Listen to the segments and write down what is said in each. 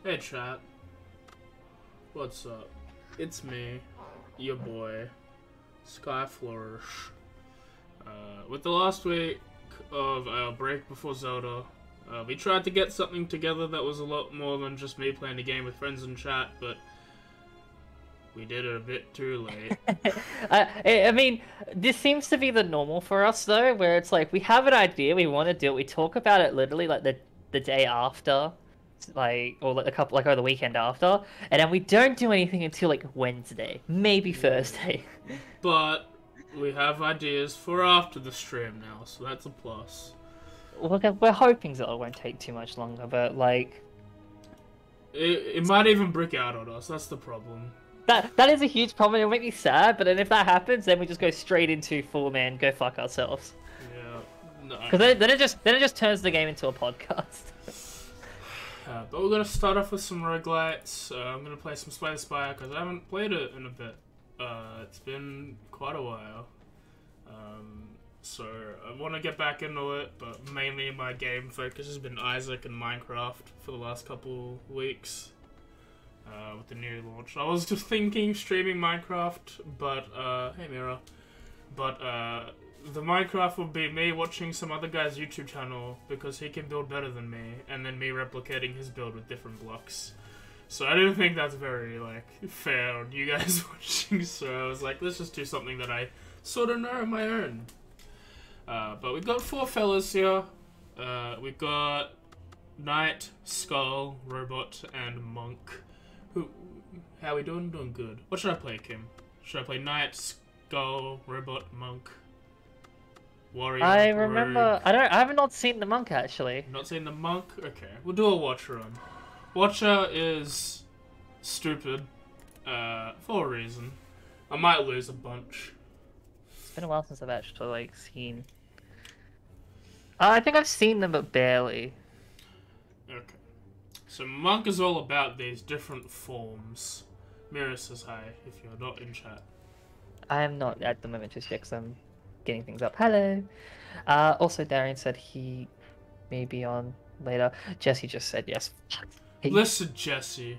Hey chat, what's up? It's me, your boy, Skyflourish. With the last week of our break before Zelda, we tried to get something together that was a lot more than just me playing a game with friends in chat, but we did it a bit too late. I mean, this seems to be the normal for us though, where it's like we have an idea, we want to do it, we talk about it literally like the day after, like or like over the weekend after, and then we don't do anything until like Wednesday, maybe Thursday. But we have ideas for after the stream now, so that's a plus. We're hoping that it won't take too much longer, but like it might even brick out on us. That's the problem. that is a huge problem. It'll make me sad, but then if that happens, then we just go straight into full man, go fuck ourselves. Yeah, no. Because then it just turns the game into a podcast. But we're gonna start off with some roguelites. I'm gonna play some Slay the Spire because I haven't played it in a bit. It's been quite a while. So I want to get back into it, but mainly my game focus has been Isaac and Minecraft for the last couple weeks. With the new launch, I was just thinking streaming Minecraft, but hey Mira, but the Minecraft would be me watching some other guy's YouTube channel because he can build better than me, and then me replicating his build with different blocks. So I didn't think that's very like fair on you guys watching. So I was like, let's just do something that I sort of know on my own. But we've got four fellas here. We've got Knight, Skull, Robot, and Monk. How we doing? Doing good. What should I play, Kim? Should I play Knight, Skull, Robot, Monk, Warrior? I remember. Rogue? I have not seen the monk actually. Not seen the Monk? Okay, we'll do a Watcher run. Watcher is stupid, for a reason. I might lose a bunch. It's been a while since I've actually like seen. I think I've seen them, but barely. Okay. So Monk is all about these different forms. Mira says hi if you're not in chat. I am not at the moment just yet because I'm getting things up. Hello. Also, Darian said he may be on later. Jesse just said yes. Listen, Jesse.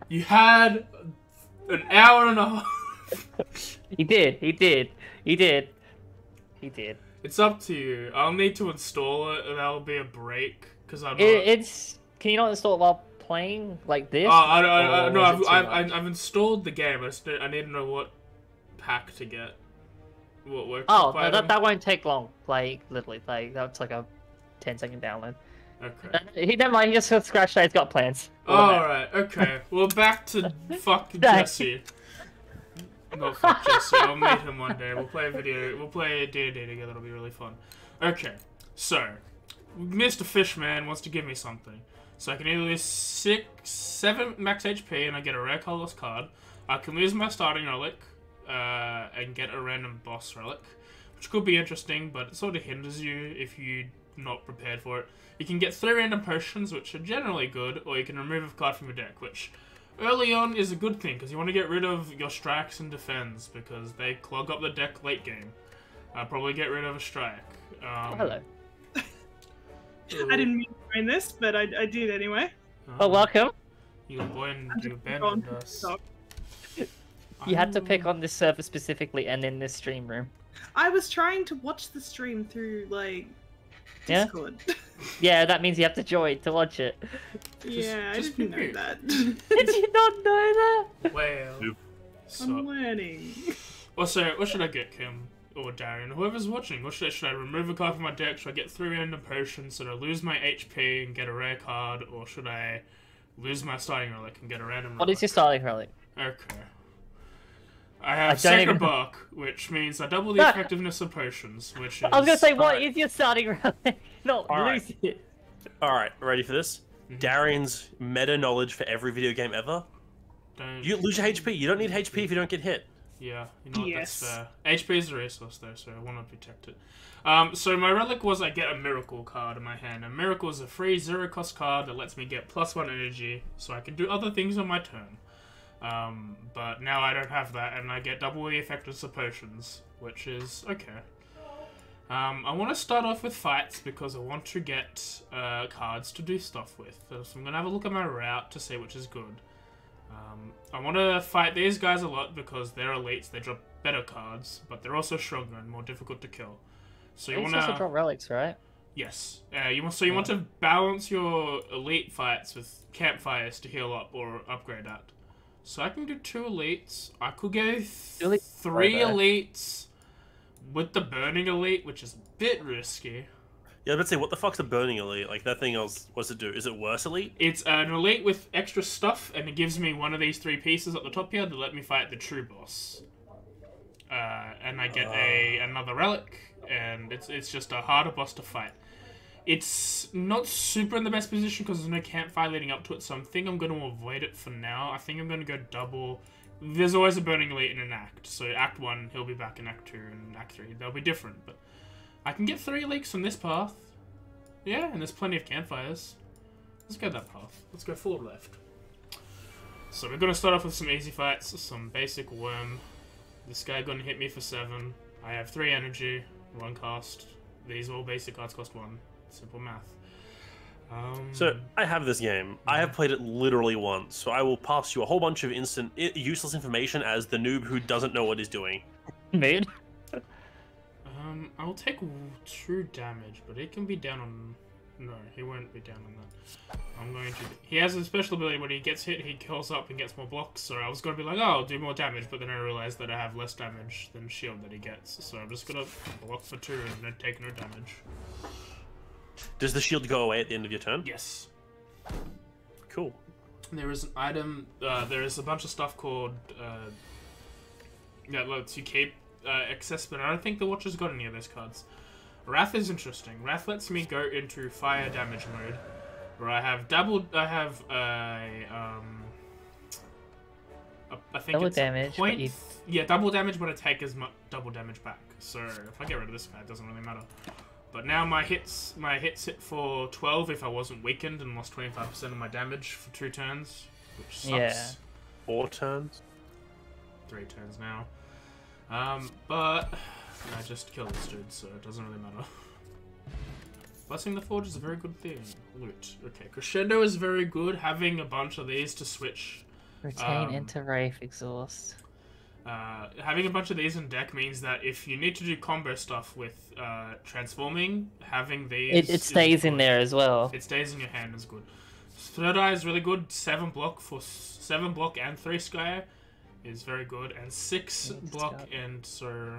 You had an hour and a half. He did. It's up to you. I'll need to install it, and that'll be a break because I'm not. Can you not install it while playing like this? No, I've installed the game. I need to know what pack to get. What works. Oh, no, that won't take long. Like literally, like that's like a 10-second download. Okay. Never mind. He just scratched that. He's got plans. Alright. Okay. Well, back to fuck Jesse. Not fuck Jesse. I'll meet him one day. We'll play a video. We'll play a D&D together. It'll be really fun. Okay. So, Mr. Fishman wants to give me something. So I can either lose 7 max HP and I get a rare colorless card. I can lose my starting relic and get a random boss relic, which could be interesting, but it sort of hinders you if you're not prepared for it. You can get 3 random potions, which are generally good, or you can remove a card from your deck, which early on is a good thing, because you want to get rid of your strikes and defends, because they clog up the deck late game. Probably get rid of a strike. Hello. I didn't mean to join this, but I did anyway. Oh, welcome. You abandoned us. You had to pick on this server specifically and in this stream room. I was trying to watch the stream through, like, Discord. Yeah, that means you have to join to watch it. Yeah, I didn't know that. Did you not know that? Well, I'm learning. What should I get, Kim? Or Darian? Whoever's watching. What should I remove a card from my deck? Should I get 3 random potions? Should I lose my HP and get a rare card? Or should I lose my starting relic and get a random relic? What is your starting relic? Okay. I have Sacred Bark, which means I double the effectiveness of potions, which is... I was gonna say, what is your starting relic? Not lose it. Alright, ready for this? Darian's meta knowledge for every video game ever. You lose your HP. You don't need HP if you don't get hit. Yeah, you know what, that's fair. HP is a resource though, so I want to protect it. So my relic was I get a miracle card in my hand. A miracle is a free 0-cost card that lets me get +1 energy, so I can do other things on my turn. But now I don't have that, and I get double the effectiveness of potions, which is okay. I want to start off with fights because I want to get cards to do stuff with. So I'm going to have a look at my route to see which is good. I want to fight these guys a lot because they're elites, they drop better cards, but they're also stronger and more difficult to kill. So you want to drop relics, right? Yes. You want to balance your elite fights with campfires to heal up or upgrade at. So I can do 2 elites. I could go 3 elites with the burning elite, which is a bit risky. Yeah, let's say, what the fuck's the burning elite? Like, that thing else, what's it do? Is it worse elite? It's an elite with extra stuff, and it gives me one of these 3 pieces at the top here to let me fight the true boss. And I get another relic, and it's just a harder boss to fight. It's not super in the best position because there's no campfire leading up to it, so I think I'm going to avoid it for now. I think I'm going to go double. There's always a burning elite in an act, so Act 1, he'll be back in Act 2, and Act 3, they'll be different, but I can get 3 elites from this path. Yeah, and there's plenty of campfires. Let's go that path. Let's go forward left. So we're going to start off with some easy fights, some basic worm. This guy going to hit me for 7. I have 3 energy, 1 cost. These all basic cards cost 1. Simple math. So, I have this game. I have played it literally once, so I will pass you a whole bunch of useless information as the noob who doesn't know what he's doing. Mood? I will take 2 damage, but it can be down on... No, he won't be down on that. I'm going to... He has a special ability when he gets hit, he curls up and gets more blocks, so I was going to be like, oh, I'll do more damage, but then I realized that I have less damage than shield that he gets, so I'm just going to block for 2 and then take no damage. Does the shield go away at the end of your turn? Yes. Cool. There is an item, there is a bunch of stuff called, that lets you keep excess, but I don't think the Watcher's got any of those cards. Wrath is interesting. Wrath lets me go into fire damage mode, where I have I think double it's damage, point, yeah, double damage, but I take as much double damage back. So if I get rid of this guy, it doesn't really matter. But now my hits hit for 12 if I wasn't weakened and lost 25% of my damage for 2 turns, which sucks. Yeah. 4 turns? 3 turns now. But I just killed this dude, so it doesn't really matter. Blessing the Forge is a very good thing. Loot. Okay, Crescendo is very good. Having a bunch of these to switch. Retain into Wraith Exhaust. Having a bunch of these in deck means that if you need to do combo stuff with transforming, having these... It stays in there as well. It stays in your hand is good. Third Eye is really good. 7 block and 3 Sky is very good. And 6 block and so...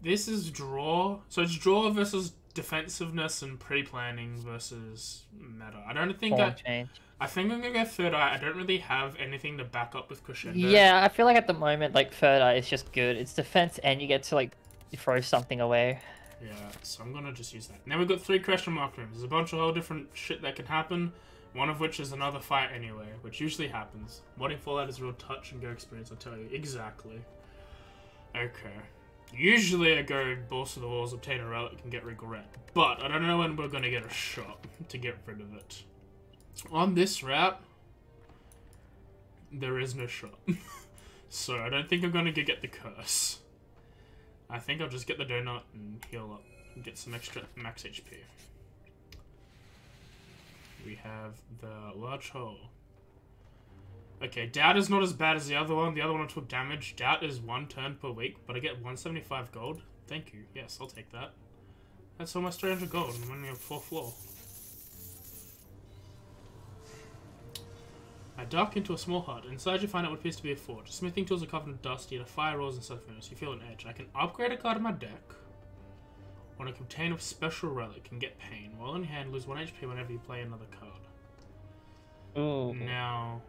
This is draw. So it's draw versus defensiveness and pre-planning versus meta. I don't think I think I'm gonna go Third Eye. I don't really have anything to back up with Crescendo. Yeah, I feel like at the moment, like, Third Eye is just good. It's defense and you get to, like, throw something away. Yeah, so I'm gonna just use that. Now we've got 3 question mark rooms. There's a bunch of whole different shit that can happen. One of which is another fight anyway, which usually happens. Modding Fallout is real touch and go experience, I'll tell you. Exactly. Okay. Usually I go balls to the walls, obtain a relic, and get regret. But I don't know when we're gonna get a shot to get rid of it. On this route, there is no shot. So I don't think I'm gonna get the curse. I think I'll just get the donut and heal up and get some extra max HP. We have the large hole. Okay, Doubt is not as bad as the other one. The other one took damage. Doubt is 1 turn per week, but I get 175 gold. Thank you. Yes, I'll take that. That's almost 300 gold. I'm only on 4th floor. I duck into a small hut. Inside you find out what appears to be a forge. Smithing tools are covered in dust, yet a fire roars inside the furnace. You feel an edge. I can upgrade a card in my deck. When I obtain a special relic and get pain. While in hand, lose 1 HP whenever you play another card. Ooh. Now,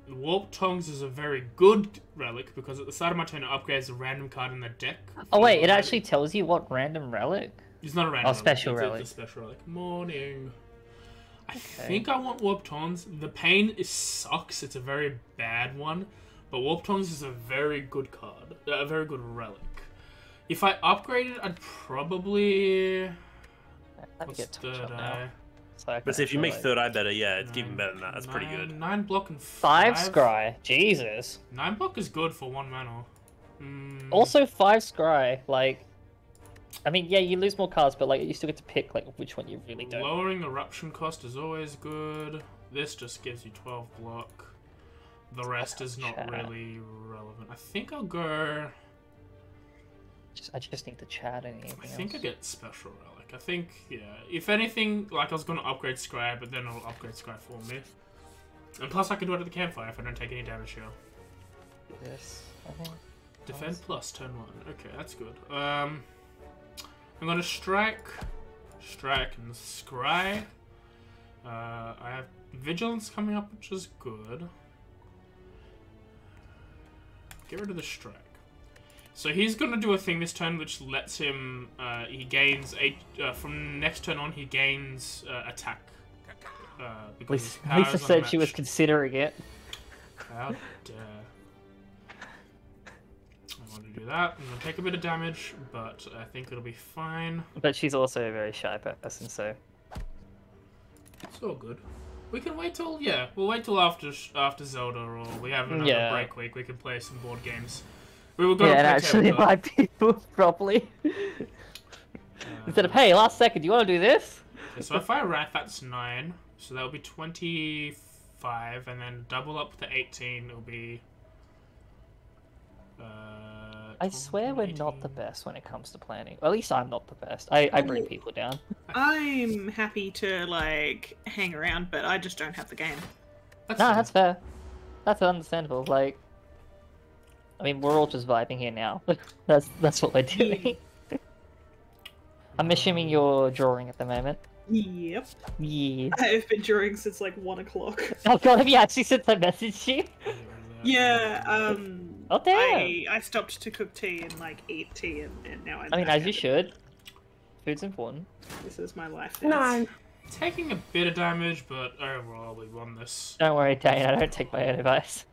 Warp Tongs is a very good relic because at the start of my turn it upgrades a random card in the deck. Oh wait, it actually tells you what random relic? It's not a random relic. Special relic. It's a special relic. Morning. I think I want Warp Tongs. The pain sucks. It's a very bad one. But Warp Tongs is a very good card. A very good relic. If I upgraded, I'd probably... What's Third Eye? But see, if you make Third Eye better, yeah, it's even better than that. That's pretty good. 9 block and 5 scry. Jesus. 9 block is good for 1 mana. Also 5 scry. Like, I mean, yeah, you lose more cards, but like you still get to pick like which one you really don't. Lowering eruption cost is always good. This just gives you 12 block. The rest is not really relevant. I think I'll go. I just need to chat and anything I think else. I get special relic. I think, yeah. If anything, like I was gonna upgrade Scry, but then it'll upgrade Scry for me. And plus, I can do it at the campfire if I don't take any damage here. Yes, I think. Defend plus turn 1. Okay, that's good. I'm gonna strike, and scry. I have vigilance coming up, which is good. Get rid of the strike. So he's gonna do a thing this turn, which lets him. He gains from next turn on. He gains attack. Because Lisa said she was considering it. How dare. I want to do that. I'm gonna take a bit of damage, but I think it'll be fine. But she's also a very shy person, so It's all good. We can wait till we'll wait till after Zelda, or we have another break week. We can play some board games. We were going to and play actually invite people properly. Instead of, hey, last second, do you want to do this? Okay, so if I rack, that's 9. So that'll be 25, and then double up to 18. It'll be. I swear we're not the best when it comes to planning. Or at least I'm not the best. I bring people down. I'm happy to like hang around, but I just don't have the game. That's fair. That's understandable. Like, I mean, we're all just vibing here now. that's what we're doing. I'm assuming you're drawing at the moment. Yep. Yeah. I've been drawing since like 1 o'clock. Oh god, have you actually since I messaged you? Yeah. Oh damn. I stopped to cook tea and like eat tea, and now I mean, as you should. Food's important. This is my life. No. Taking a bit of damage, but overall we won this. Don't worry, Dane. I don't take my own advice.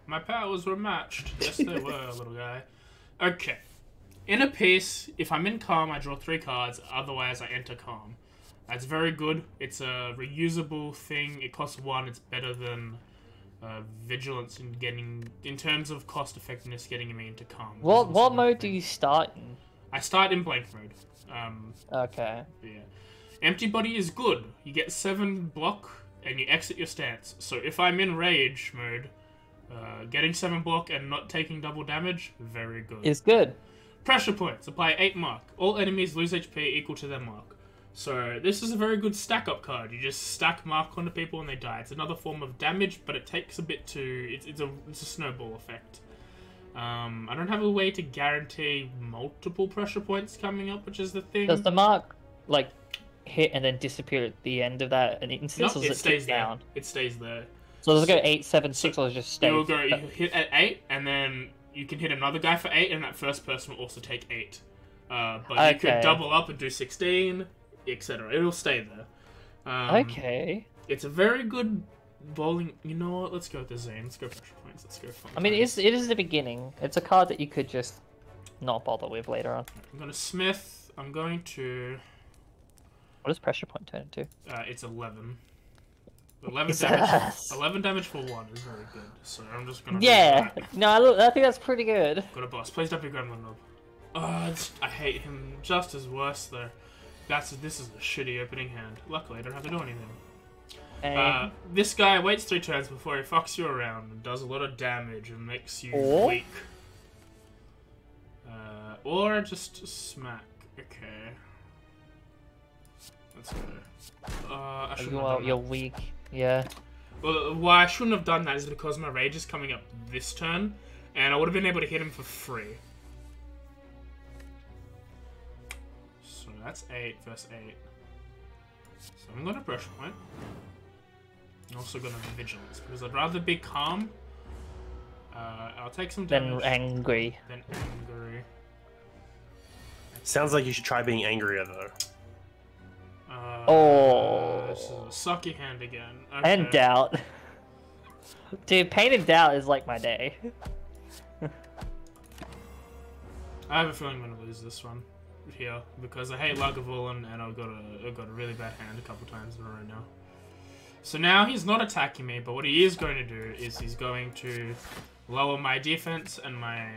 My powers were matched. Yes, they were, little guy. Okay. In a piece, if I'm in calm, I draw 3 cards. Otherwise, I enter calm. That's very good. It's a reusable thing. It costs 1. It's better than vigilance in terms of cost effectiveness, getting me into calm. What mode do you start in? I start in blank mode. Okay. Yeah. Empty body is good. You get 7 block and you exit your stance. So if I'm in rage mode, getting 7 block and not taking double damage, very good. Is good. Pressure points. Apply 8 mark. All enemies lose HP equal to their mark. So this is a very good stack up card. You just stack mark onto people and they die. It's another form of damage, but it takes a bit to... It's a snowball effect. I don't have a way to guarantee multiple pressure points coming up, which is the thing. Does the mark, like, hit and then disappear at the end of that instance, Nope, or does it stays there. down? It stays there. So does it go 8, 7, 6, or does it just stay? You hit at 8, and then you can hit another guy for 8, and that first person will also take 8. But you could double up and do 16, etc. It'll stay there. Okay. It's a very good bowling... You know what? Let's go with the Zane. Let's go pressure points. Let's go fun. I mean, it is the beginning. It's a card that you could just not bother with later on. I'm going to Smith. I'm going to... What does pressure point turn into? It's 11. 11 damage. 11 damage for 1 is very good. So I'm just gonna. Yeah. No, I think that's pretty good. Got a boss. Please don't be Gremlin Knob. I hate him just as worse though. This is a shitty opening hand. Luckily, I don't have to do anything. This guy waits 3 turns before he fucks you around and does a lot of damage and makes you weak. Or just smack. Okay. Let's go. You're weak. Yeah. Well, why I shouldn't have done that is because my rage is coming up this turn, and I would have been able to hit him for free. So that's 8 versus 8. So I'm going to pressure point. I'm also going to vigilance, because I'd rather be calm. I'll take some damage. Then angry. Than angry. Sounds like you should try being angrier, though. This is a sucky hand again. Okay. And doubt. Dude, pain and doubt is like my day. I have a feeling I'm gonna lose this one here because I hate Lagavulin and I've got a really bad hand a couple times in a row now. So now he's not attacking me, but what he is going to do is he's going to lower my defense and my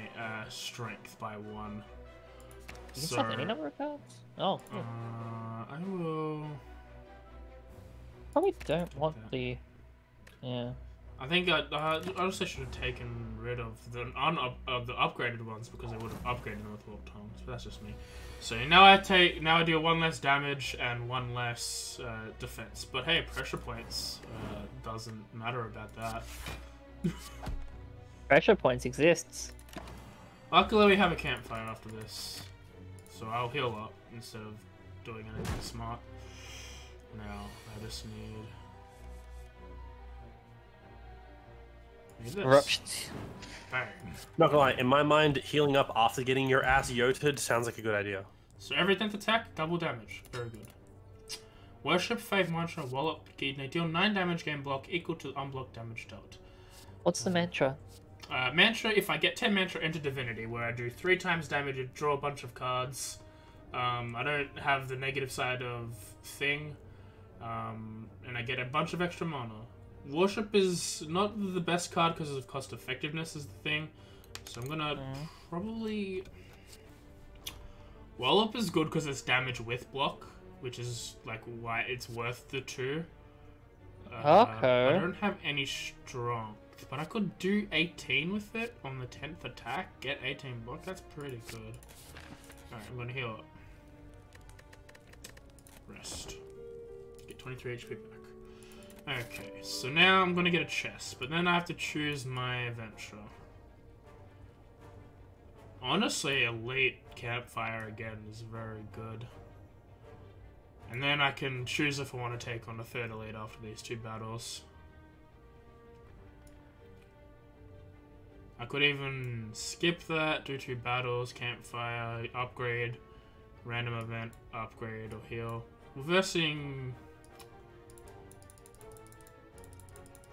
strength by 1. You can set any number of cards? Oh, yeah. I will... Probably don't want the... Yeah. I think I also should have taken rid of the upgraded ones because I would have upgraded them with Warp Tongues, but that's just me. So now I deal 1 less damage and 1 less defense. But hey, pressure points doesn't matter about that. Pressure points exists. Luckily we have a campfire after this, so I'll heal up instead of doing anything smart. Now I just need this. Eruptions. Bang. Not gonna lie, in my mind, healing up after getting your ass yoted sounds like a good idea. So every 10th attack, double damage. Very good. Worship 5 mantra, wallop, deal 9 damage game block equal to unblocked damage dealt. What's the mantra? Mantra, if I get 10 mantra, enter divinity, where I do 3 times damage and draw a bunch of cards. I don't have the negative side of thing, and I get a bunch of extra mana. Worship is not the best card because of cost effectiveness is the thing, so I'm gonna probably... Wallop is good because it's damage with block, which is like why it's worth the 2. Okay. I don't have any strength, but I could do 18 with it on the 10th attack, get 18 block, that's pretty good. Alright, I'm gonna heal up. Rest. Get 23 HP back. Okay, so now I'm gonna get a chest, but then I have to choose my adventure. Honestly, Elite Campfire again is very good. And then I can choose if I want to take on a 3rd Elite after these 2 battles. I could even skip that, do 2 battles, Campfire, upgrade, random event, upgrade, or heal. Reversing...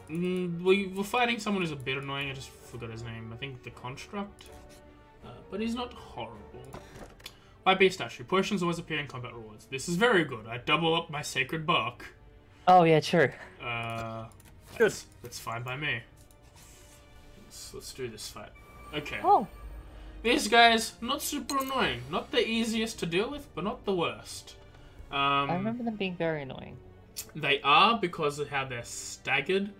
we're fighting someone who's a bit annoying, I just forgot his name. I think the Construct. But he's not horrible. My Beast Statue. Potions always appear in combat rewards. This is very good. I double up my Sacred Bark. Oh, yeah, true. Good. That's fine by me. Let's do this fight. Okay. Oh. These guys, not super annoying. Not the easiest to deal with, but not the worst. I remember them being very annoying. They are because of how they're staggered.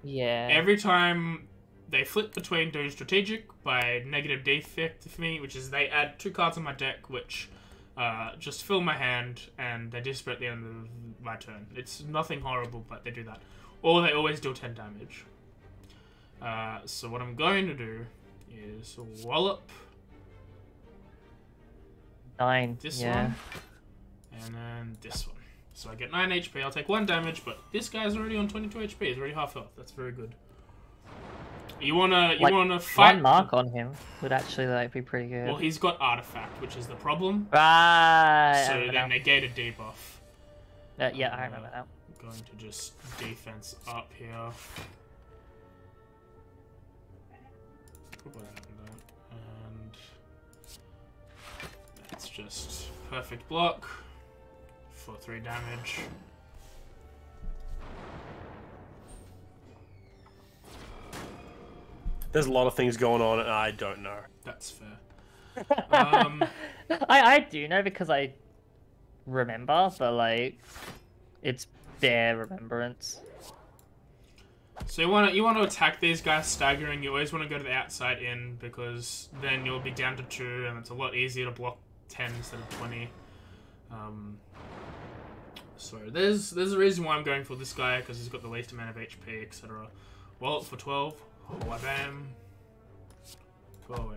Yeah. Every time they flip between doing strategic by negative defect for me, which is they add 2 cards on my deck, which just fill my hand, and they disappear at the end of my turn. It's nothing horrible, but they do that. Or they always deal 10 damage. So what I'm going to do is wallop 9. this yeah. one, and then this one. So I get 9 HP, I'll take 1 damage, but this guy's already on 22 HP, he's already half health, that's very good. You wanna fight... 1 mark on him would actually like be pretty good. Well, he's got Artifact, which is the problem. Right. So they negate a debuff. Yeah, I remember that. I'm going to just defense up here. Probably that. And that's just perfect block for 3 damage. There's a lot of things going on, and I don't know. That's fair. I do know because I remember, but like, it's bare remembrance. So you want to attack these guys staggering. You always want to go to the outside in because then you'll be down to 2, and it's a lot easier to block 10 instead of 20. So there's a reason why I'm going for this guy because he's got the least amount of HP, etc. Wallet for 12. Oh, bam. Go away.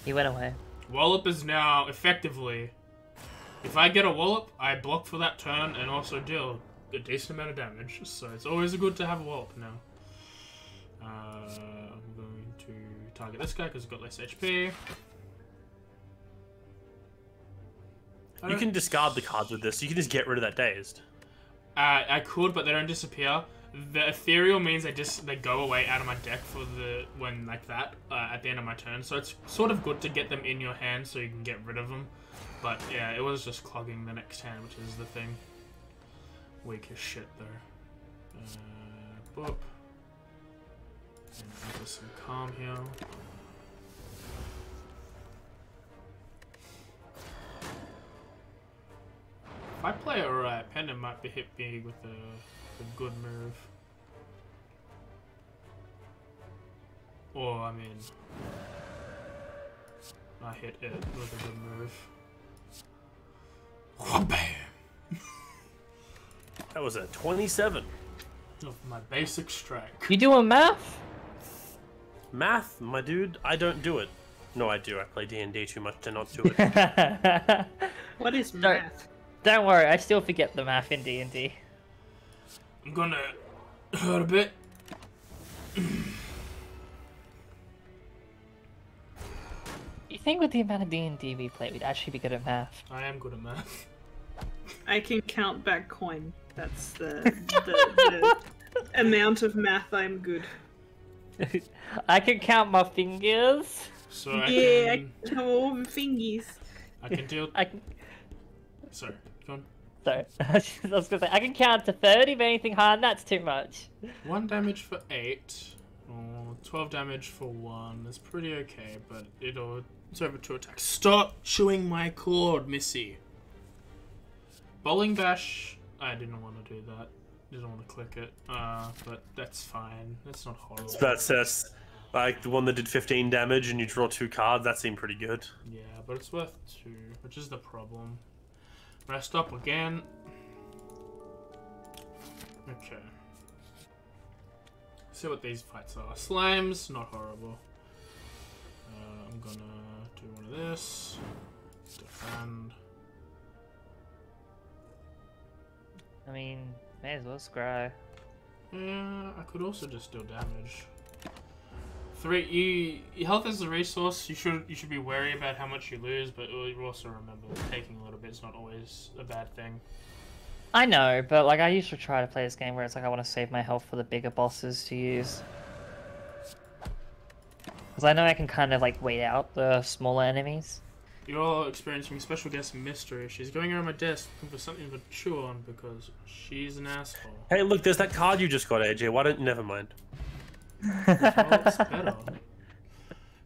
He went away. Wallop is now effectively... If I get a Wallop, I block for that turn and also deal a decent amount of damage. So it's always good to have a Wallop now. I'm going to target this guy because he's got less HP. You can discard the cards with this. You can just get rid of that dazed. I could, but they don't disappear. The ethereal means they go away out of my deck for at the end of my turn. So it's sort of good to get them in your hand so you can get rid of them. But yeah, it was just clogging the next hand, which is the thing. Weak as shit though. Boop. And into some calm here. If I play it right, Panda might be hit big with a good move. Or, I mean, I hit it with a good move. Bam! That was a 27. Of my basic strike. You doing math? Math, my dude, I don't do it. No, I do. I play D&D too much to not do it. What is math? Don't worry, I still forget the math in D&D. I'm gonna hurt a bit. You think with the amount of D&D we play, we'd actually be good at math? I am good at math. I can count back coin. That's the amount of math I'm good. I can count my fingers. So I can count all the fingies. I can deal. I can. Sorry, go on. Sorry, I was gonna say I can count to 30, but anything higher than that's too much. 1 damage for 8, or 12 damage for 1. That's pretty okay, but it's over 2 attacks. Stop chewing my cord, Missy. Bowling bash. I didn't want to do that. Didn't want to click it. But that's fine. That's not horrible. So that's like the one that did 15 damage and you draw 2 cards. That seemed pretty good. Yeah, but it's worth 2, which is the problem. Rest up again. Okay. See what these fights are. Slimes, not horrible. I'm gonna do one of this. Defend. I mean, may as well scry. Yeah, I could also just deal damage. 3. Your health is a resource. You should be wary about how much you lose, but you also remember that taking a little bit is not always a bad thing. I know, but like I usually try to play this game where it's like I want to save my health for the bigger bosses to use. Because I know I can kind of like wait out the smaller enemies. You're experiencing special guest mystery. She's going around my desk looking for something to chew on because she's an asshole. Hey, look, there's that card you just got, AJ. Why don't... Never mind. Oh, it's better.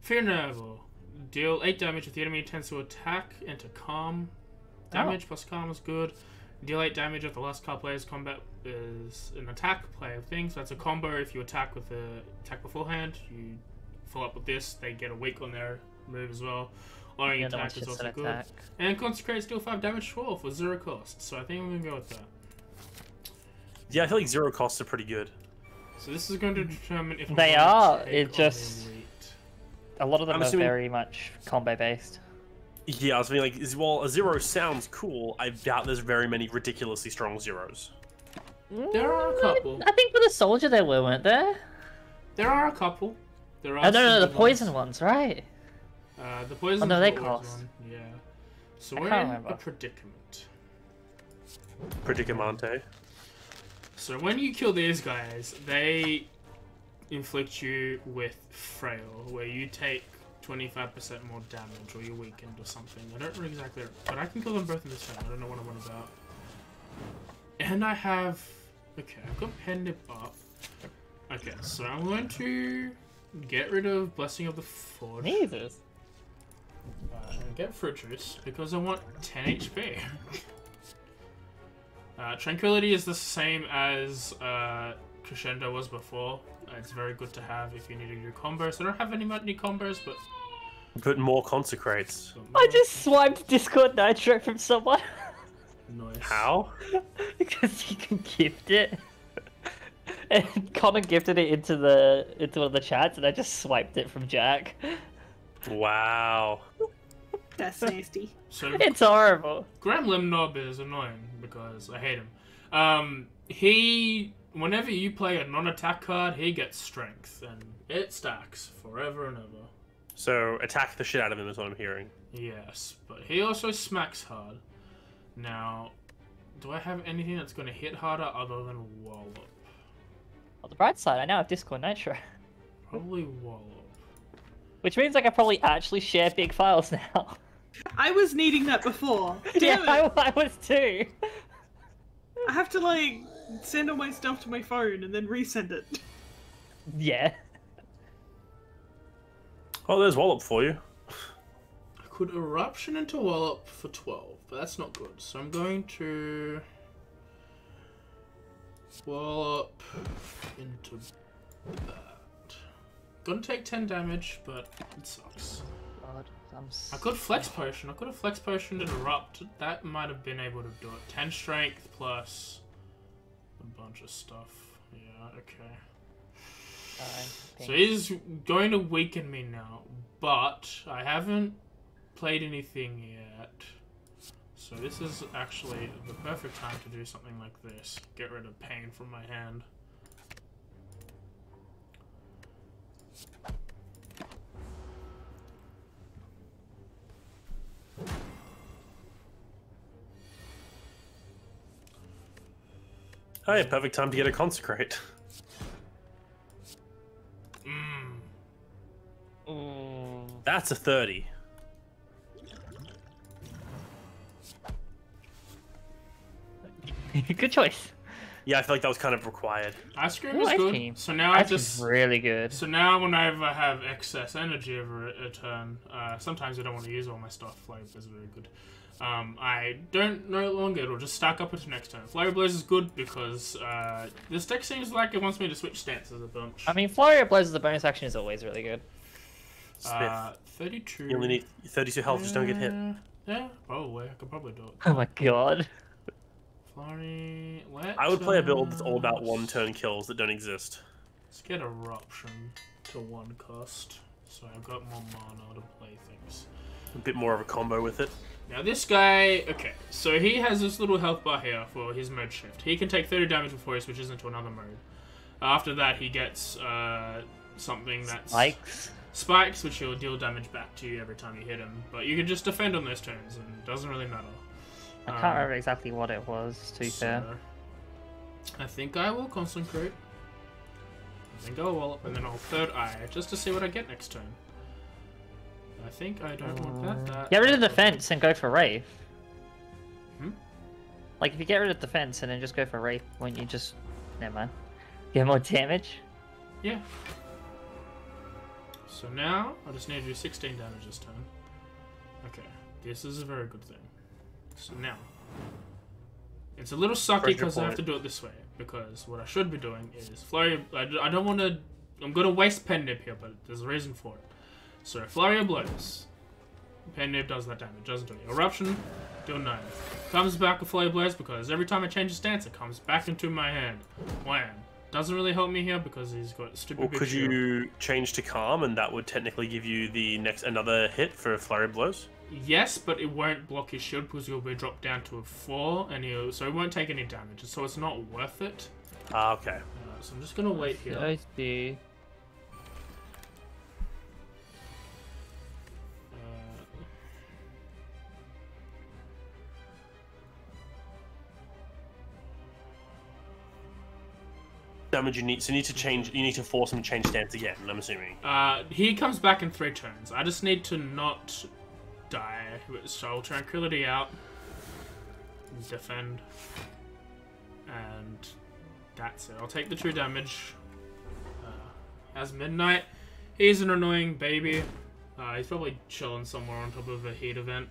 Fear Nerval. Deal 8 damage if the enemy intends to attack and to calm. Damage plus calm is good. Deal 8 damage if the last card player's combat is an attack player thing. So that's a combo. If you attack with the attack beforehand, you follow up with this. They get a weak on their move as well. Lowering attack is also good. And Consecrate deal 5 damage to all for 0 cost. So I think I'm going to go with that. Yeah, I feel like 0 costs are pretty good. So this is going to determine if they are. It just a lot of them are very much combo based. Yeah, I was thinking like, while a 0 sounds cool, I doubt there's very many ridiculously strong 0s. There are a couple. I think for the soldier there weren't there. There are a couple. There are. Oh no, the poison ones, right? The poison. Oh no, they cost. One. Yeah. So we're in a predicament. Predicamente. So when you kill these guys, they inflict you with frail, where you take 25% more damage, or you're weakened or something. I don't know exactly, but I can kill them both in this turn. I don't know what I'm on about. And I have... Okay, I've got Pendip up. Okay, so I'm going to get rid of Blessing of the Forge. Jesus. And get Fruit Juice, because I want 10 HP. Tranquility is the same as Crescendo was before. It's very good to have if you need to do combos. I don't have any combos, but... But more Consecrates. I just swiped Discord Nitro from someone. Nice. How? Because you can gift it. And Connor gifted it into one of the chats, and I just swiped it from Jack. Wow. That's nasty. So It's horrible. Graham Limnob is annoying because I hate him. Whenever you play a non-attack card, he gets strength, and it stacks forever and ever. So attack the shit out of him is what I'm hearing. Yes, but he also smacks hard. Now, do I have anything that's going to hit harder other than Wallop? On the bright side, I now have Discord Nitro. Probably Wallop. Which means I can probably actually share big files now. I was needing that before. Yeah, Damn it. I was too. I have to like send all my stuff to my phone and then resend it. Yeah. Oh, there's Wallop for you. I could Eruption into Wallop for 12. but that's not good. So I'm going to wall up into that. Gonna take 10 damage, but it sucks. God, I could flex potion. I could have flex potioned and erupt. That might have been able to do it. 10 strength plus a bunch of stuff. Yeah, okay. So he's going to weaken me now, but I haven't played anything yet. So this is actually the perfect time to do something like this. Get rid of pain from my hand. Hey, perfect time to get a consecrate. That's a 30. Good choice. Yeah, I feel like that was kind of required. Ice cream is good. Cream. So now Ice cream's really good. So now whenever I have excess energy over a turn, sometimes I don't want to use all my stuff. Flare Blaze is very good. I don't no longer. It'll just stack up into next turn. Flare Blaze is good because this deck seems like it wants me to switch stances a bunch. I mean, Flurry of Blows as a bonus action is always really good. 32. You only need 32 health, just don't get hit. Yeah, probably. I could probably do it. Oh my god. Flurry. I would play a build that's all about one-turn kills that don't exist. Let's get Eruption to 1 cost, so I've got more mana to play things. A bit more of a combo with it. Now this guy, okay, so he has this little health bar here for his mode shift. He can take 30 damage before he switches into another mode. After that, he gets something that's spikes, which will deal damage back to you every time you hit him. But you can just defend on those turns, and it doesn't really matter. I can't remember exactly what it was, to be fair. I think I will concentrate. I think I'll wall up, and then I'll third eye, just to see what I get next turn. I think I don't want that. Get rid of the fence and go for Wraith. Hmm? Like, if you get rid of the fence and then just go for Wraith, won't you just... Never mind. Get more damage? Yeah. So now, I just need to do 16 damage this turn. Okay, this is a very good thing. So now, it's a little sucky because I have to do it this way, because what I should be doing is Flurry... I don't want to... I'm going to waste Pen Nib here, but there's a reason for it. So, Flurry of Blows. Pen Nib does that damage, doesn't do it. Eruption, deal 9. Comes back with Flurry of Blows because every time I change a stance, it comes back into my hand. Wham. Doesn't really help me here because he's got stupid Or big could shield. you change to Calm and that would technically give you the another hit for Flurry of Blows? Yes, but it won't block his shield because he'll be dropped down to a 4, and so he won't take any damage, so it's not worth it. Ah, okay. So I'm just gonna wait here. I see. Damage you need, so you need to change. You need to force him to change stance again. I'm assuming. He comes back in 3 turns. I just need to not die. So Tranquility out, defend, and that's it. I'll take the 2 damage. As Midnight, he's an annoying baby. He's probably chilling somewhere on top of a heat event.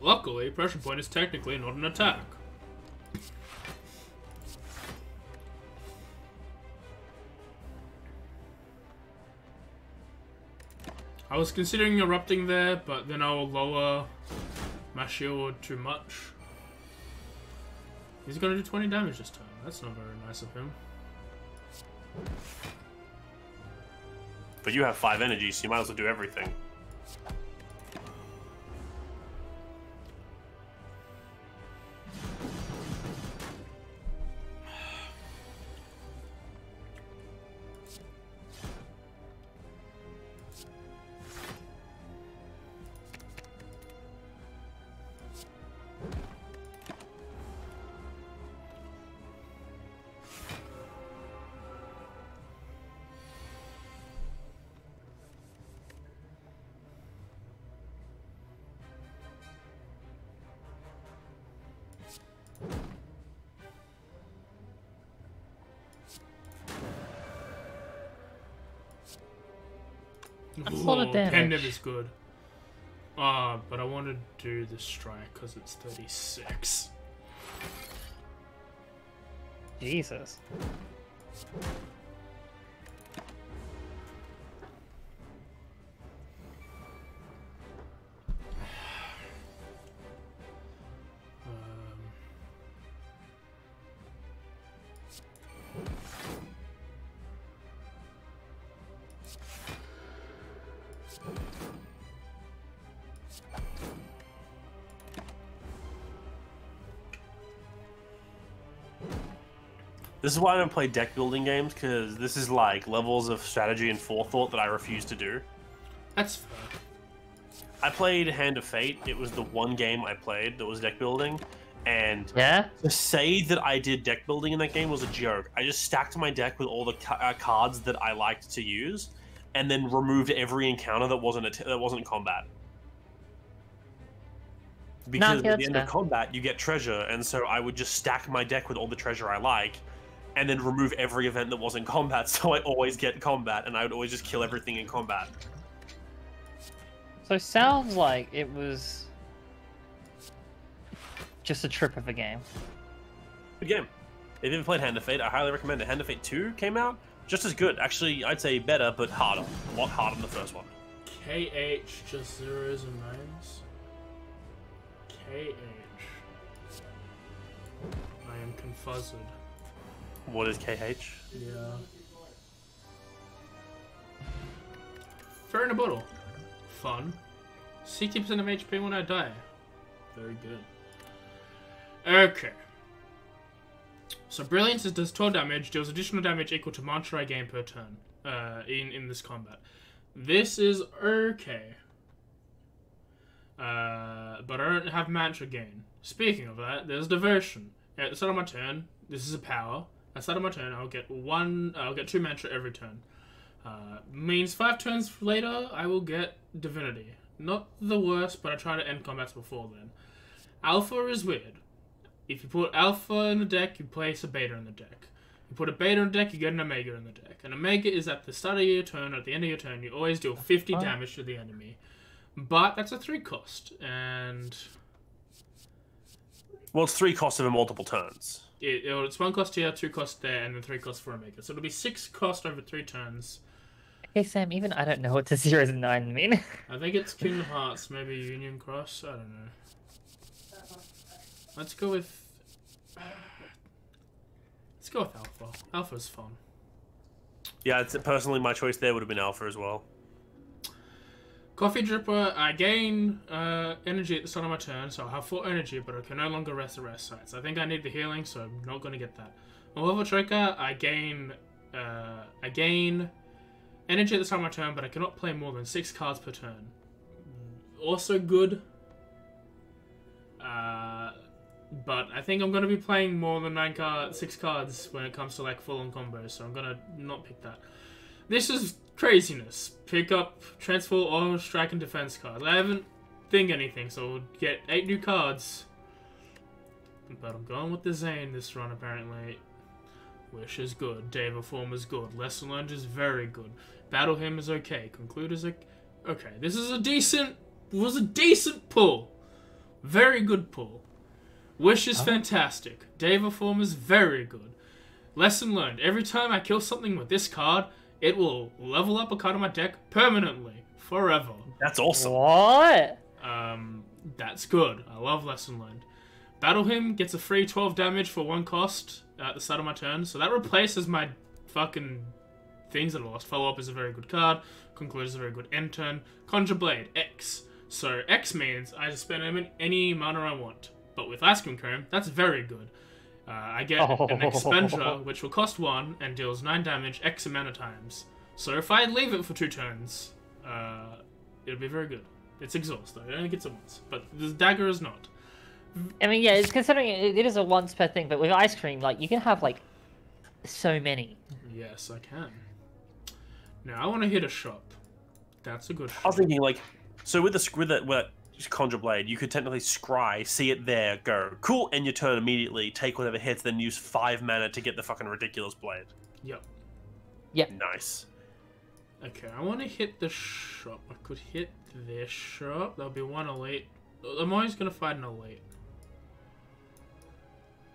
Luckily, Pressure Point is technically not an attack. I was considering erupting there, but then I will lower my shield too much. He's gonna do 20 damage this time. That's not very nice of him. But you have 5 energy, so you might as well do everything. That's a lot of damage. Pendant is good. But I want to do the strike because it's 36. Jesus. This is why I don't play deck building games, because this is like levels of strategy and forethought that I refuse to do. That's fair. I played Hand of Fate. It was the one game I played that was deck building, and Yeah? to say that I did deck building in that game was a joke. I just stacked my deck with all the cards that I liked to use, and then removed every encounter that wasn't combat. Because at the end of combat, you get treasure, and so I would just stack my deck with all the treasure I like, and then remove every event that wasn't combat, so I always get combat, and I would always just kill everything in combat. So sounds like it was just a trip of a game. Good game. If you haven't played Hand of Fate, I highly recommend it. Hand of Fate 2 came out, just as good. Actually, I'd say better, but harder. A lot harder than the first one. KH, just zeros and nines. KH. I am confuzzed. What is KH? Yeah. Fur in a bottle. Fun. 60% of HP when I die. Very good. Okay. So Brilliance does 12 damage, deals additional damage equal to mantra I gain per turn in this combat. This is okay. But I don't have mantra gain. Speaking of that, there's Devotion. At the start of my turn, this is a power. At the start of my turn, I'll get 2 mantra every turn. Means 5 turns later, I will get Divinity. Not the worst, but I try to end combats before then. Alpha is weird. If you put Alpha in the deck, you place a Beta in the deck. You put a Beta in the deck, you get an Omega in the deck. An Omega is at the start of your turn, or at the end of your turn, you always deal 50 damage to the enemy. But that's a 3 cost, and... Well, it's 3 costs over multiple turns. It's 1 cost here, 2 cost there, and then 3 costs for Omega. So it'll be 6 cost over 3 turns. Hey Sam, even I don't know what the 0s and 9s mean. I think it's Kingdom Hearts, maybe Union Cross, I don't know. Let's go with Alpha. Alpha's fun. Yeah, it's personally my choice there would have been Alpha as well. Coffee Dripper, I gain energy at the start of my turn, so I'll have 4 energy, but I can no longer rest the rest sites. I think I need the healing, so I'm not going to get that. However, Traker, I gain energy at the start of my turn, but I cannot play more than 6 cards per turn. Also good. But I think I'm going to be playing more than 6 cards when it comes to like full-on combos, so I'm going to not pick that. This is craziness. Pick up, transfer, or strike and defense cards. I haven't think anything, so we'll get 8 new cards. But I'm going with the Zane this run, apparently. Wish is good. Deva Form is good. Lesson Learned is very good. Battle Hymn is okay. Conclude is okay. This is a decent pull. Very good pull. Wish is fantastic. Deva Form is very good. Lesson Learned. Every time I kill something with this card, it will level up a card on my deck permanently. Forever. That's awesome. What? That's good. I love Lesson Learned. Battle Hymn gets a free 12 damage for 1 cost at the start of my turn, so that replaces my fucking things that I lost. Follow Up is a very good card. Conclude is a very good end turn. Conjure Blade, X. So X means I just spend any mana I want. But with Ice Cream Cone, that's very good. I get an Expenger, which will cost 1 and deals 9 damage X amount of times. So if I leave it for 2 turns, it'll be very good. It's Exhaust, though. It only gets it once. But the Dagger is not. I mean, yeah, it's considering it is a once per thing, but with Ice Cream, like, you can have, like, so many. Yes, I can. Now, I want to hit a shop. That's a good shop. I was thinking, like, so with Conjure Blade, you could technically scry, see it there, go, cool, end your turn immediately, take whatever hits, then use 5 mana to get the fucking ridiculous blade. Yep. Yep. Nice. Okay, I want to hit the shop. I could hit this shop. There'll be one elite. I'm always going to fight an elite.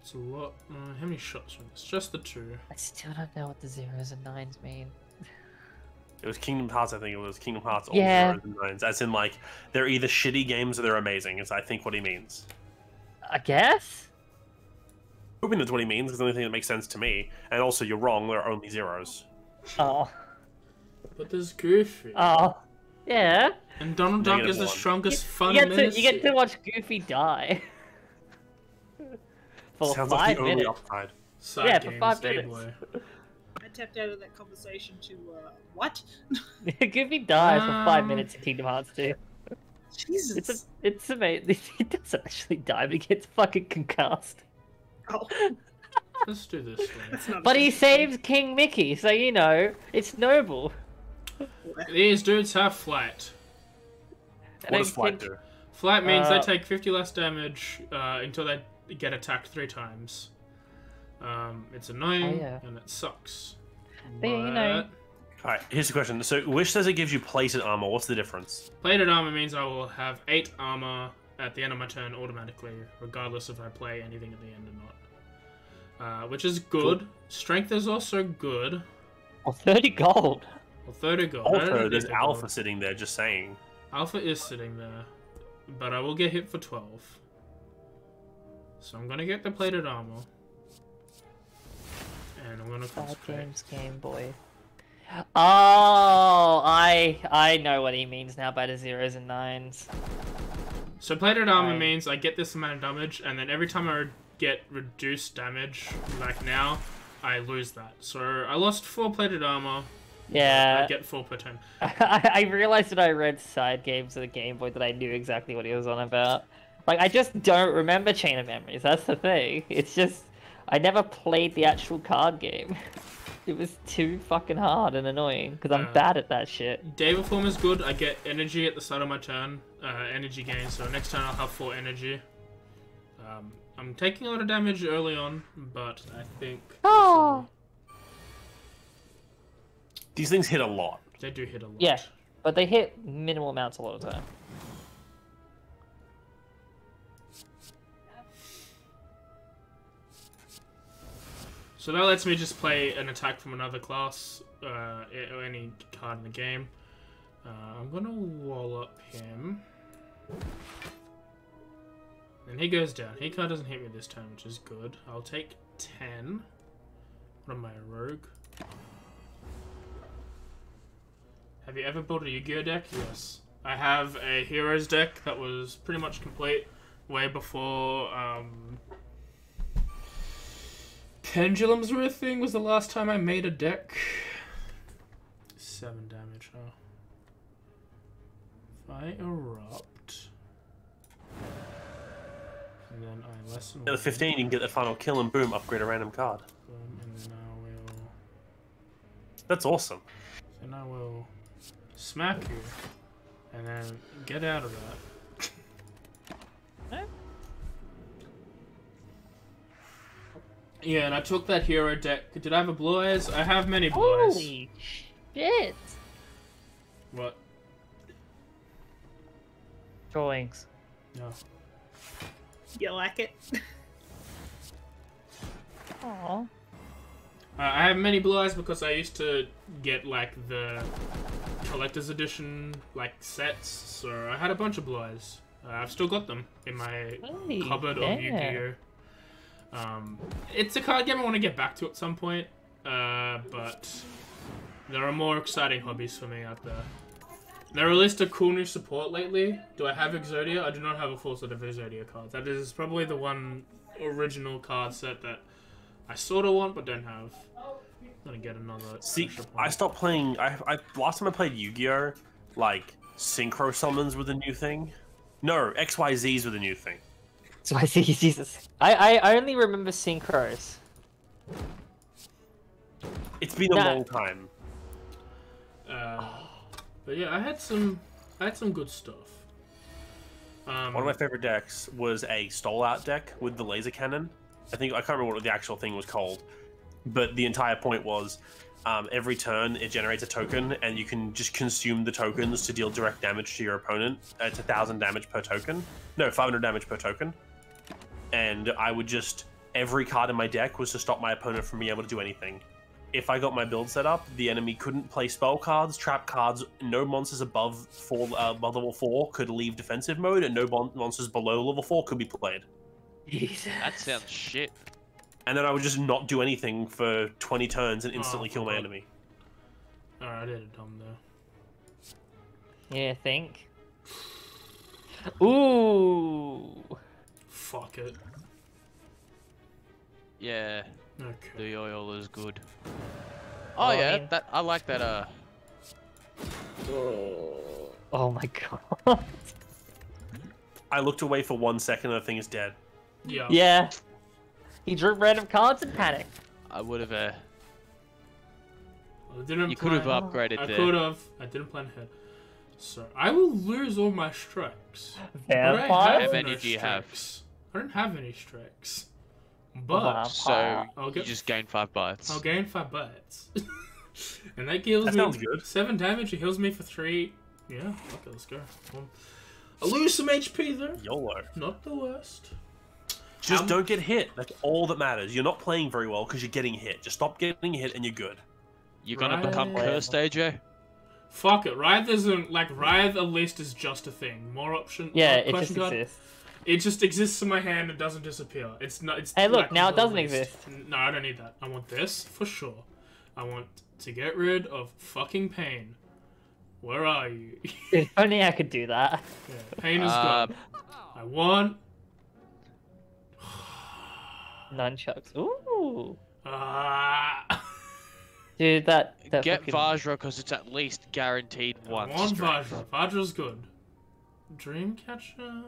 It's a lot. How many shops are this? Just the 2. I still don't know what the 0s and 9s mean. It was Kingdom Hearts, I think it was Kingdom Hearts all Yeah. 0s and 9s. As in, like, they're either shitty games or they're amazing, is I think what he means. I guess? I'm hoping that's what he means, because the only thing that makes sense to me. And also, you're wrong, there are only 0s. Oh. But there's Goofy. Oh. Yeah. And Donald Duck is the -1. strongest fun You get to watch Goofy die. For Sounds 5 like the only minutes. upside. Side Yeah, for games, 5 eh, minutes. boy. I tapped out of that conversation to what? Goofy dies for 5 minutes in Kingdom Hearts 2. Jesus. It's amazing. He doesn't actually die, but he gets fucking concussed. Oh, Let's do this way. that's not. But he saves King Mickey, so you know, it's noble. These dudes have flight. And What I does flight think- do? Flight means they take 50 less damage until they get attacked 3 times. It's annoying yeah. and it sucks. But, you know- Alright, here's the question. So, Wish says it gives you plated armor. What's the difference? Plated armor means I will have 8 armor at the end of my turn automatically, regardless if I play anything at the end or not. Which is good. Cool. Strength is also good. Or 30 gold. Well, 30 gold. I don't Also, need there's the Alpha gold. sitting there just saying. Alpha is sitting there, but I will get hit for 12. So I'm gonna get the plated armor. And I'm gonna Bad concentrate. Games Game Boy. Oh, I know what he means now by the 0s and 9s. So plated armor Right. means I get this amount of damage, and then every time I get reduced damage, like now, I lose that. So I lost 4 plated armor. Yeah. I get 4 per turn. I realized that I read side games of the Game Boy that I knew exactly what he was on about. Like, I just don't remember Chain of Memories, that's the thing. It's just, I never played the actual card game. It was too fucking hard and annoying, because I'm bad at that shit. Day Form is good. I get energy at the start of my turn. Energy gain, so next turn I'll have 4 energy. I'm taking a lot of damage early on, but I think... Oh. These things hit a lot. They do hit a lot. Yeah, but they hit minimal amounts a lot of the time. So that lets me just play an attack from another class, or any card in the game. I'm gonna wall up him. And he goes down. He card doesn't hit me this time, which is good. I'll take 10. What am I, a rogue? Have you ever built a Yu-Gi-Oh deck? Yes. I have a Heroes deck that was pretty much complete way before, Pendulums were a thing. Was the last time I made a deck. 7 damage, huh? If I erupt, and then I lessen. At the 15, you can get that final kill and boom, upgrade a random card. And then I will. That's awesome. Then I will smack you, and then get out of that. Yeah, and I took that hero deck. Did I have a blue eyes? I have many blue eyes. Holy shit! What? Drawings. No. You like it? Aww. I have many blue eyes because I used to get like the collector's edition like sets, so I had a bunch of blue eyes. I've still got them in my Hey, cupboard yeah. of Yu-Gi-Oh. It's a card game I want to get back to at some point, but there are more exciting hobbies for me out there. They released a cool new support lately. Do I have Exodia? I do not have a full set of Exodia cards. That is probably the one original card set that I sort of want but don't have. I'm gonna get another. See, extra point. I stopped playing. I last time I played Yu-Gi-Oh, like synchro summons were the new thing. No, XYZs were the new thing. So I see Jesus. I only remember synchros. It's been a Nah. long time. But yeah, I had some good stuff. One of my favorite decks was a stall out deck with the laser cannon. I can't remember what the actual thing was called, but the entire point was every turn it generates a token, and you can just consume the tokens to deal direct damage to your opponent. It's 1,000 damage per token. No, 500 damage per token. And I would just... Every card in my deck was to stop my opponent from being able to do anything. If I got my build set up, the enemy couldn't play spell cards, trap cards, no monsters above level 4 could leave defensive mode, and no monsters below level 4 could be played. Jesus. That sounds shit. And then I would just not do anything for 20 turns and instantly kill my enemy. Alright, I did it dumb though. Yeah, think. Ooh. Fuck it. Yeah. Okay. The oil is good. Oh, Oh I yeah, mean- I like that. Oh my god. I looked away for 1 second and the thing is dead. Yeah. Yeah. He drew random cards and panicked. I would have. I didn't You could have plan- upgraded I there. could have. I didn't plan ahead. So I will lose all my strikes. But I Vampire? How many do you have? strikes. I don't have any strikes. But So I'll you get- just gain 5 bites. I'll gain 5 bites. And that heals That me sounds good. 7 damage. It heals me for 3. Yeah, okay, let's go. I'll lose some HP though. YOLO. Not the worst. Just don't get hit. That's all that matters. You're not playing very well because you're getting hit. Just stop getting hit and you're good. You're gonna become Right. cursed, AJ? Fuck it. Writhe isn't like Writhe. At least is just a thing. More option. Yeah, more it question just card. exists. It just exists in my hand and doesn't disappear. It's not. It's Hey, look, like now it the doesn't least. exist. No, I don't need that. I want this for sure. I want to get rid of fucking pain. Where are you? If only I could do that. Yeah, pain is gone. I want. Nunchucks. Ooh. Ah. Dude, that Get fucking... Vajra because it's at least guaranteed I one want strength. Vajra. Vajra's good. Dreamcatcher.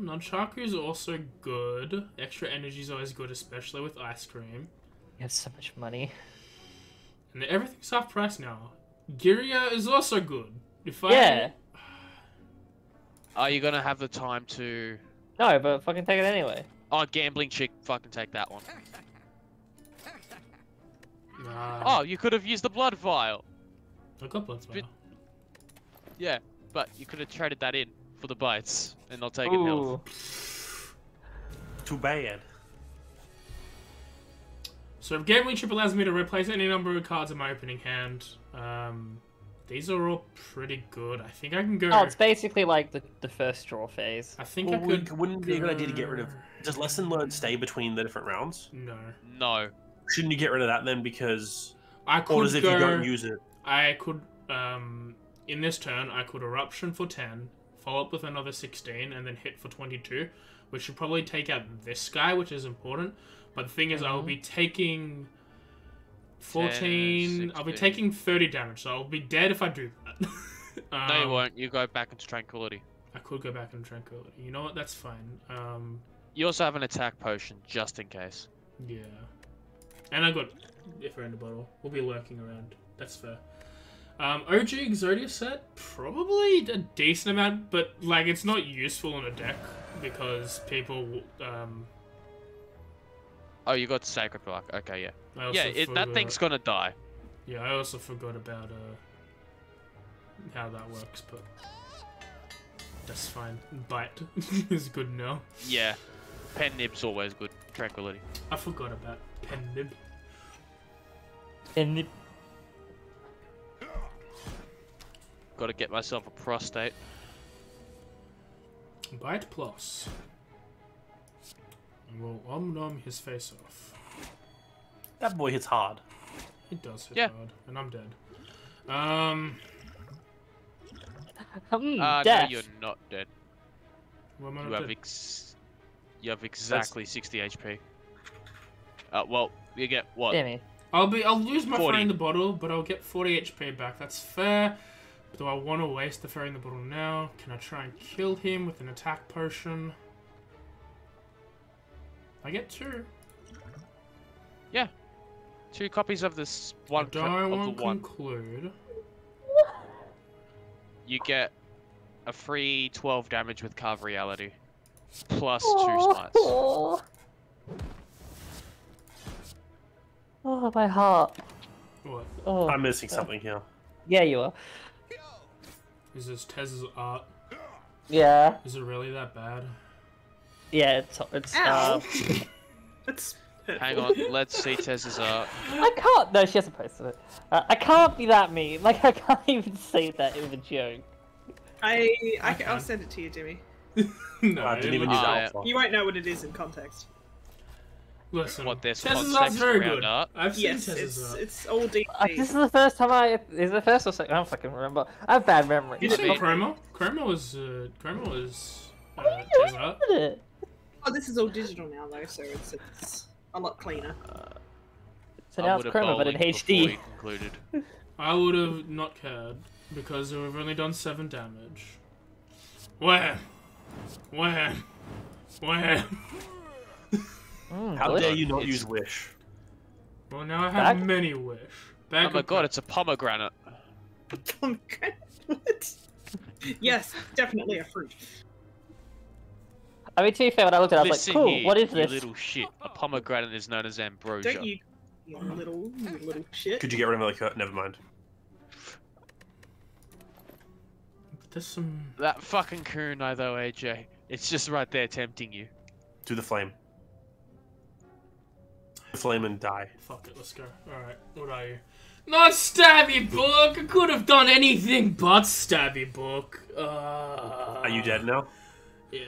Nunchaku's also good. Extra energy is always good, especially with ice cream. You have so much money. And everything's half price now. Giria is also good. If I Yeah. Are you gonna have the time to... No, but fucking take it anyway. Oh, gambling chick, fucking take that one. Nah, Oh, you could have used the blood vial. I got blood spell. Yeah, but you could have traded that in for the bites and not taken health. Ooh. Too bad. So if Gambling Chip allows me to replace any number of cards in my opening hand, these are all pretty good. I think I can go. Oh, it's basically like the first draw phase. I think Well, I could. wouldn't it be a good idea to get rid of... Does Lesson Learned stay between the different rounds? No, No. Shouldn't you get rid of that then because... I could Or as if go. you don't use it? I could. In this turn, I could Eruption for 10, follow up with another 16, and then hit for 22, which should probably take out this guy, which is important. But the thing is, I will be taking 14. 10, I'll be 16. taking 30 damage, so I'll be dead if I do that. No, you won't. You go back into Tranquility. I could go back in Tranquility. You know what? That's fine. You also have an attack potion, just in case. Yeah. And I got if we're in the bottle. We'll be lurking around. That's fair. OG Exodia set, probably a decent amount, but like it's not useful in a deck because people. Oh, you got Sacred Block. Okay, yeah. I also Yeah, that forgot- thing's gonna die. Yeah, I also forgot about how that works, but that's fine. Bite is good now. Yeah. Pen Nib's always good. Tranquility. I forgot about Pen Nib. And the... Gotta get myself a prostate. Bite plus. And we'll nom his face off. That boy hits hard. It does hit Yeah. hard, and I'm dead. No, death. you're not dead. What am I You not have dead? you have exactly 60 HP. Well, you get what? Damn it. I'll lose my 40. Fairy in the Bottle, but I'll get 40 HP back. That's fair. But do I want to waste the Fairy in the Bottle now? Can I try and kill him with an attack potion? I get 2. Yeah. 2 copies of this I one. don't Of want the one. conclude. You get a free 12 damage with Carve Reality, plus 2 smites. Oh, my heart. What? Oh, I'm missing something here. yeah, you are. Is this Tez's art? Yeah, Is it really that bad? yeah. It's Ow. That's Hang hurtful. on, let's see Tez's art. I can't. No, she hasn't posted it. I can't be that mean. Like I can't even say that in a joke. I'll send it to you, Jimmy. No, I didn't even use Ah, alpha. You won't know what it is in context. Listen, What, there's Tez's art's context very around good. art? I've seen Yes, Tez's art. it's all deep. This is the first time is it the first or second? I don't fucking remember. I have bad memory. You I seen mean- Chroma? Chroma was Oh, Tez's yeah, art. we did it. Oh, this is all digital now though, so it's a lot cleaner. So I now it's would've Chroma, but in bowled before HD. we concluded. I would have not cared because we've only done 7 damage. Wham! Wham! Wham! How Delicious. dare you not It's- use wish? Well, now I have Bag? many wish. Oh Bag my of god, it's a pomegranate. What? Yes, definitely a fruit. I mean, to be fair, when I looked at it, I was Listen like, cool, here, what is you this? little shit. A pomegranate is known as ambrosia. Don't you little shit. Could you get rid of Melika? Never mind. There's some. That fucking kunai though, AJ. It's just right there tempting you. Do the flame. The flame and die. Fuck it, let's go. Alright, what are you? Not Stabby Book! I could have done anything but Stabby Book. Are you dead now? Yeah.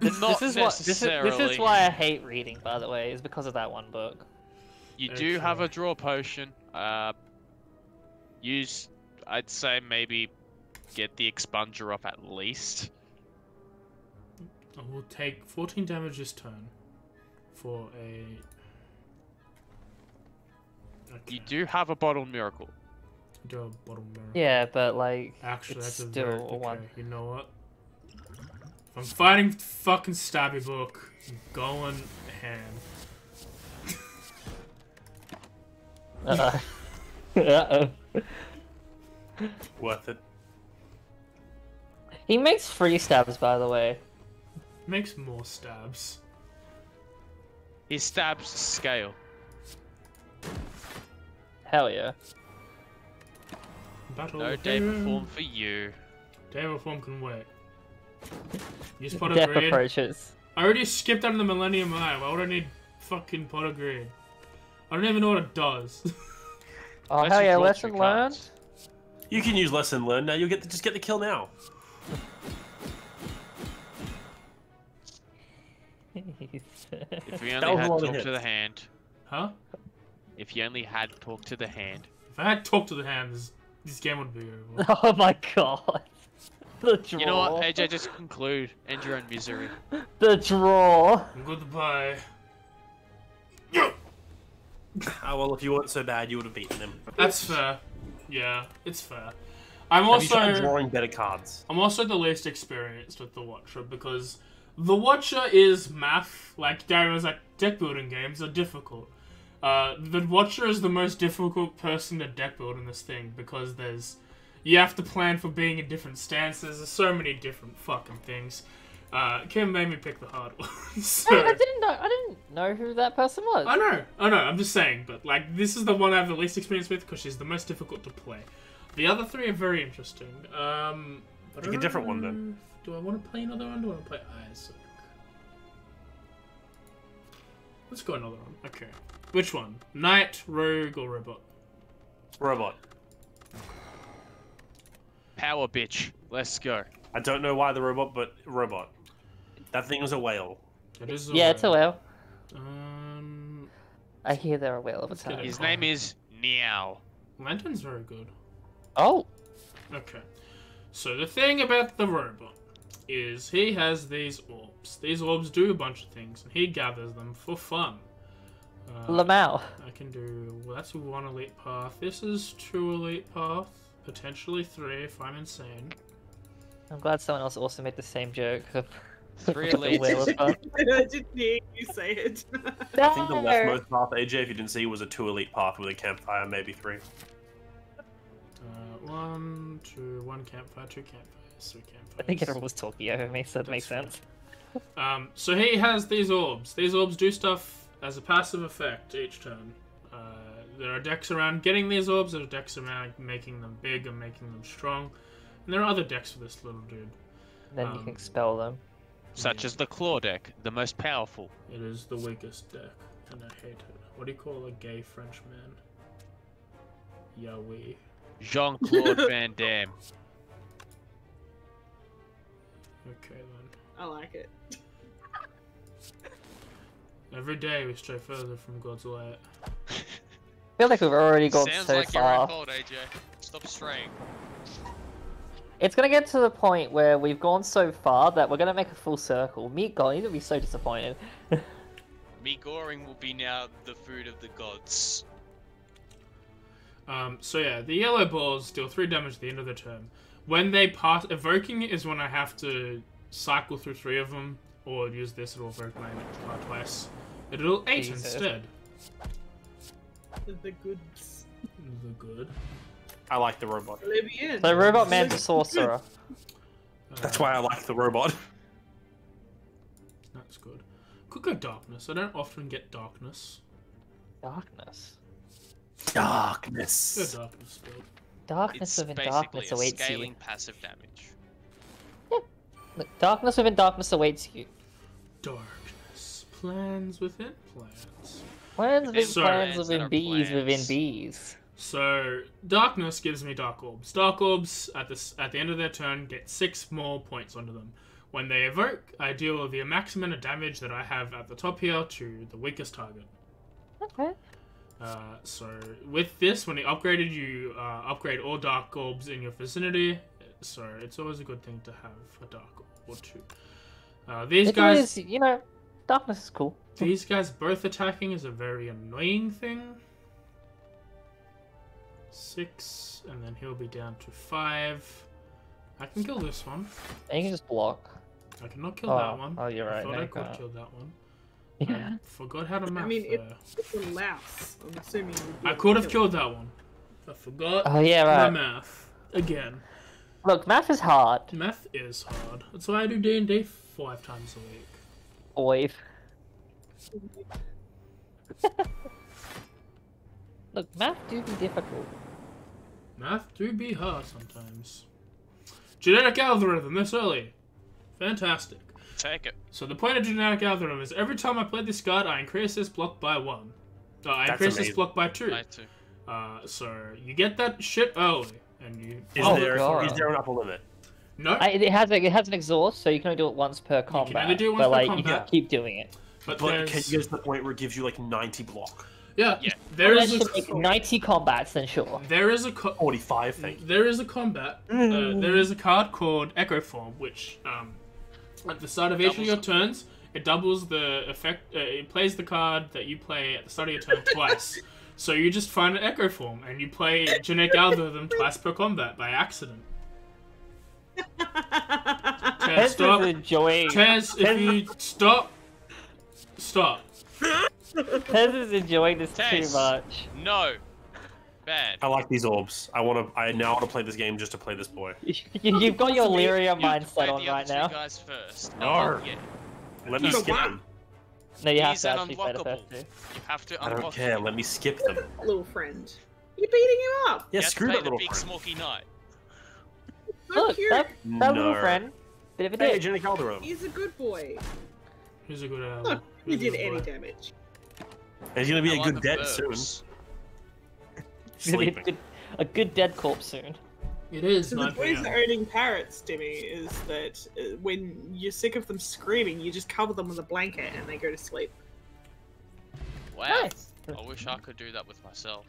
Not This is necessarily. why I hate reading, by the way, is because of that one book. You do have a Okay. draw potion. Use, I'd say maybe get the expunger up at least. I will take 14 damage this turn for a. Okay. You do have a bottle miracle. Do a bottom mirror. Yeah, but like, Actually, it's that's a still very, a okay, one. You know what? If I'm fighting fucking Stabby Book, I'm going ham. Uh-oh. Worth it. He makes free stabs, by the way. Makes more stabs. His stabs scale. Hell yeah. Battle. No day perform for you. Day reform can wait. Use pot Death of greed. approaches. I already skipped out of the Millennium Eye. Why would I need fucking pot of greed? I don't even know what it does. Oh, Unless hell you yeah, draw lesson 2 learned. cards. You can use lesson learned now. You'll just get the kill now. If you That only was a had lot of talk to the hits. hand. Huh? If you only had talk to the hand. If I had talked to the hand, this game would be over. Oh my god. The draw. You know what, AJ, just conclude. End your own misery. The draw. Goodbye. Oh well, if you weren't so bad, you would have beaten him. That's fair. Yeah, it's fair. I'm Have you tried also drawing better cards? I'm also the least experienced with the Watcher because the Watcher is math. Like Darren was like, deck building games are difficult. The Watcher is the most difficult person to deck build in this thing because you have to plan for being in different stances. There's so many different fucking things. Kim made me pick the hard one. So, I didn't know who that person was. I know. I'm just saying, but like this is the one I have the least experience with because she's the most difficult to play. The other 3 are very interesting. But I Pick a don't different one, know then. Do I want to play another one? Do I want to play Isaac? Let's go another one. Okay. Which one? Knight, Rogue, or Robot? Robot. Power bitch. Let's go. I don't know why the robot, but robot. That thing was a whale. It is Yeah, it's a whale. Um, I hear they're a whale of a get time. it. His name is Niao. Lantern's very good. Oh, Okay. So the thing about the robot is he has these orbs. These orbs do a bunch of things, and he gathers them for fun. Lamau. I can do... Well, that's 1 elite path. This is 2 elite path. Potentially 3 if I'm insane. I'm glad someone else also made the same joke. 3 The elites. whale of fun. I didn't hear you say it. I think the leftmost path, AJ, if you didn't see, was a 2 elite path with a campfire, maybe 3. 1, 2, 1 campfire, 2 campfires, 3 campfires. I think everyone was talking over me, so it makes That's sense. So he has these orbs. These orbs do stuff as a passive effect each turn. there are decks around getting these orbs, there are decks around making them big and making them strong. And there are other decks for this little dude. Then you can expel them. Such as the claw deck, the most powerful. It is the weakest deck, and I hate it. What do you call a gay French man? Yahweh. Jean-Claude Van Damme. Okay then. I like it. Every day we stray further from God's light. I feel like we've already gone Sounds so like your far. own fault, AJ. Stop straying. It's gonna get to the point where we've gone so far that we're gonna make a full circle. Meat God, he's gonna be so disappointed. Me goring will be now the food of the gods. So yeah, the yellow balls deal 3 damage at the end of the turn. When they pass, evoking is when I have to cycle through 3 of them, or use this, it'll evoke my card twice. It'll 8 Jesus. instead. The goods. The good. I like the robot. Olivia. So Robot Man's a sorcerer. That's why I like the robot. That's good. Could go darkness. I don't often get darkness. Darkness. Go Darkness. darkness, build. Darkness It's within basically darkness a awaits scaling you. passive damage. Look, darkness within darkness awaits you. Darkness. Plans within plans. Plans within So- plans Plans that within are bees within plans. bees. So darkness gives me dark orbs. Dark orbs at the end of their turn get 6 more points onto them. When they evoke, I deal the maximum of damage that I have at the top here to the weakest target. Okay. So with this, when you upgraded, you upgrade all dark orbs in your vicinity. So it's always a good thing to have a dark orb or 2. These It guys, is, you know, darkness is cool. these guys both attacking is a very annoying thing. 6, and then he'll be down to 5. I can kill this one. And you can just block. I cannot kill Oh, that one. oh, you're right, I thought no, I you could can't. kill that one. Yeah. I forgot how to math mean, there. It's a louse. I'm assuming you'd be I able could to have kill killed that one. I forgot Oh yeah, my right. math. Again. Look, math is hard. Math is hard. That's why I do D&D 5 times a week. Boy. Look, math do be difficult. Math do be hard sometimes. Genetic algorithm this early. Fantastic. Take it. So the point of genetic algorithm is every time I play this card, I increase this block by 1. I That's increase this amazing. block by 2. I too. So you get that shit early, and you. Is, Oh, there, God. is there an upper limit? No, It has an exhaust, so you can only do it once per combat. only do it once but per like you combat. can keep doing it. but But there's can you get to the point where it gives you like 90 block? yeah, Yeah. there Unless is you a make 90 combats, then sure. there is a 45 thing. there is a combat. There is a card called Echo Form, which at the start of each of your turns, it doubles the effect. It plays the card that you play at the start of your turn twice. So you just find an Echo Form and you play genetic algorithm twice per combat by accident. Tez, Tez stop. is enjoying. Tez, if you stop. Tez is enjoying this Tez. too much. No. Bad. I like these orbs. I now want to play this game just to play this boy. You've got your Lyria You have to play mindset on the right other two now. guys first. No. Yeah. Let me Go skip back. them. No, you have He's to an actually play the unlockable. first two. You have to I don't unlock care. him. Let me skip them. little friend. You're beating him up. Yeah, You have to screw play that the little big friend. smoky knight. So Look, cute. that little No. friend, bit of a Hey, dick. Jenny Calderon. He's a good boy. Here's a good ally. Look, he Here's a did good any boy. damage. And he's gonna be I a like good the dead soon. verbs. He's gonna be Sleeping. a good dead corpse soon. It is So the 9 joys p.m. of owning parrots, Timmy, is that when you're sick of them screaming, you just cover them with a blanket and they go to sleep. Wow. Nice. I wish I could do that with myself.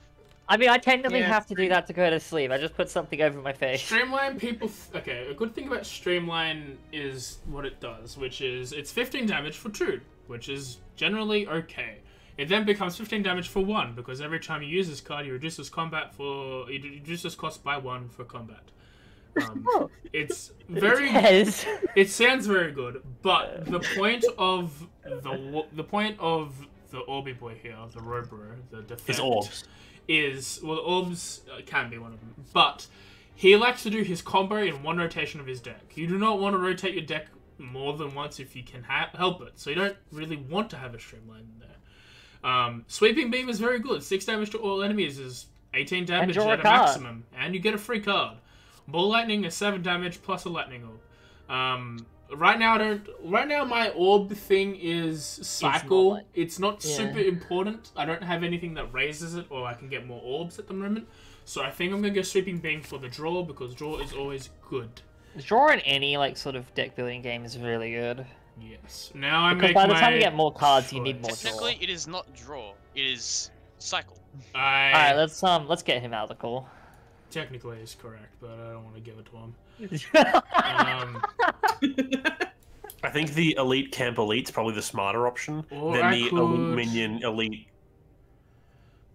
I mean, I technically Yeah, have to do that to go to sleep. I just put something over my face. Streamline people. Okay, a good thing about Streamline is what it does, which is it's 15 damage for 2, which is generally okay. It then becomes 15 damage for 1 because every time you use this card, you reduce this cost by 1 for combat. Oh. It's very. Tez. It sounds very good, but the point of the Orby boy here, the Robro, the defect, His orbs. is well, the orbs can be one of them, but he likes to do his combo in one rotation of his deck. You do not want to rotate your deck more than once if you can help it, so you don't really want to have a streamline in there. Sweeping Beam is very good. 6 damage to all enemies is 18 damage draw a at a card. maximum. And you get a free card. Ball Lightning is 7 damage plus a Lightning Orb. Right now my orb thing is cycle. not- It's not Yeah. super important. I don't have anything that raises it, or I can get more orbs at the moment. So I think I'm gonna go Sweeping Beam for the draw, because draw is always good. Draw in any like sort of deck building game is really good. Yes. Now I Because make by the my time you get more cards, you need more choice. draw. Technically, it is not draw. It is cycle. Alright, let's get him out of the call. Technically is correct, but I don't want to give it to him. I think the elite camp elite's probably the smarter option Or than I the could- elite minion elite.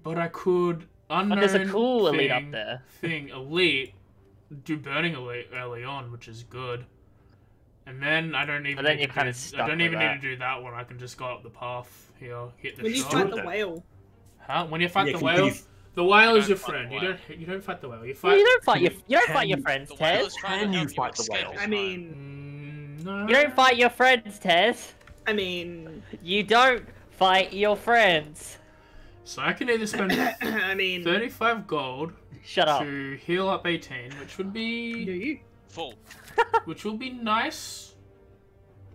But I could unknown There's a cool elite up thing- there. Thing elite, do burning elite early on, which is good. And then I don't even. But then need you're to kinda do- stuck I don't with even that. need to do that one. I can just go up the path here, hit the When you shot. fight do the it. whale, Huh? When you fight Yeah, the can whale, you- the whale is don't your fight the friend. whale. You don't fight the whale. You Well, fight. you don't fight your Can friends, The Tez. whale is trying Can to you help you fight the escape whale? his I mind. mean, No. You don't fight your friends, Tez. I mean, You don't fight your friends. So I can either spend I mean, 35 gold Shut up. to heal up 18, which would do be you? Full. which will be nice,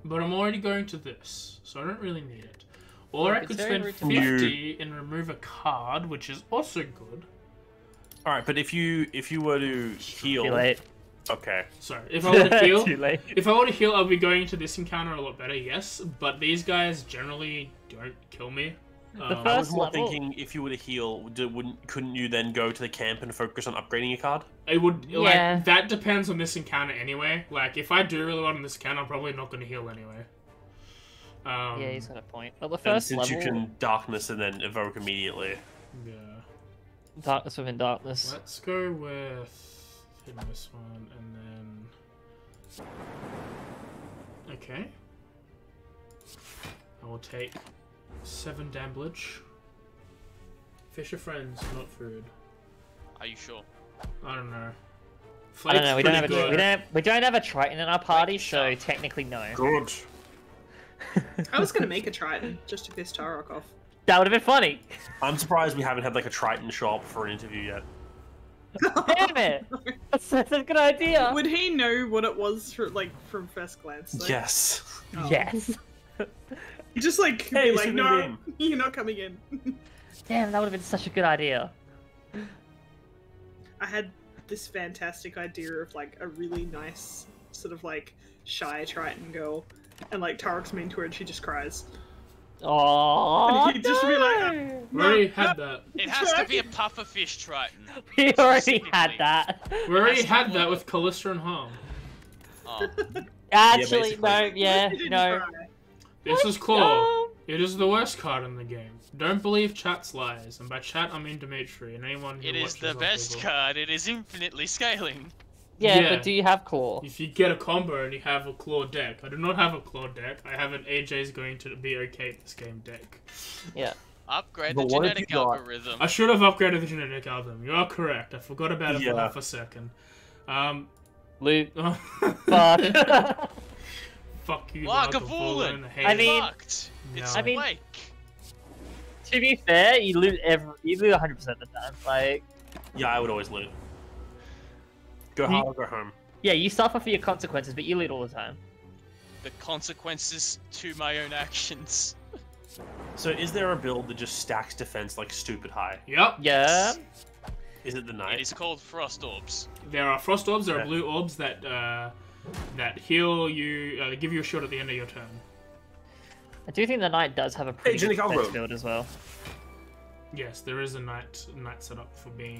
but I'm already going to this, so I don't really need it. Or I It's could very spend rude to 50 and remove a card, which is also good. All right, but if you were to heal, Too late. okay. Sorry, if I want to heal, Too late. if I want to heal, I'll be going to this encounter a lot better. Yes, but these guys generally don't kill me. I was first more level- thinking if you were to heal, couldn't you then go to the camp and focus on upgrading your card? It would Yeah. like that depends on this encounter anyway. Like if I do really well on this encounter, I'm probably not going to heal anyway. Yeah, he's got a point. But the And first since level, you can darkness and then evoke immediately. Yeah. darkness within darkness. Let's go with this one and then. Okay. I will take 7 damage. Fish are friends, not food. Are you sure? I don't know. I don't Flake's know. We don't have pretty good. we don't have a Triton in our party, Like so yourself. technically no. Good. I was gonna make a Triton just to piss Tarok off. That would have been funny. I'm surprised we haven't had like a Triton show up for an interview yet. Damn it! That's a good idea. Would he know what it was from first glance? Though? Yes. Oh. Yes. Just like Hey, be like, should no, we win?" you're not coming in. Damn, that would have been such a good idea. I had this fantastic idea of like a really nice sort of like shy Triton girl, and like Tarok's mean to her and she just cries. Oh, And he'd just be like, no. We already had that. It has to be a pufferfish Triton. We already had Specifically. that. We already That's had the that one. with Callista and Harm. Oh, Actually, basically. no, yeah, She didn't no. cry. This is Claw. No. It is the worst card in the game. Don't believe chat's lies, and by chat I mean Dimitri and anyone who it is watches the other best people. card. It is infinitely scaling. Yeah, Yeah. but do you have claw? If you get a combo and you have a claw deck, I do not have a claw deck. I have an AJ's going to be okay at this game deck. Yeah. Upgrade But the what if genetic you got- algorithm. I should have upgraded the genetic album. You are correct. I forgot about it for Yeah. half a second. Luke. Fuck Fuck. you, Lagavulin. Lagavulin. Hey, I mean- Fucked. It's No. I mean- Blake. To be fair, you lose 100% of the time. Like, Yeah, I would always loot. Go hard or go home. yeah, you suffer for your consequences, but you loot all the time. The consequences to my own actions. So is there a build that just stacks defense like stupid high? Yep. Yeah. Is it the It knight? is called Frost Orbs. There are frost orbs. There are Yeah. blue orbs that heal you, give you a shield at the end of your turn. I do think the knight does have a pretty Hey, good Jenny defense Calvo. build as well. Yes, there is a knight setup for being.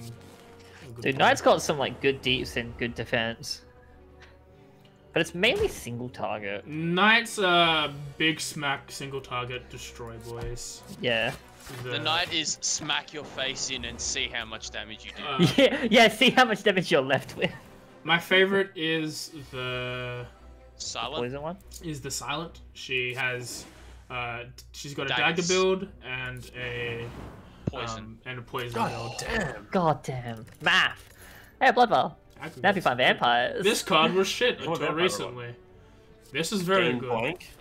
A good Dude, player. knight's got some like good deeps and good defense. But it's mainly single target. Knight's big smack single target destroy boys. Yeah. The knight is smack your face in and see how much damage you do. Yeah, see how much damage you're left with. My favorite is the Silent. Poison one? silent. She has she's got a Daggers. dagger build and a Poison. poison build. Damn. God damn. Math. Hey, Blood Bowl. Now if you find vampires. This card was shit What until vampire recently. This is very Gain good. blank.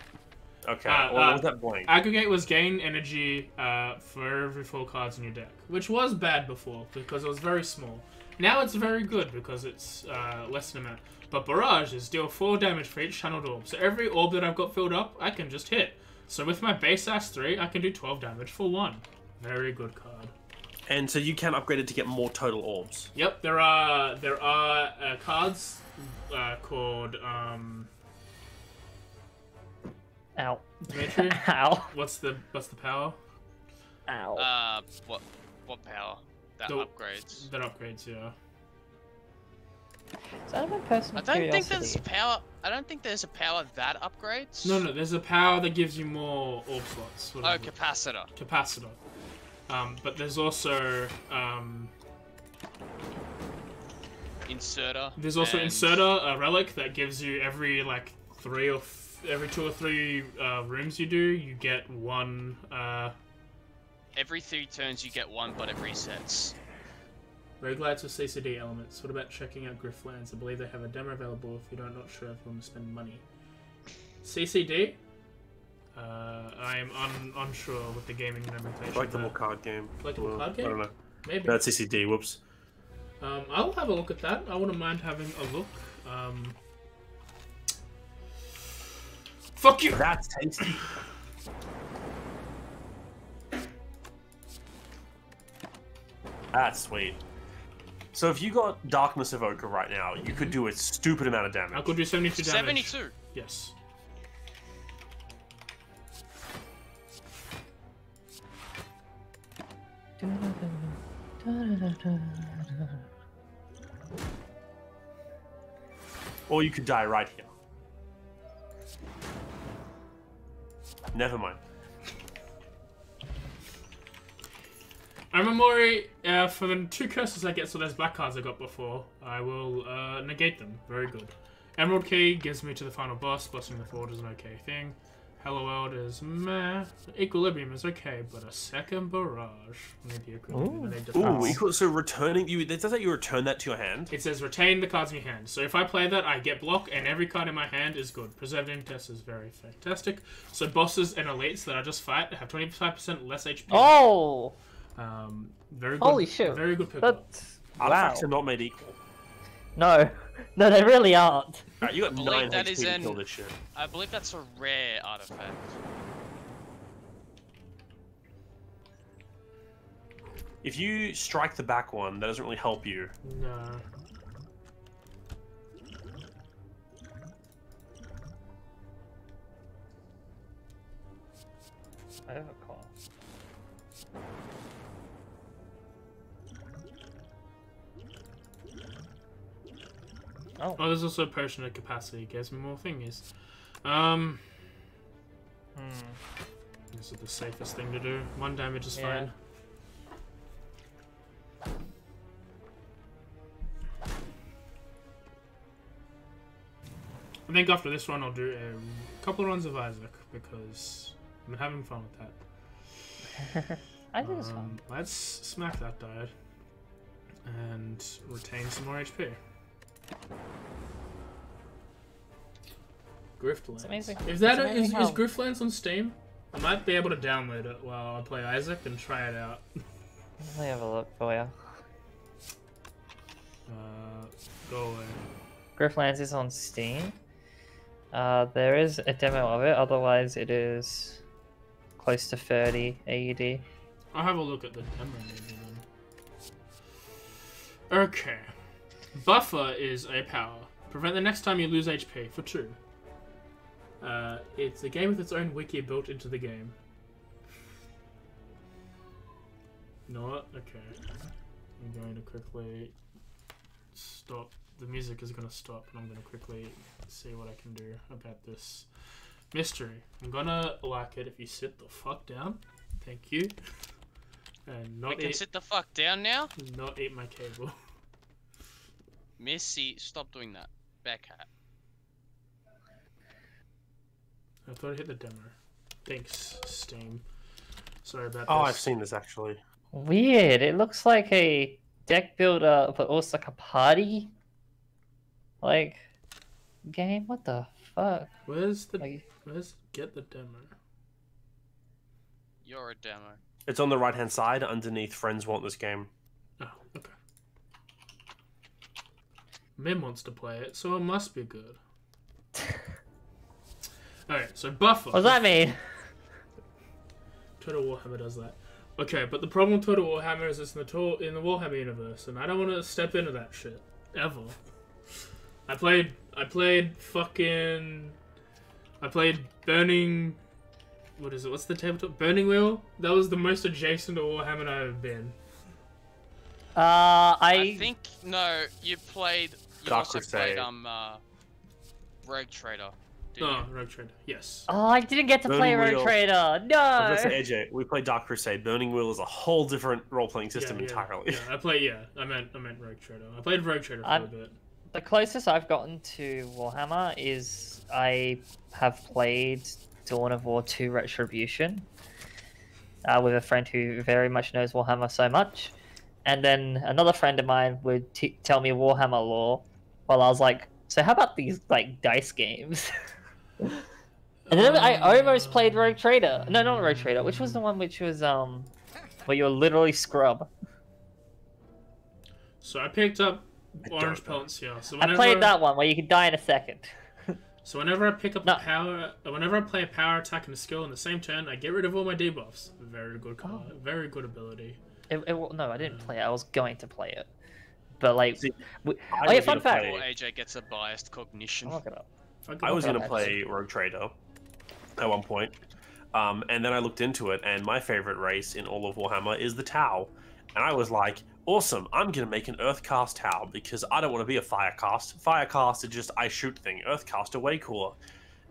Okay, what was that blank? Aggregate was gain energy for every 4 cards in your deck, which was bad before because it was very small. Now it's very good because it's less than amount. But Barrage is deal 4 damage for each channeled orb. So every orb that I've got filled up, I can just hit. So with my base Axe 3, I can do 12 damage for 1. Very good card. And so you can upgrade it to get more total orbs. Yep, there are cards called Ow. Dimitri? Ow. What's the power? Ow. What power? That The- upgrades. That upgrades, yeah. Is that my personal I don't think curiosity? there's power. I don't think there's a power that upgrades. No, there's a power that gives you more orb slots. Oh, whatever. capacitor. Capacitor. But there's also Inserter. there's also and Inserter, a relic that gives you every like every 2 or 3 rooms you do, you get 1. Every 3 turns you get 1, but it resets. Roguelites with CCD elements. What about checking out Griftlands? I believe they have a demo available if you're not sure if you want to spend money. CCD? I am unsure with the gaming nomenclature. Collectible card game. Collectible card game? I don't know. Maybe. No, that's CCD, whoops. I'll have a look at that. I wouldn't mind having a look. Fuck you! That's tasty. That's sweet. So if you got Darkness Evoker right now, you could do a stupid amount of damage. I could do 72 damage. 72. Yes. Or you could die right here. Never mind. Amamori, for the 2 curses I get, so those black cards I got before, I will negate them. Very good. Emerald Key gives me to the final boss. Blessing the Forge is an okay thing. Hello World is meh. Equilibrium is okay, but a second Barrage. Need the equilibrium. I need to Ooh, pass. so returning you. It says that you return that to your hand. It says retain the cards in your hand. So if I play that, I get block, and every card in my hand is good. Preserved Test is very fantastic. So bosses and elites that I just fight have 25% less HP. Oh! Very good. Holy shit. Very good pickup. That's... Artifacts Wow. are not made equal. No. No, they really aren't. Alright, you got believe 9 that HP is to an- kill this shit. I believe that's a rare artifact. If you strike the back one, that doesn't really help you. No. Overcall. Oh. Oh, there's also a potion of capacity. Gives me more thingies. This is the safest thing to do. 1 damage is Yeah. fine. I think after this run I'll do a couple of runs of Isaac because I'm having fun with that. I think it's fun. Let's smack that diet and retain some more HP. Griftlands. It's amazing. Is that It's amazing is how- Griftlands on Steam? I might be able to download it while I play Isaac and try it out. Let me have a look for you. Go away. Griftlands is on Steam. There is a demo of it, otherwise it is close to 30 AUD. I'll have a look at the demo maybe then. Okay. Buffer is a power. Prevent the next time you lose HP for 2. It's a game with its own wiki built into the game. You know what? Okay. I'm going to quickly stop. The music is going to stop, and I'm going to quickly see what I can do about this mystery. I'm going to like it if you sit the fuck down. Thank you. And We not can eat, sit the fuck down now. not eat my cable. Missy, stop doing that. Back hat. I thought I hit the demo. Thanks, Steam. Sorry about Oh, this. I've seen this actually. Weird, it looks like a deck builder, but also like a party, like, game? What the fuck? Where's Like- get the demo? You're a demo. It's on the right-hand side underneath Friends Want This Game. Oh, okay. Mim wants to play it, so it must be good. Okay, so buffer. What does that mean? Total Warhammer does that. Okay, but the problem with Total Warhammer is it's in the Warhammer universe, and I don't want to step into that shit ever. I played Burning. What is it? What's the tabletop? Burning Wheel. That was the most adjacent to Warhammer I've ever been. I think no. You Dark also Crusade. played Rogue Trader. Oh, Rogue Trader. Yes. Oh, I didn't get to play Burning Rogue Wheel. Trader. I was No. gonna say, AJ, we played Dark Crusade. Burning Wheel is a whole different role-playing system entirely. Yeah, I meant Rogue Trader. I played Rogue Trader for a bit. The closest I've gotten to Warhammer is I have played Dawn of War 2 Retribution with a friend who very much knows Warhammer so much. And then another friend of mine would tell me Warhammer lore while I was like, so how about these like dice games? And then I almost played Rogue Trader. No, not Rogue Trader. Which was the one which was where you were literally scrub? So I picked up Orange Pelts here. So I played that one where you could die in a second. So whenever I pick up whenever I play a power attack and a skill in the same turn, I get rid of all my debuffs. Very good card. Very good ability. No, I didn't play it. I was going to play it, but like, See, fun fact. Before AJ gets a biased cognition. I'll look it up. I was Okay. going to play Rogue Trader at one point, and then I looked into it, and my favorite race in all of Warhammer is the Tau. And I was like, awesome, I'm going to make an Earthcast Tau, because I don't want to be a Firecast. Firecast is just, I shoot thing. Earthcast are way cooler.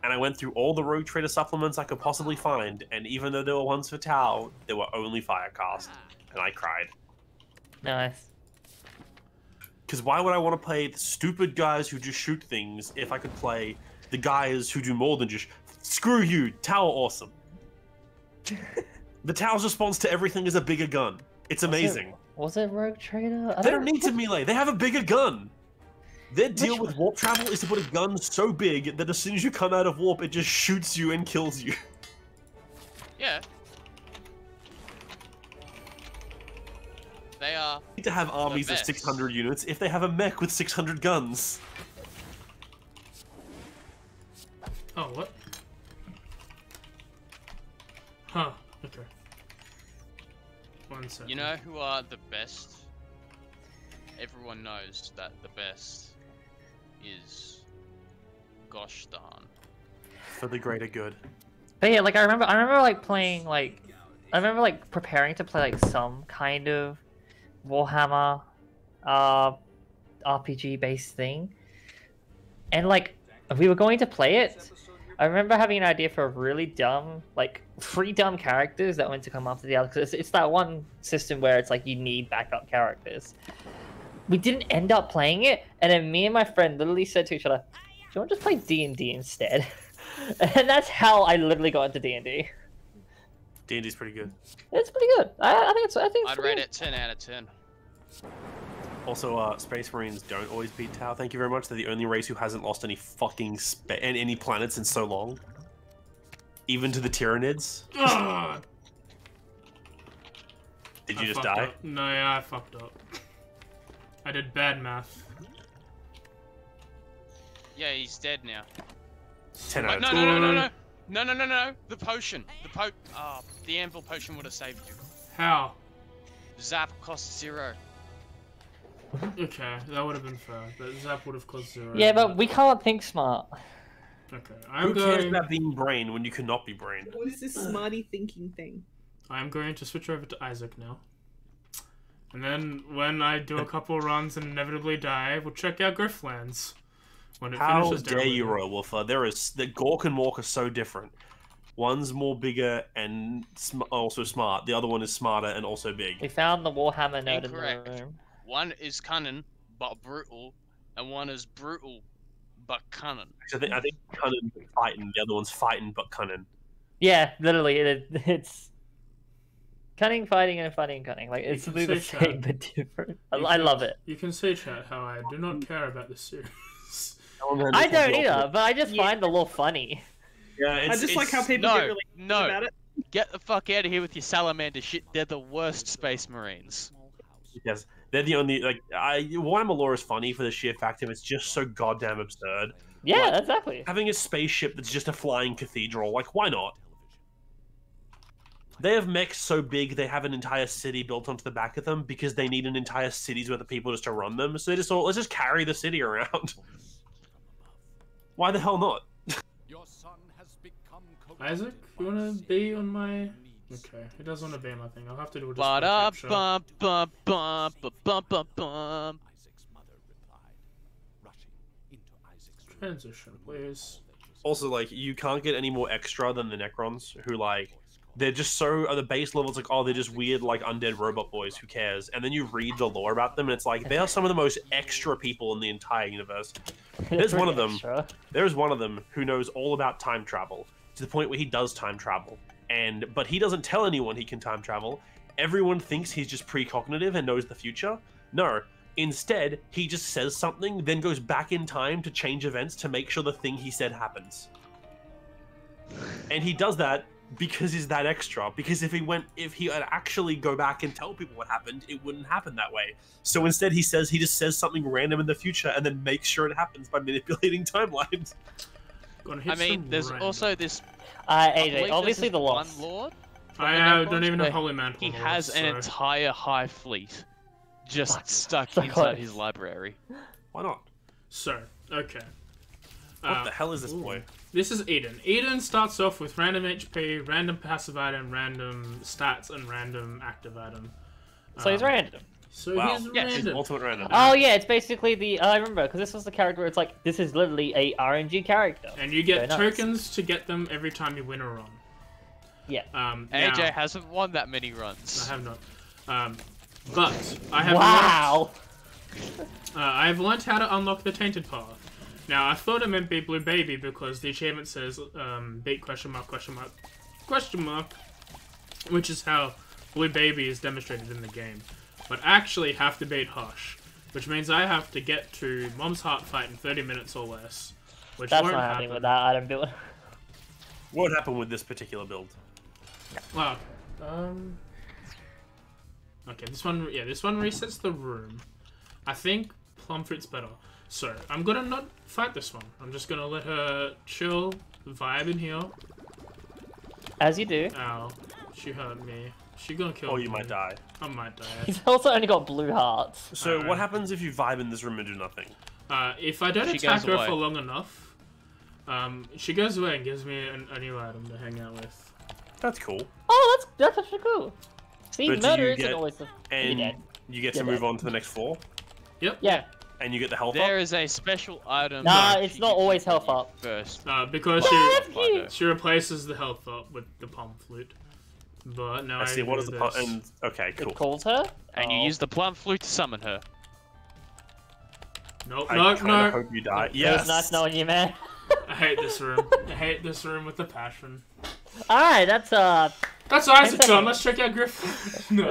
And I went through all the Rogue Trader supplements I could possibly find, and even though there were ones for Tau, there were only Firecast. And I cried. Nice. Because why would I want to play the stupid guys who just shoot things if I could play the guys who do more than just screw you, Tau are awesome. The Tau's response to everything is a bigger gun. It's amazing. Was it Rogue Trader? They don't need to melee. They have a bigger gun. Their deal with warp travel is to put a gun so big that as soon as you come out of warp, it just shoots you and kills you. Yeah. They are. They need to have armies of best. 600 units if they have a mech with 600 guns. Oh, what? Huh. Okay. 1 second. You know who are the best? Everyone knows that the best is gosh darn. For the greater good. But yeah, like I remember like playing like, I remember like preparing to play like some kind of Warhammer, RPG based thing, and like we were going to play it. I remember having an idea for a really dumb, like 3 dumb characters that went to come after the other. Because it's that one system where it's like you need backup characters. We didn't end up playing it, and then me and my friend literally said to each other, "Do you want to just play D&D instead?" And that's how I literally got into D&D. D&D's pretty good. It's pretty good. I think it's. I'd pretty rate good. it 10 out of 10. Also, Space Marines don't always beat Tau. Thank you very much. They're the only race who hasn't lost any fucking any planets in so long. Even to the Tyranids. Ugh! Did I you just fucked die? up. No, yeah, I fucked up. I did bad math. Yeah, he's dead now. 10 out of No, 10. no, no, no, no, no, no, no, no! The potion, the anvil potion would have saved you. How? Zap costs 0. Okay, that would have been fair. That Zap would have cost 0. Yeah, but we can't think smart. Okay, Who cares about being brain when you cannot be brain? What is this smarty thinking thing? I'm going to switch over to Isaac now. And then when I do a couple runs and inevitably die, we'll check out Griftlands. When it How finishes dare you, downloading. Wolfer? The Gork and Mork are so different. One's more bigger and also smart. The other one is smarter and also big. We found the Warhammer nerd Incorrect. in the room. One is cunning but brutal, and one is brutal but cunning. I think cunning but fighting. The other one's fighting but cunning. Yeah, literally, it's cunning, fighting, and fighting, cunning. Like it's can literally the say same chat. but different. You I can- love it. You can say, chat, how I do not care about this series. No, I don't either, but I just find the lore funny. Yeah, I just like how people get really about it. Get the fuck out of here with your salamander shit. They're the worst space marines. Yes, they're the only Warhammer lore is funny for the sheer fact of it's just so goddamn absurd. Yeah, Like, exactly. having a spaceship that's just a flying cathedral, like why not? They have mechs so big they have an entire city built onto the back of them because they need an entire city's worth of people just to run them. So they just thought, let's just carry the city around. Why the hell not? Isaac, you wanna be on my? Okay, he does want to be on my thing. I'll have to do it. Transition, please. Also, like, you can't get any more extra than the Necrons, who, like, they're just so, at the base level, it's like, oh, they're just weird, like, undead robot boys, who cares? And then you read the lore about them, and it's like, they are some of the most extra people in the entire universe. There's one of them, there's one of them who knows all about time travel, to the point where he does time travel. But he doesn't tell anyone he can time travel. Everyone thinks he's just precognitive and knows the future. No. Instead, he just says something, then goes back in time to change events to make sure the thing he said happens. And he does that because he's that extra. Because if he had actually go back and tell people what happened, it wouldn't happen that way. So instead, he just says something random in the future and then makes sure it happens by manipulating timelines. I mean, there's also this. AJ, obviously the one loss. lord. I don't even have Holy Mantle. He has an entire high fleet just stuck inside his library. Why not? So, okay. What the hell is this boy? This is Eden. Eden starts off with random HP, random passive item, random stats, and random active item. So he's random. So Wow. he's Yeah, random. ultimate random. Oh yeah, it's basically the I remember because this was the character where it's like this is literally a RNG character. And you get Go nuts. tokens to get them every time you win a run. Yeah. AJ now, hasn't won that many runs. I have not. But I have I've learned how to unlock the Tainted Path. Now I thought it meant beat Blue Baby because the achievement says beat question mark, which is how Blue Baby is demonstrated in the game. But actually have to beat Hush, which means I have to get to Mom's Heart fight in 30 minutes or less. Which That's won't not happen happening with that item build. What happened with this particular build? Wow. Okay, this one resets the room. I think Plumfruit's better. So, I'm gonna not fight this one. I'm just gonna let her chill, vibe in here. As you do. Ow. She hurt me. She gonna kill me. Or you might die. I might die. He's also only got blue hearts. So what happens if you vibe in this room and do nothing? If I don't attack her for long enough, she goes away and gives me a new item to hang out with. That's cool. Oh, that's actually cool. See, But murder isn't always the... And you get to move on to the next floor? Yep. Yeah. And you get the health up? There is a special item. Nah, it's not always health up. First. Because What? she replaces the health up with the palm flute. But now I see. What is the and okay, cool. It calls her, and you use the plum flute to summon her. Nope, I hope you die. Yes. It was Yes. nice knowing you, man. I hate this room. I hate this room with a passion. Alright, that's Isaac done. Let's check out Griff. No,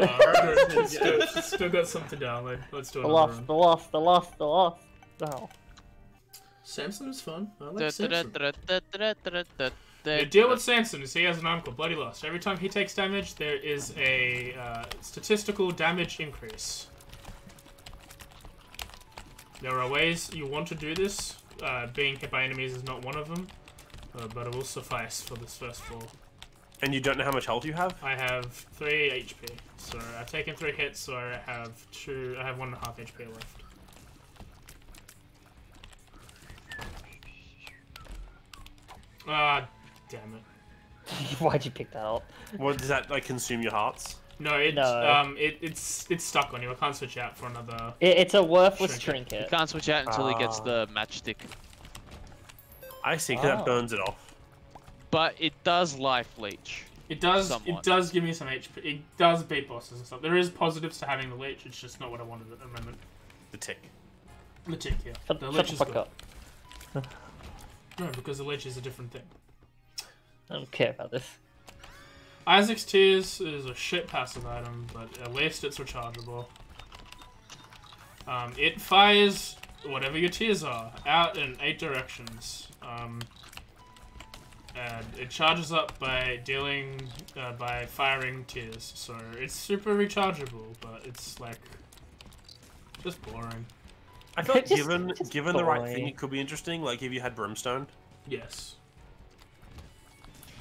still got something to download. Let's do another room. The lost. Oh. Samson's fun. I like Samson. The The deal with Samson is he has an item called Bloody Lust. Every time he takes damage, there is a statistical damage increase. There are ways you want to do this. Being hit by enemies is not one of them, but it will suffice for this first floor. And you don't know how much health you have? I have 3 HP, so I've taken 3 hits, so I have 1.5 HP left. Ah, damn it. Why'd you pick that up? What does that like consume your hearts? No, it's stuck on you. I can't switch out for another. It's a worthless trinket. You can't switch out until he gets the matchstick. I see, because that burns it off. But it does life leech. It does. Somewhat. It does give me some HP. It does beat bosses and stuff. There is positives to having the leech. It's just not what I wanted at the moment. The tick. The tick, yeah. The leech is good. No, because the leech is a different thing. I don't care about this. Isaac's Tears is a shit passive item, but at least it's rechargeable. It fires whatever your tiers are out in 8 directions. And it charges up by by firing tiers. So it's super rechargeable, but it's like just boring. I feel like Just given the right boring. thing, it could be interesting. Like if you had brimstone, Yes.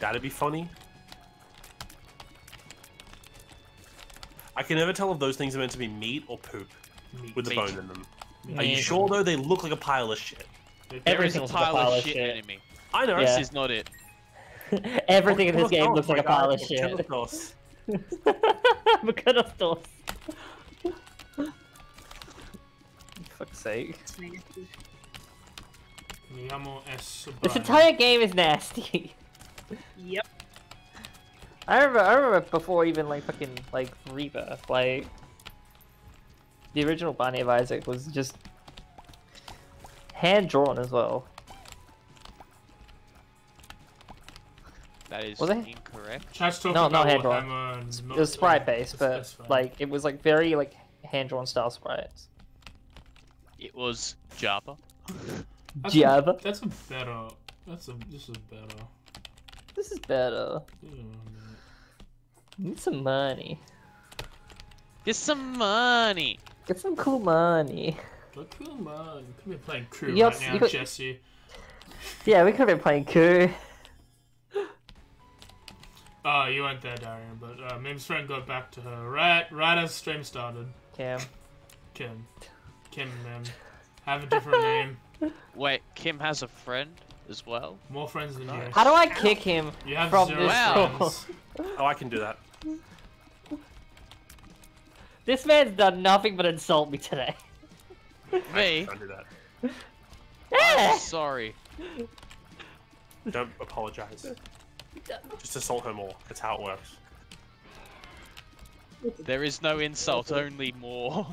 that'd be funny. I can never tell if those things are meant to be meat or poop Meat. with the Meat. bone in them. Are Meat. you sure though? They look like a pile of shit. There is a Everything's pile of shit enemy. I know. Yeah. This is not it. Everything in this Oh, game oh looks my like a God, pile of it's shit. chemicals. Bucanos. Fuck's sake. It's nasty. Me llamo es This Brian. entire game is nasty. Yep. I remember before even like fucking like Rebirth, like the original Binding of Isaac was just hand drawn as well. That is Was it? incorrect. Chat's talking No, about not hand what drawn. Hammer and It was sprite based, it's but fine. like it was like very like hand drawn style sprites. It was Java. That's Java. That's a better. This is better. This is better. Need some money. There's some money. Get some cool money. But come on, you could be playing crew Yes, right now, you could- Jesse. Yeah, we could have been playing Coup. Oh, you weren't there, Darian, but Mim's friend got back to her right as stream started. Cam. Kim, Mim, have a different name. Wait, Kim has a friend as well? More friends than you. How do I kick him You have from 0 this Wow. friends. Oh, I can do that. This man's done nothing but insult me today. Me? Don't do that. Yeah. I'm sorry. Don't apologize. Just assault her more. That's how it works. There is no insult, only more.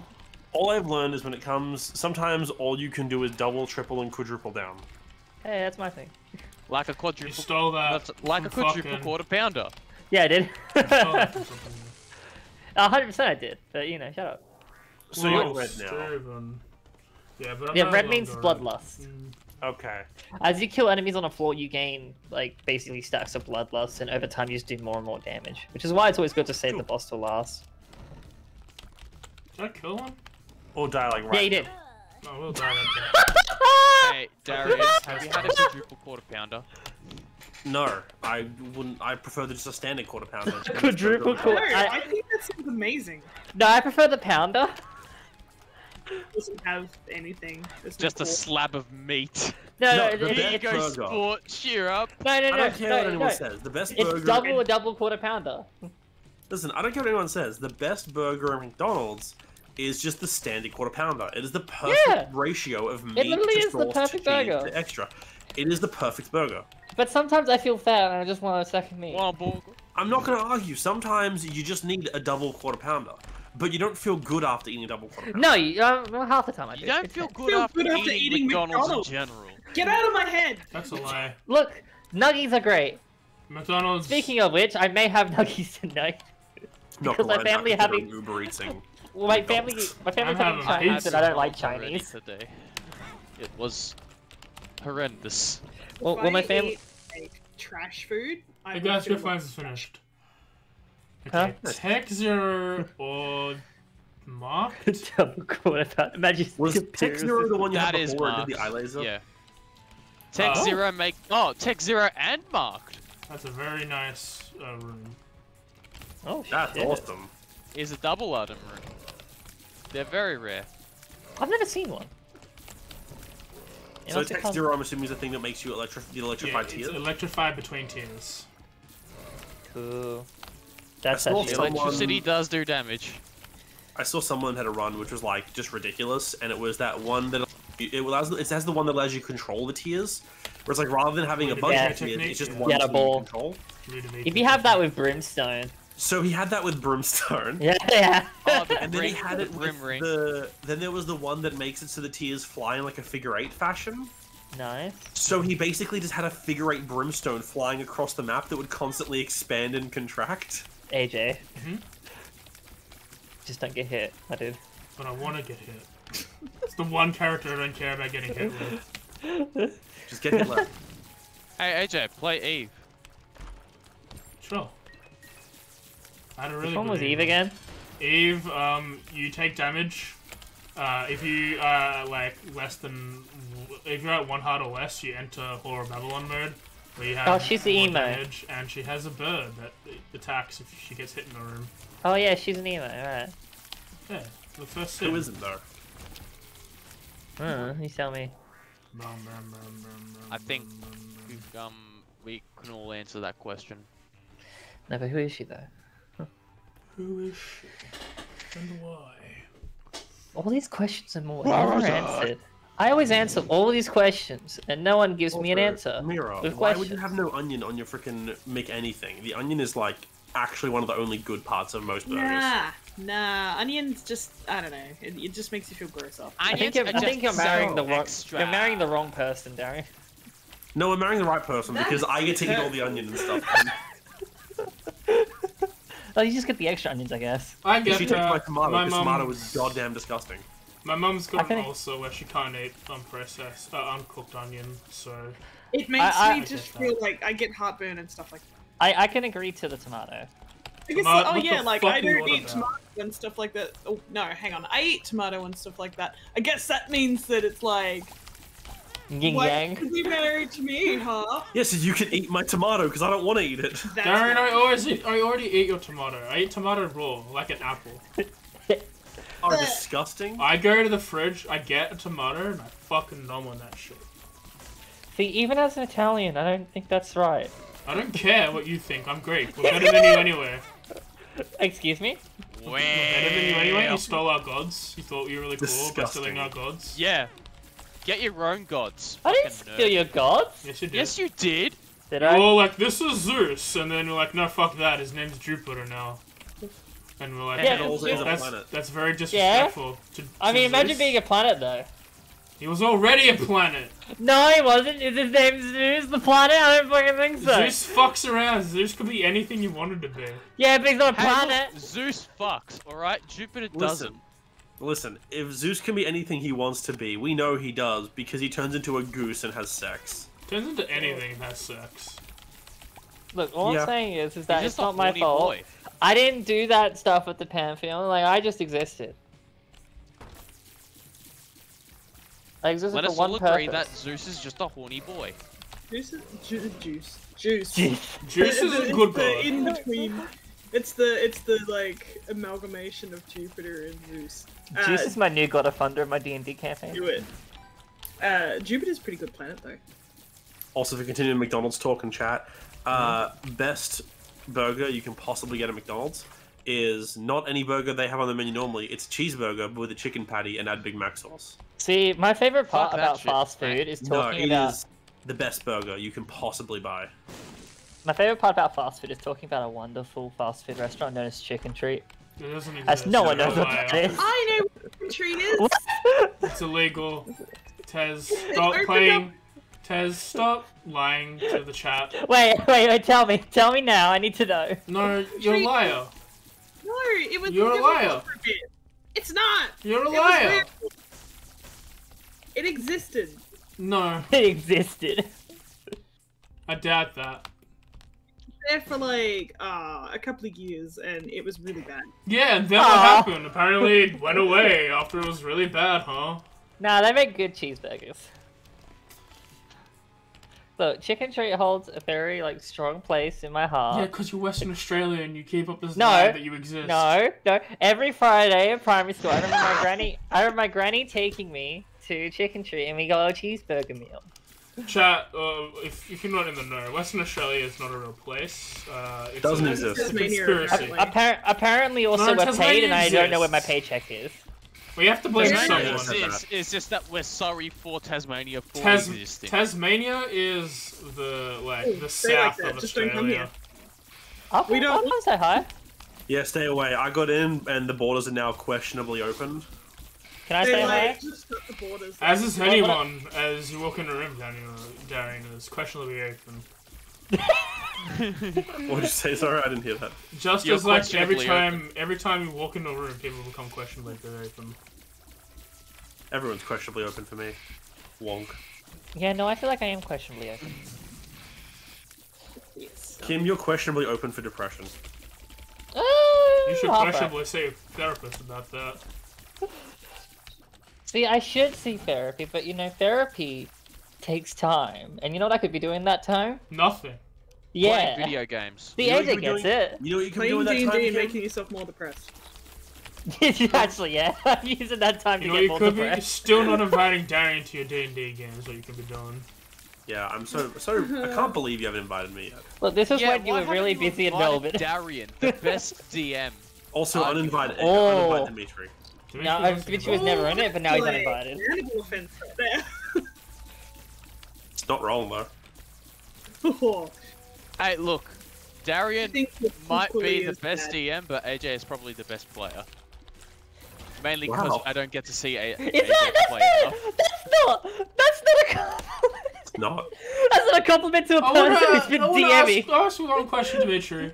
All I've learned is when it comes, sometimes all you can do is double, triple, and quadruple down. Hey, that's my thing. Like a You quadruple. stole that. Like a from quadruple fucking- quarter pounder. Yeah, I did. you stole that from something. 100% I did, but you know, shut up. So Well, you're red now. Steven. Yeah, but I'm Yeah, no red means longer red. bloodlust. Mm. Okay. As you kill enemies on a floor, you gain, like, basically stacks of bloodlust, and over time you just do more and more damage. Which is why it's always good to save the boss till last. Did I kill one? Or die like right. Yeah, you did. Oh, we'll die that Hey, Darius, have you had a quadruple quarter pounder? No, I wouldn't. I prefer just a standard quarter pounder. Quadruple No, quarter. I think that sounds amazing. No, I prefer the pounder. It doesn't have anything. There's no Just a pork. slab of meat. No, No, no, the it- best Here you go, burger. sport. Cheer up. no, I don't care what anyone no. says. The best It's burger. double a double quarter pounder. Listen, I don't care what anyone says. The best burger at McDonald's is just the standard quarter pounder. It is the perfect Yeah. ratio of meat literally to is the sauce to perfect cheese burger. to extra. It is the perfect burger. But sometimes I feel fat and I just want a second meat. One burger. I'm not going to argue. Sometimes you just need a double quarter pounder, but you don't feel good after eating a double quarter pounder. No, well, half the time I do. You don't It's feel fine. good Feel after good after eating eating McDonald's in McDonald's. general. Get out of my head! That's a lie. Look, nuggies are great. McDonald's. Speaking of which, I may have nuggies tonight. Not because my gonna lie, family I'm considering having- Uber Eating. Well, my family I'm having having Chinese, pizza and I don't like Already Chinese. Today. It was horrendous. Well, If my I family. eat, like, trash food. Hey guys, Griftlands is finished. Okay, Huh? Tech Zero or Mark? Double quarter pounder. Imagine Was Tech Zero the one you That had is before and marked. did the eye laser? Yeah. Tech Oh. Zero make. Oh, Tech Zero and marked That's a very nice room. Oh That's shit! awesome. is a double item room. They're very rare. I've never seen one. So Tech Zero, I'm assuming, is the thing that makes you the Yeah, electrified it's tiers? electrified between tiers. Cool. That's I saw The actually. someone- electricity does do damage. I saw someone had a run which was like just ridiculous, and it was that one that it has the one that allows you to control the tiers, where it's like rather than having a bunch Yeah. of tiers, it's just Yeah. one Get a tier you ball. control. If you have that with Brimstone. So he had that with Brimstone. Yeah, yeah. Oh, the And then he ring, had the it rim with ring. then there was the one that makes it so the tiers fly in like a figure eight fashion. Nice. So he basically just had a figure eight brimstone flying across the map that would constantly expand and contract. AJ. Mhm. Just don't get hit. I did. But I want to get hit. It's the one character I don't care about getting hit with. Just get hit left. Hey AJ, play Eve. Sure. I had a really Which one good was Eve again? Eve, you take damage. If you like less than, if you're at 1 heart or less, you enter Whore of Babylon mode, where you have Oh, she's the more emo. damage, and she has a bird that attacks if she gets hit in the room. Oh yeah, she's an emo, alright. Yeah, the first Who sim. isn't though? You tell me. I think we can all answer that question. No, but who is she though? Who is she? And why? All these questions are more never answered. I always answer all these questions, and no one gives me an answer. Mira, with why would you questions. have no onion on your freaking make anything? The onion is like actually one of the only good parts of most burgers. Nah. Onions just, I don't know. It just makes you feel gross off. I think you're marrying the wrong. You're marrying the wrong person, Darian. No, I'm marrying the right person because I get to eat all the onion and stuff. Well, you just get the extra onions, I guess. I If get you take my tomato, my this tomato mum's- is goddamn disgusting. My mum's got I an think- ulcer where she can't eat uncooked onion, so It makes I me just feel like I get heartburn and stuff like that. I can agree to the tomato. I guess, Tomato- oh what yeah, the like fuck I are you don't on eat about? tomato and stuff like that. Oh no, hang on. I eat tomato and stuff like that. I guess that means that it's like, Yin why yang. could be married to me, huh? Yeah, so you can eat my tomato because I don't want to eat it. That's Darren, why. I already eat your tomato. I eat tomato raw, like an apple. Oh, disgusting. I go to the fridge, I get a tomato, and I fucking nom on that shit. See, even as an Italian, I don't think that's right. I don't care what you think. I'm Greek. We're better than you anyway. Excuse me? We're better than you anyway. You stole our gods. You thought you were really cool by Disgusting. stealing our gods. Yeah. Get your own gods. I didn't fucking steal nerd. your gods. Yes, you did. Yes, you did. Did You're I? all like, this is Zeus, and then you're like, no, fuck that. His name's Jupiter now. And we're like, Yeah, It also is a that's, planet. that's very disrespectful. To I mean, imagine Zeus. being a planet, though. He was already a planet. No, he wasn't. Is his name Zeus the planet? I don't fucking think so. Zeus fucks around. Zeus could be anything you wanted to be. Yeah, but he's not a Hey, look, planet. Zeus fucks, alright? Jupiter doesn't. Listen, if Zeus can be anything he wants to be, we know he does because he turns into a goose and has sex. Turns into anything and has sex. Look, all Yeah. I'm saying is that He's it's just a not my horny fault. boy. I didn't do that stuff at the Pantheon. Like, I just existed. I existed Let for us one all purpose. agree that Zeus is just a horny boy. Juice. Juice is It's a good the god. in between. It's the like amalgamation of Jupiter and Zeus. Zeus is my new god of thunder in my D&D campaign. Do it. Jupiter's a pretty good planet though. Also, if we continue McDonald's talk and chat, best burger you can possibly get at McDonald's is not any burger they have on the menu normally. It's a cheeseburger with a chicken patty and add Big Mac sauce. See, my favorite part Fuck that about shit. fast food is No, talking it about... is the best burger you can possibly buy. My favorite part about fast food is talking about a wonderful fast food restaurant known as Chicken Treat. It doesn't exist. As no one You're knows a what liar. that is. I know what the treat is. It's illegal. Tez, It's stop opened playing. up. Tez, stop lying to the chat. Wait, tell me now, I need to know. No, you're a Treat- liar. No, it was. You're a it was liar. for a bit. It's not. You're a It was liar. real. It existed. No, It existed. I doubt that. There for like a couple of years, and it was really bad. Yeah, and then what Aw. happened? Apparently it went away after it was really bad, huh? Nah, they make good cheeseburgers. Look, Chicken Treat holds a very strong place in my heart. Yeah, because you're Western Australia and you keep up this No, lie that you exist. No. Every Friday at primary school, I remember my granny taking me to Chicken Treat, and we got a cheeseburger meal. Chat, if you're not in the know, Western Australia is not a real place. It's Doesn't a, exist. It's a Tasmania, conspiracy. apparently. Apparently, also No, we're Tasmania paid, and I don't know where my exists. paycheck is. We have to blame Tasmania someone. It's just that we're sorry for Tasmania for existing. Tasmania is the Stay like south that, of just don't come Australia. I'll come say hi. Yeah, stay away. I got in, and the borders are now questionably opened. Can I They say like hi? just cut the borders. As is What- anyone, as you walk in a room, Darian is questionably open. What did you say? Sorry, I didn't hear that. Just You're as like every questionably time you walk into a room, people become questionably open. Everyone's questionably open for me. Wonk. Yeah, no, I feel like I am questionably open. Yes. Kim, you're questionably open for depression. You should halfway. questionably see a therapist about that. See, I should see therapy, but you know, therapy takes time. And you know what I could be doing that time? Nothing. Yeah. Playing video games. The You know what AJ you gets could be it. You know what you can do Playing in that D&D time, and Kim? making yourself more depressed. Actually, yeah. I'm using that time You to know, get you more could be depressed. still not inviting Darian to your D&D games, what you could be doing. Yeah, I'm so I can't believe you haven't invited me yet. Look, this is when you why were really haven't you busy in invited Melbourne. Darian, the best DM. Also uninvited. Oh. Uninvited Dimitri. No, Dimitri was never in it, but now he's Like, uninvited. animal offense right It's not wrong though. there. Hey, look, Darian think it might equally be the is best bad. DM, but AJ is probably the best player. Mainly because Wow. I don't get to see Is AJ that? play That's enough. not a compliment. It's not. That's not a compliment to a person who's been DMing. I'll ask one question, Dimitri.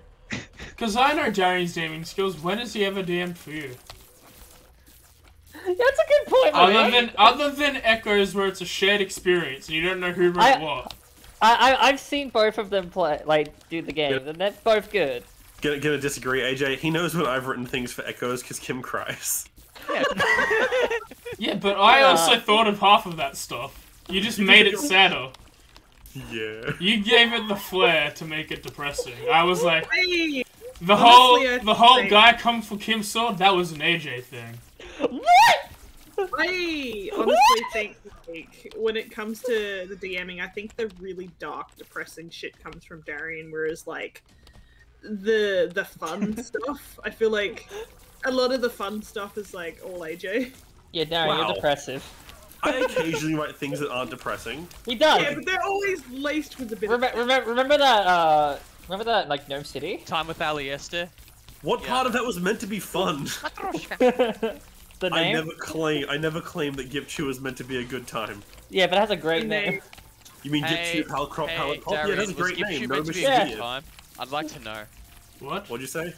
Because I know Darian's DMing skills. When has he ever DM'd for you? That's a good point, man. Other than Echoes, where it's a shared experience and you don't know who wrote what. I've seen both of them play, do the game, and they're both good. Gonna disagree, AJ. He knows when I've written things for Echoes because Kim cries. Yeah, but I also thought of half of that stuff. You just made it sadder. Yeah. You gave it the flair to make it depressing. I was like, Hey, the Honestly, whole I think- guy come for Kim's sword, that was an AJ thing. What? I honestly think like, when it comes to the DMing, I think the really dark, depressing shit comes from Darian, whereas like the fun stuff, I feel like a lot of the fun stuff is like all AJ. Yeah, Darren, Wow. you're depressive. I occasionally write things that aren't depressing. He does. Yeah, but they're always laced with a bit of Remember that? Remember that like Gnome City? Time with Ali Esther. What Yeah. part of that was meant to be fun? The name? I never claimed that Gipchu was meant to be a good time. Yeah, but it has a great name. name. You mean Hey, Gipchu Palcrop hey, Palette Pop? Yeah, Darian, that's a great was Gipchu name. meant No to be Yeah. a machine. good time? I'd like to know. What? What'd you say?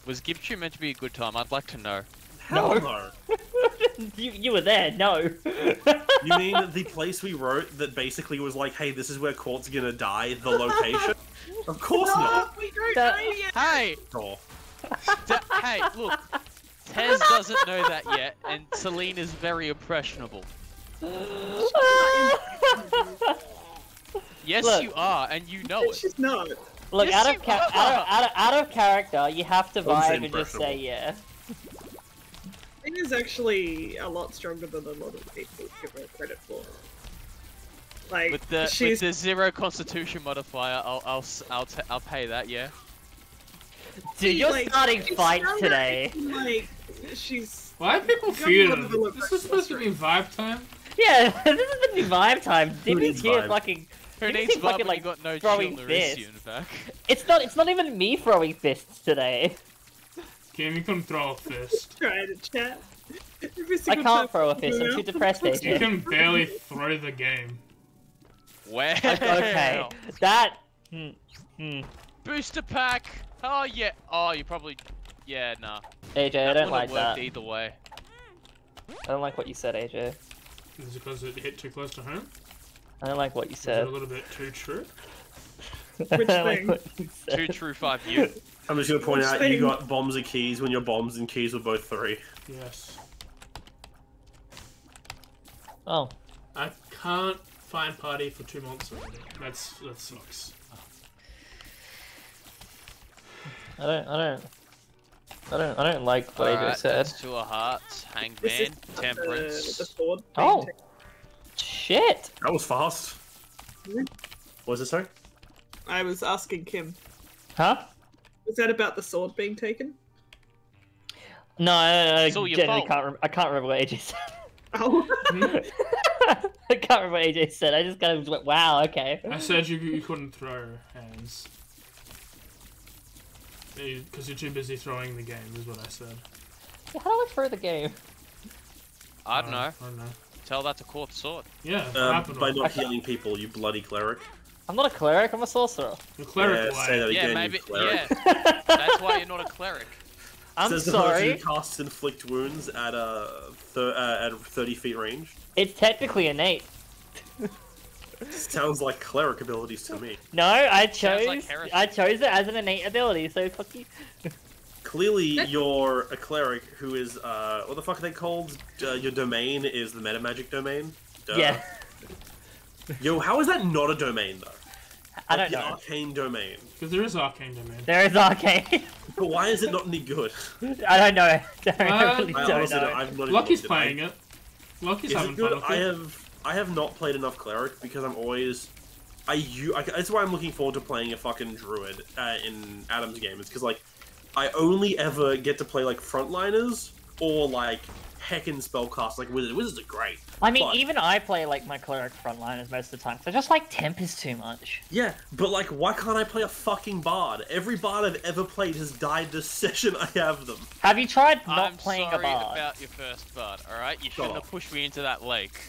Was Gipchu meant to be a good time? I'd like to know. Hell No. no. you were there, no. You mean the place we wrote that basically was like, hey, this is where Court's gonna die, the location? Of course not. we don't That- know yet. Hey! Oh. Hey, look. Tez doesn't know that yet, and Celine is very impressionable. Yes, Look. you are, and you know it. She's not. Look, Yes, out you of, are. out of character, you have to Don't say vibe and just say impressionable. yeah. It is actually a lot stronger than a lot of people give her credit for. Like With the she's zero constitution modifier, I'll pay that. Yeah. Dude, you're like, starting she's fights stronger today. in, like she's Why are people Got feuding? one of the This is supposed to be vibe time? Yeah, this is the new vibe time. Dimmy's needs here vibe? fucking. Who Dimmy's needs here vibe fucking, when you got no throwing Jill fists. Nerisian back? It's not even me throwing fists today. Kim, you can throw a fist. trying to chat. I can't throw a fist. I'm too depressed, You AJ. can barely throw the game. Wow. Okay, that. Booster pack. Oh yeah. Oh, you probably. Yeah, nah. AJ, I That don't wouldn't like have worked that. either way. I don't like what you said, AJ. Is it because it hit too close to home? I don't like what you Is it said. a little bit too true? I Which don't like thing? what you said. 2 true 5 you. I'm just gonna point Which out thing? you got bombs and keys when your bombs and keys were both 3. Yes. Oh, I can't find party for 2 months already. That sucks. I don't like what AJ Alright, said. that's 2 of hearts. Hanged This is man. the Temperance. sword. Oh. thing. Shit. That was fast. What was it, sorry? I was asking Kim. Huh? Was that about the sword being taken? No, I It's all your genuinely fault. I can't remember what AJ said. Oh. I can't remember what AJ said. I just kind of went, wow, okay. I said you couldn't throw hands. Because you're too busy throwing the game, is what I said. How do I throw the game? I don't know. I don't know. Tell that to Court Sword. Yeah, happen By not Okay. healing people, you bloody cleric. I'm not a cleric, I'm a sorcerer. The cleric Yeah, say that way. Yeah, again, maybe. you cleric. Yeah. That's why you're not a cleric. I'm Says the sorry. person who casts inflict wounds at at 30 feet range. It's technically innate. Sounds like cleric abilities to me. No, I Sounds chose. like heresy. I chose it as an innate ability. So fuck you. Clearly, you're a cleric who is what the fuck are they called? Your domain is the meta magic domain. Duh. Yeah. Yo, how is that not a domain though? I Like don't the know. arcane domain. Because there is arcane domain. There is arcane. But why is it not any good? I don't know. I really I don't honestly know. don't. I've not even Lucky's looked at playing it. Lucky's Is having it fun good? with it. I have not played enough cleric because I'm always that's why I'm looking forward to playing a fucking druid in Adam's game. It's because like I only ever get to play like frontliners or like heckin' spellcast like wizards. Wizards are great. I mean, but- even I play like my cleric frontliners most of the time. So I just like temp is too much. Yeah, but like, why can't I play a fucking bard? Every bard I've ever played has died this session I have them. Have you tried not I'm playing sorry a bard? about your first bard, alright? You shouldn't off. have pushed me into that lake.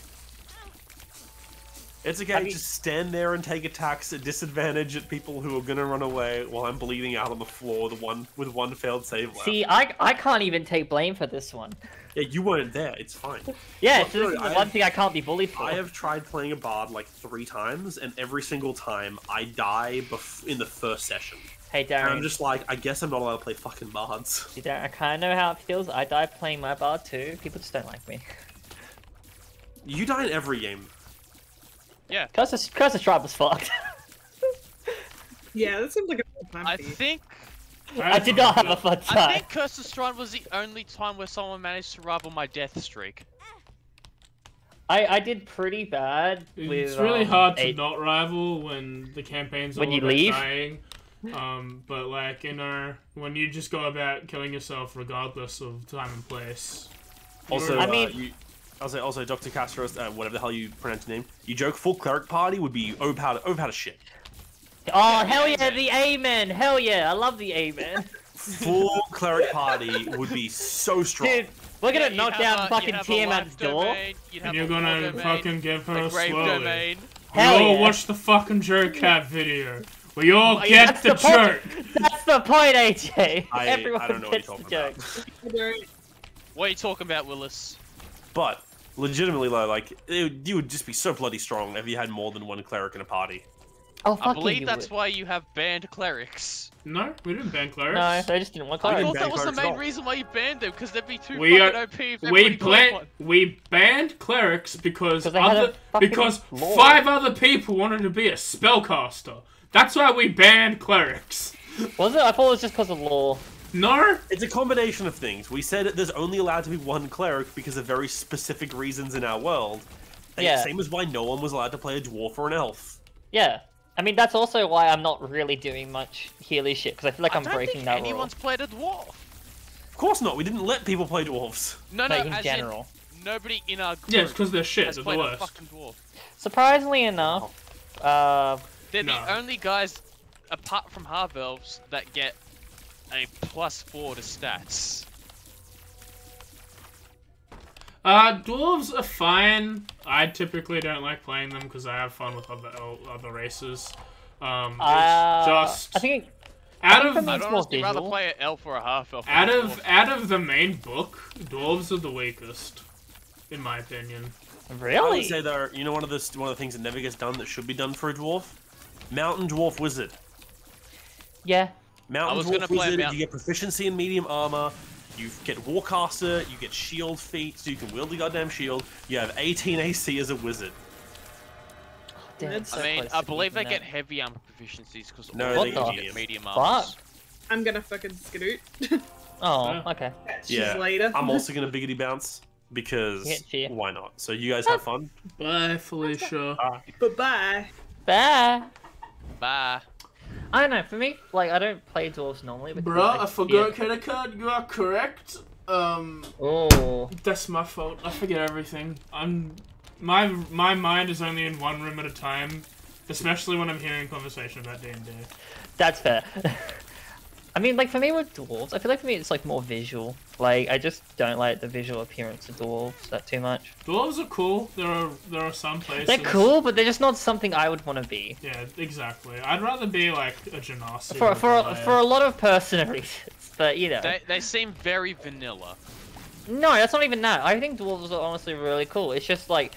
It's okay, Have you- just stand there and take attacks at disadvantage at people who are gonna run away while I'm bleeding out on the floor with one failed save left. See, I can't even take blame for this one. Yeah, you weren't there, it's fine. Yeah, Look, so this is look, the one thing I can't be bullied for. I have tried playing a bard like 3 times, and every single time I die in the first session. Hey And Darren, I'm just like, I guess I'm not allowed to play fucking bards. see, Darren, I kind of know how it feels. I die playing my bard too. People just don't like me. You die in every game. Yeah. Curse of Stride was fucked. Yeah, that seems like a fun time I for you. think I did not have a fun I time. think Curse of Strahd was the only time where someone managed to rival my death streak. I did pretty bad with. It's really hard to 8. not rival when the campaign's When all you about leave? dying. But like when you just go about killing yourself regardless of time and place. Also, I mean- also, Dr. Castros, whatever the hell you pronounce your name, you joke full cleric party would be overpowered as shit. Oh hell yeah, the Amen! Hell yeah, I love the Amen. Full cleric party would be so strong. Dude, we're gonna Yeah, knock you'd have down a- fucking you'd have a Tiamat's life door. domain, you'd have And you're a war gonna domain, fucking give her a grave slowly. domain. We Hell all yeah. watch the fucking jerk cat video. We all Oh, get the that's the point. jerk. That's the point, AJ. Everyone I don't know what gets you're the talking joke. about. What are you talking about, Willis? But legitimately though, like you would just be so bloody strong if you had more than one cleric in a party. Oh I fuck believe you, that's would. why you have banned clerics. No, we didn't ban clerics. No, they just didn't want I didn't clerics. thought ban that was the clerics at main all. reason why you banned them, because they'd be too We fucking are- OP if everybody got one. We banned clerics because 'Cause they had a fucking because law. 5 other people wanted to be a spellcaster. That's why we banned clerics. Was it? I thought it was just because of law. No, It's a combination of things. We said that there's only allowed to be one cleric because of very specific reasons in our world. And Yeah. Same as why no one was allowed to play a dwarf or an elf. Yeah. I mean, that's also why I'm not really doing much healy shit, because I feel like I'm I don't breaking think that rule. anyone's played a dwarf. Of course not. We didn't let people play dwarves. No, Like, no, in as general. in nobody in our group yeah, it's because they're shit. has They're the played a worst. fucking dwarf. Surprisingly enough, They're No. the only guys, apart from half elves, that get a +4 to stats. Dwarves are fine. I typically don't like playing them because I have fun with other races. It's just I think out for of me- I'd It's more honestly rather visual. play an elf or a half elf. out of the main book, dwarves are the weakest, in my opinion. I would really. say though, you know one of the things that never gets done that should be done for a dwarf? Mountain dwarf wizard. Yeah. Mountain was gonna dwarf play wizard, Mountain- you get proficiency in medium armor, you get warcaster, you get shield feat, so you can wield the goddamn shield. You have 18 AC as a wizard. Damn, That's- so I mean, close I to believe they beating get that. heavy armor proficiencies because No, all they of them get get medium Fuck. armors. I'm gonna fucking skadoot. Oh, Yeah. okay. Yeah, later. I'm also gonna biggity bounce because Yeah, cheer. why not? So you guys have fun. Bye, Felicia. But bye. Bye. Bye. I don't know. For me, like, I don't play dwarves normally. Because Bruh, I forgot fear- credit card. You are correct. Oh. That's my fault. I forget everything. My mind is only in one room at a time, especially when I'm hearing conversation about D&D. That's fair. I mean, like, for me with dwarves, I feel like for me it's, like, more visual. Like, I just don't like the visual appearance of dwarves that too much. Dwarves are cool. There are some places. They're cool, but they're just not something I would want to be. Yeah, exactly. I'd rather be like a genasi. For a lot of personal reasons. but you know. They seem very vanilla. No, that's not even that. I think dwarves are honestly really cool. It's just like,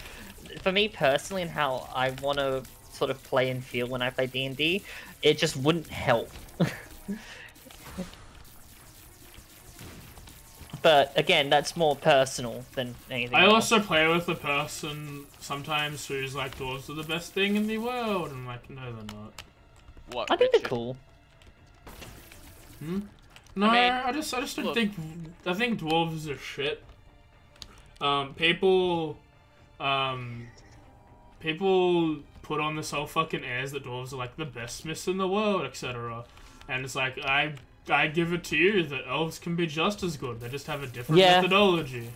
for me personally, and how I want to sort of play and feel when I play D&D, it just wouldn't help. But again, that's more personal than anything I else. also play with a person sometimes who's like, dwarves are the best thing in the world. And I'm like, no, they're not. What? I think Richard? they're cool. No, I mean, I just don't look. think. I think dwarves are shit. People put on this whole fucking airs that dwarves are like the best smiths in the world, etc. And it's like, I give it to you that elves can be just as good. They just have a different methodology.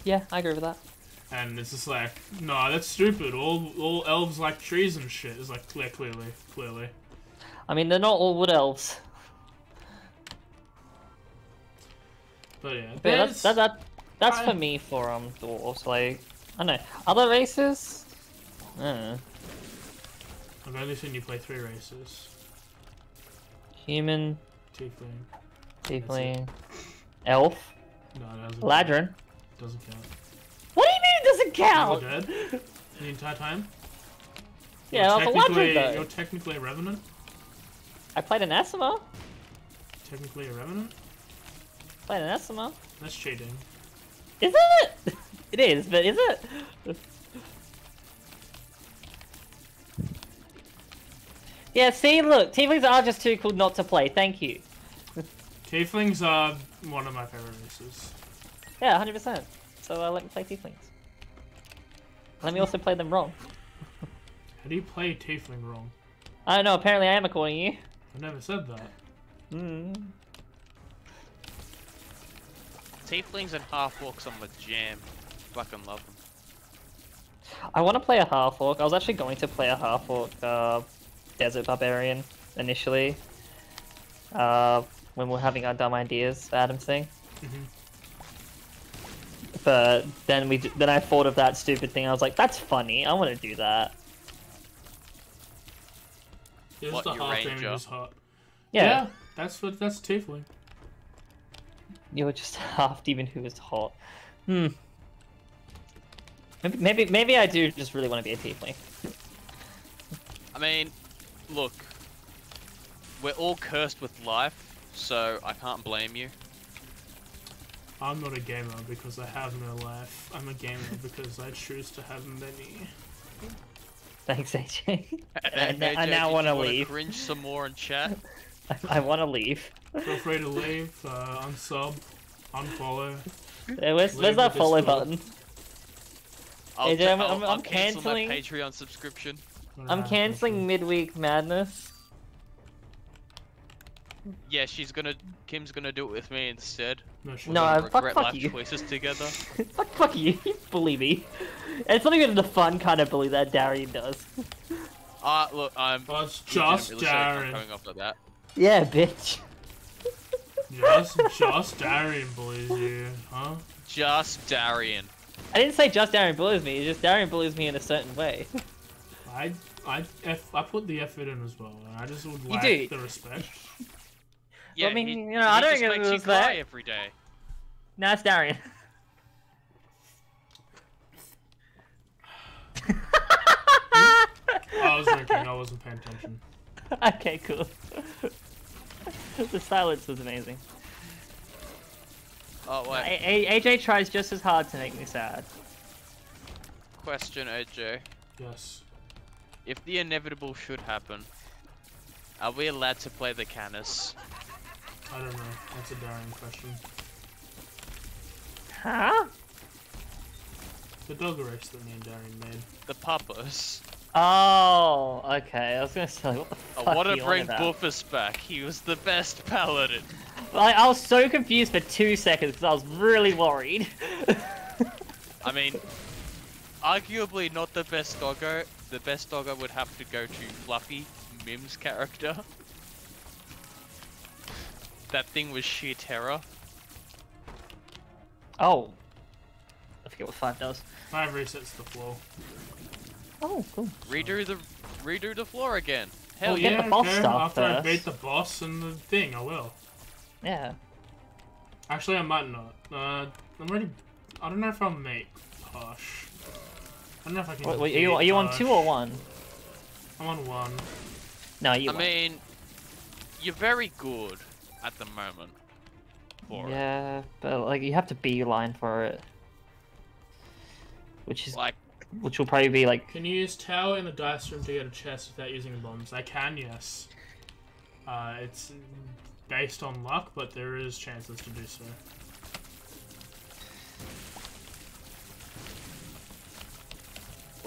Yeah, I agree with that. And it's just like, no, that's stupid. All elves like trees and shit. It's like, clearly. I mean, they're not all wood elves. But yeah, But yeah, that's I- for me for dwarves. Like, I don't know, other races. I've only seen you play 3 races. Human, Tiefling. tiefling, elf, No, that doesn't ladrin. count. Doesn't count. What do you mean it doesn't You count? were dead the entire time? Yeah, I was a ladrin though. You're technically a revenant? I played an Esima. Technically a revenant? Played an Esima. That's cheating. Is it? It is, but is it? Yeah, see, look, tieflings are just too cool not to play. Thank you. Tieflings are one of my favorite races. Yeah, 100%. So let me play tieflings. Let me also play them wrong. How do you play Tiefling wrong? I don't know, apparently I am according to you. I never said that. Tieflings and half-orcs on the jam. Fucking love them. I want to play a half-orc. I was actually going to play a half-orc desert barbarian initially. When we were having our dumb ideas, Adam's thing. But then then I thought of that stupid thing. I was like, that's funny. I want to do that. Just What, the your half ranger? damage is hot. Yeah, that's Tiefling. you were just half demon who was hot. Maybe I do just really want to be a tiefling. I mean, look, we're all cursed with life, so I can't blame you. I'm not a gamer because I have no life. I'm a gamer because I choose to have many. Thanks, AJ. And I now want to leave. Cringe some more in chat. I want to leave. Feel free to leave, unsub, unfollow. Hey, where's Leave that the follow Discord. button? I'll, AJ, I'll I'm cancel my cancelling. Patreon subscription. I'm canceling midweek madness. Yeah, Kim's gonna do it with me instead. No, she's No, not. fuck Regret life you. choices together. Fuck you. You bully me. And it's not even the fun kind of bully that Darian does. Look, I'm Oh, it's just legitimately sorry for Darren. coming off like that. Yeah, bitch. Just Darian bullies you, huh? Just Darian. I didn't say just Darian bullies me. It's just Darian bullies me in a certain way. I put the effort in as well, and I just would You lack do. the respect. Yeah, I mean, he, you know, I don't he just get makes you this that. cry every day. Nah, it's Darian. I was drinking, I wasn't paying attention. Okay, cool. The silence was amazing. Oh wait, AJ tries just as hard to make me sad. question, AJ. Yes. If the inevitable should happen, are we allowed to play the Canis? I don't know. That's a Darian question. Huh? The dog race that me and Darian made. The Puppas. Oh, okay. I was gonna say, what the fuck I want are to you on bring about? Buffus back. He was the best paladin. I was so confused for 2 seconds because I was really worried. I mean, arguably not the best doggo. The best doggo would have to go to Fluffy, Mim's character. That thing was sheer terror. Oh. I forget what 5 does. 5 resets the floor. Oh, cool. Redo the floor again. Hell Oh, get yeah. the boss okay. stuff After I first. beat the boss and the thing, I will. Yeah. Actually, I might not. I'm ready. I don't know if I'll make Hush. I don't know if I can. Wait, are you on 2 or 1? I'm on 1. No, you. I mean, you're very good at the moment. For Yeah, but like you have to beeline for it, which is like, which will probably be like. Can you use tower in the dice room to get a chest without using bombs? I can, yes. It's based on luck, but there is chances to do so.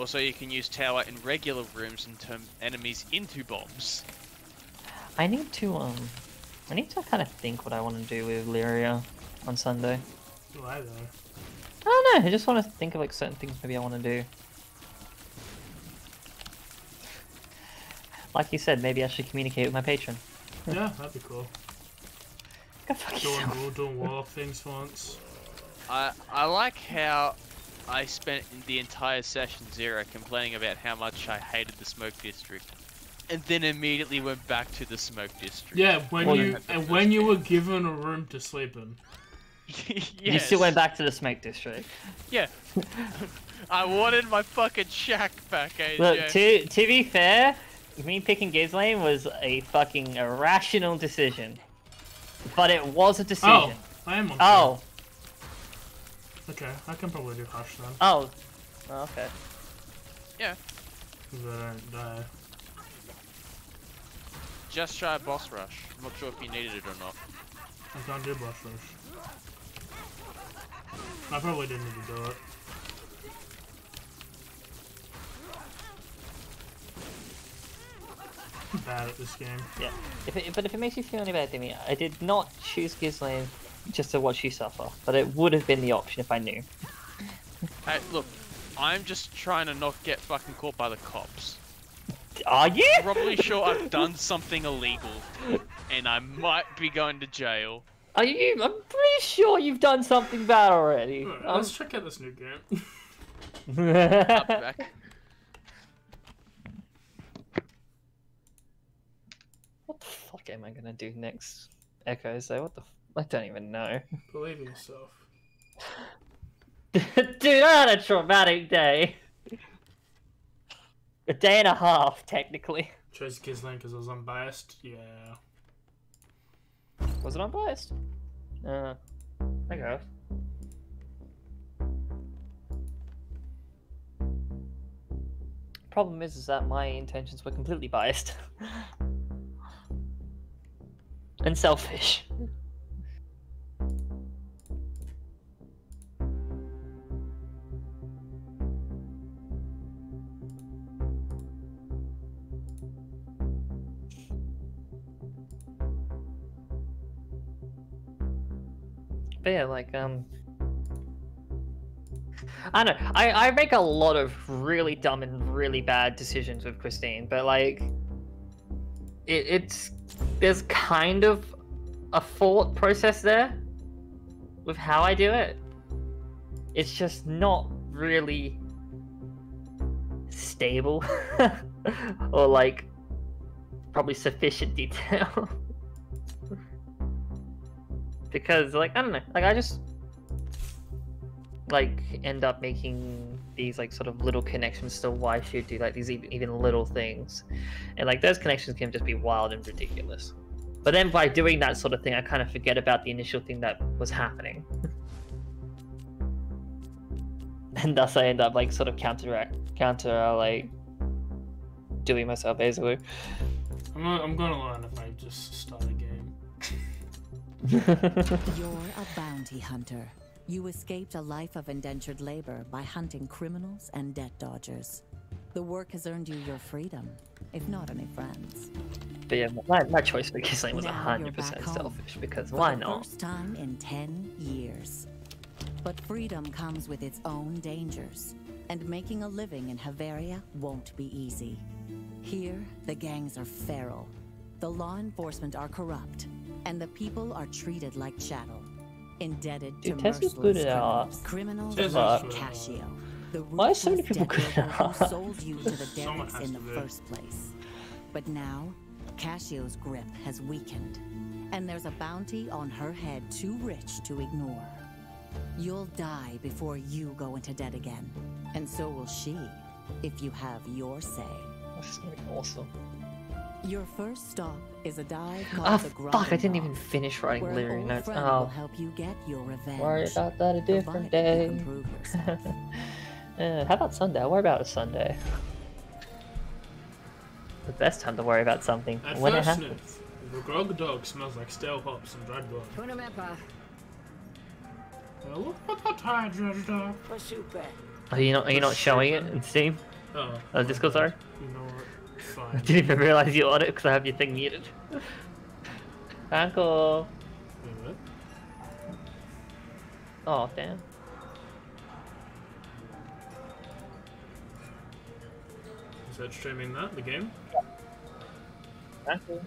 also, you can use tower in regular rooms and turn enemies into bombs. I need to kind of think what I want to do with Lyria on Sunday. Why though? I don't know. I just want to think of like certain things maybe I want to do. Like you said, maybe I should communicate with my patron. Yeah, that'd be cool. Go fuck yourself. Doing warlock things once. I like how I spent the entire session 0 complaining about how much I hated the smoke district, and then immediately went back to the smoke district. Yeah, when you were given a room to sleep in. Yes. You still went back to the smoke district. Yeah. I wanted my fucking shack back, AJ. Look, to be fair, me picking Gizlane was a fucking irrational decision. But it was a decision. Oh, I am on. Oh. Okay, I can probably do Hush then. Oh. Oh, okay. Yeah. Because I don't die. Just try boss rush. I'm not sure if you needed it or not. I can't do boss rush. I probably didn't need to do it. I'm bad at this game. Yeah. But if it makes you feel any better, Timmy, I did not choose Gizlane just to watch you suffer. But it would have been the option if I knew. Hey, look. I'm just trying to not get fucking caught by the cops. Are you? Probably sure I've done something illegal, and I might be going to jail. Are you? I'm pretty sure you've done something bad already. Alright, let's check out this new game. Up back. What the fuck am I gonna do next? Echoes though, what the I don't even know. Believe in yourself. Dude, I had a traumatic day. A day and a half, technically. Chose Gizlane because I was unbiased. Yeah. Was it unbiased? Okay. Problem is that my intentions were completely biased. And selfish. But yeah, like, I don't know. I make a lot of really dumb and really bad decisions with Christine, but like, there's kind of a thought process there with how I do it. It's just not really stable or like probably sufficient detail. Because, like, I don't know, like, I just, like, end up making these, like, sort of little connections to why I should do, like, these even little things. And, like, those connections can just be wild and ridiculous. But then by doing that sort of thing, I kind of forget about the initial thing that was happening. And thus I end up, like, sort of like, doing myself, basically. I'm gonna learn if I just start a game. You're a bounty hunter. You escaped a life of indentured labor by hunting criminals and debt dodgers. The work has earned you your freedom, if not any friends. But yeah, my choice for Gizlane was Now you're 100% back home, selfish, because for why the not? First time in 10 years. But freedom comes with its own dangers, and making a living in Haveria won't be easy. Here, the gangs are feral, the law enforcement are corrupt, and the people are treated like chattel, indebted to Dude, Tessa's merciless good at criminals Tessa's like good. Cascio, the Why are so many ruthless people good debt at dealer who art? sold you to the Someone Derricks has in to the be. first place. But now, Cassio's grip has weakened, and there's a bounty on her head too rich to ignore. You'll die before you go into debt again, and so will she, if you have your say. This is gonna be awesome. Your first stop is a dive Oh called the fuck! I didn't Grottenbach, even finish writing where an lyric old notes. friend will Oh, help you get your revenge. worry about that a different provided you day. can prove yourself. How about Sunday? I'll worry about a Sunday. The best time to worry about something At when it first happens. sniff, the grog dog smells like stale hops and dried blood. Look what the tide dredged up. Are you not showing it in Steam? Oh, Discord, sorry. You know what? I Fine. didn't even realize you were on it because I have your thing muted. Uncle. Wait, what? Oh damn. Is that streaming that, the game? Uncle.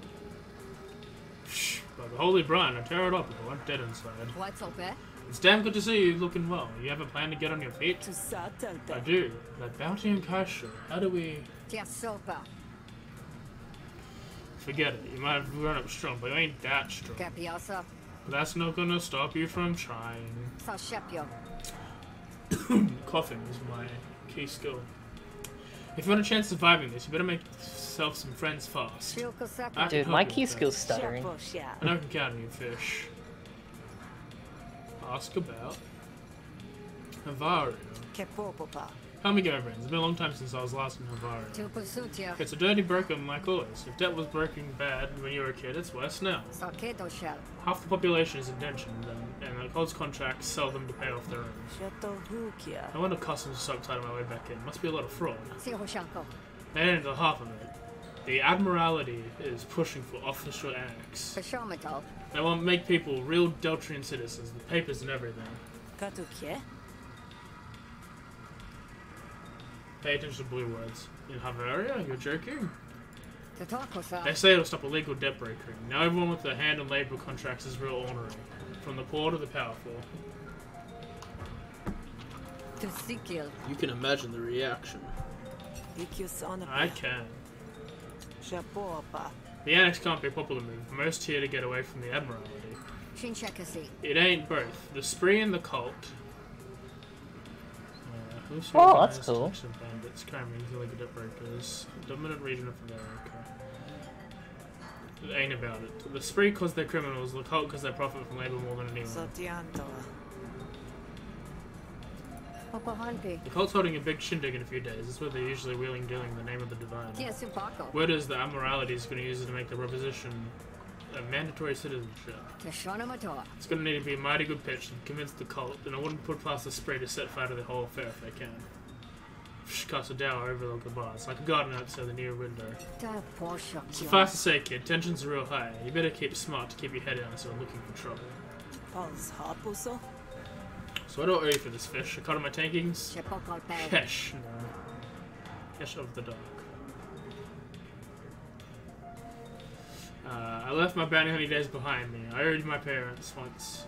Shh, by the holy brine, I tear it up if I'm dead inside. What's up, eh? It's damn good to see you looking well. You have a plan to get on your feet? I do. That bounty in Kaisha, how do we... Sopa. Forget it. You might have run up strong, but you ain't that strong. Capiasa. But that's not gonna stop you from trying. Sashepio. Coughing is my key skill. If you want a chance of surviving this, you better make yourself some friends fast. I can Dude, help my you key with skill's that. stuttering. And I can count on you, fish. Ask about Havaria. How me go, friends? It's been a long time since I was last in Havaria. It's a dirty broken like always. If debt was broken bad when you were a kid, it's worse now. Half the population is indentured, and the Cold's contracts sell them to pay off their own. I wonder if customs sucked out of my way back in. Must be a lot of fraud. They ain't the half of it. The Admiralty is pushing for official annex. They want to make people real Deltrian citizens, with papers and everything. Pay attention to blue words. In Havaria? You're joking? They say it'll stop illegal debt brokering. Now everyone with their hand and labor contracts is real ornery. From the poor to the powerful. You can imagine the reaction. I can. The annex can't be a popular move. Most here to get away from the Admiralty. It ain't both. The spree and the cult. Oh, that's cool. Bandits, crime rings, illegal debt brokers. Dominant region of America. It ain't about it. The spree cause they're criminals, the cult cause they profit from labor more than anyone. The cult's holding a big shindig in a few days. That's where they're usually wheeling dealing in the name of the divine. Word is the Admiralty is going to use it to make the proposition a mandatory citizenship. It's going to need to be a mighty good pitch to convince the cult, and I wouldn't put past the spree to set fire to the whole affair if they can. Cast a dower overlook the bars, like a garden outside the near window. Suffice to say, kid, tensions are real high. You better keep smart to keep your head down instead of looking for trouble. So what do I owe you for this fish? A cut of my tankings? Cash. No. Cash of the dark. I left my bounty hunting days behind me. I owed my parents once.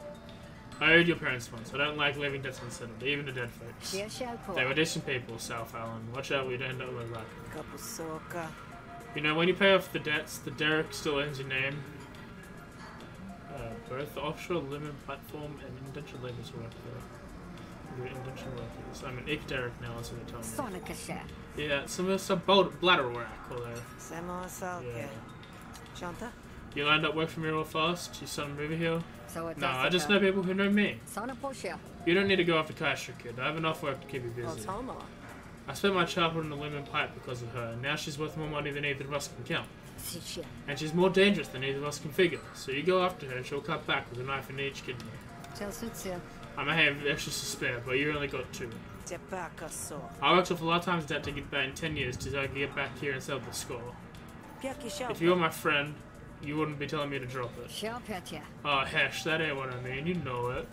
I owed your parents once. I don't like leaving debts unsettled, even to dead folks. They were decent people, South Allen. Watch out, we don't end up like that. You know, when you pay off the debts, the derrick still owns your name. Both the offshore limit platform and indentured labourers work there. Indentured workers. I'm an derrick now, that's what they tell me. Yeah, some bladder work, or yeah. You lined up work for me real fast? You son movie here? No, I just know people who know me. You don't need to go after Kaisha, kid. I have enough work to keep you busy. I spent my childhood in a lemon pipe because of her, and now she's worth more money than either of us can count. And she's more dangerous than either of us can figure. So you go after her and she'll cut back with a knife in each kidney. I may have extras to spare, but you only got 2. I worked off a lot of times debt to get back in 10 years to get back here and settle the score. If you were my friend, you wouldn't be telling me to drop it. Oh, hesh, that ain't what I mean, you know it.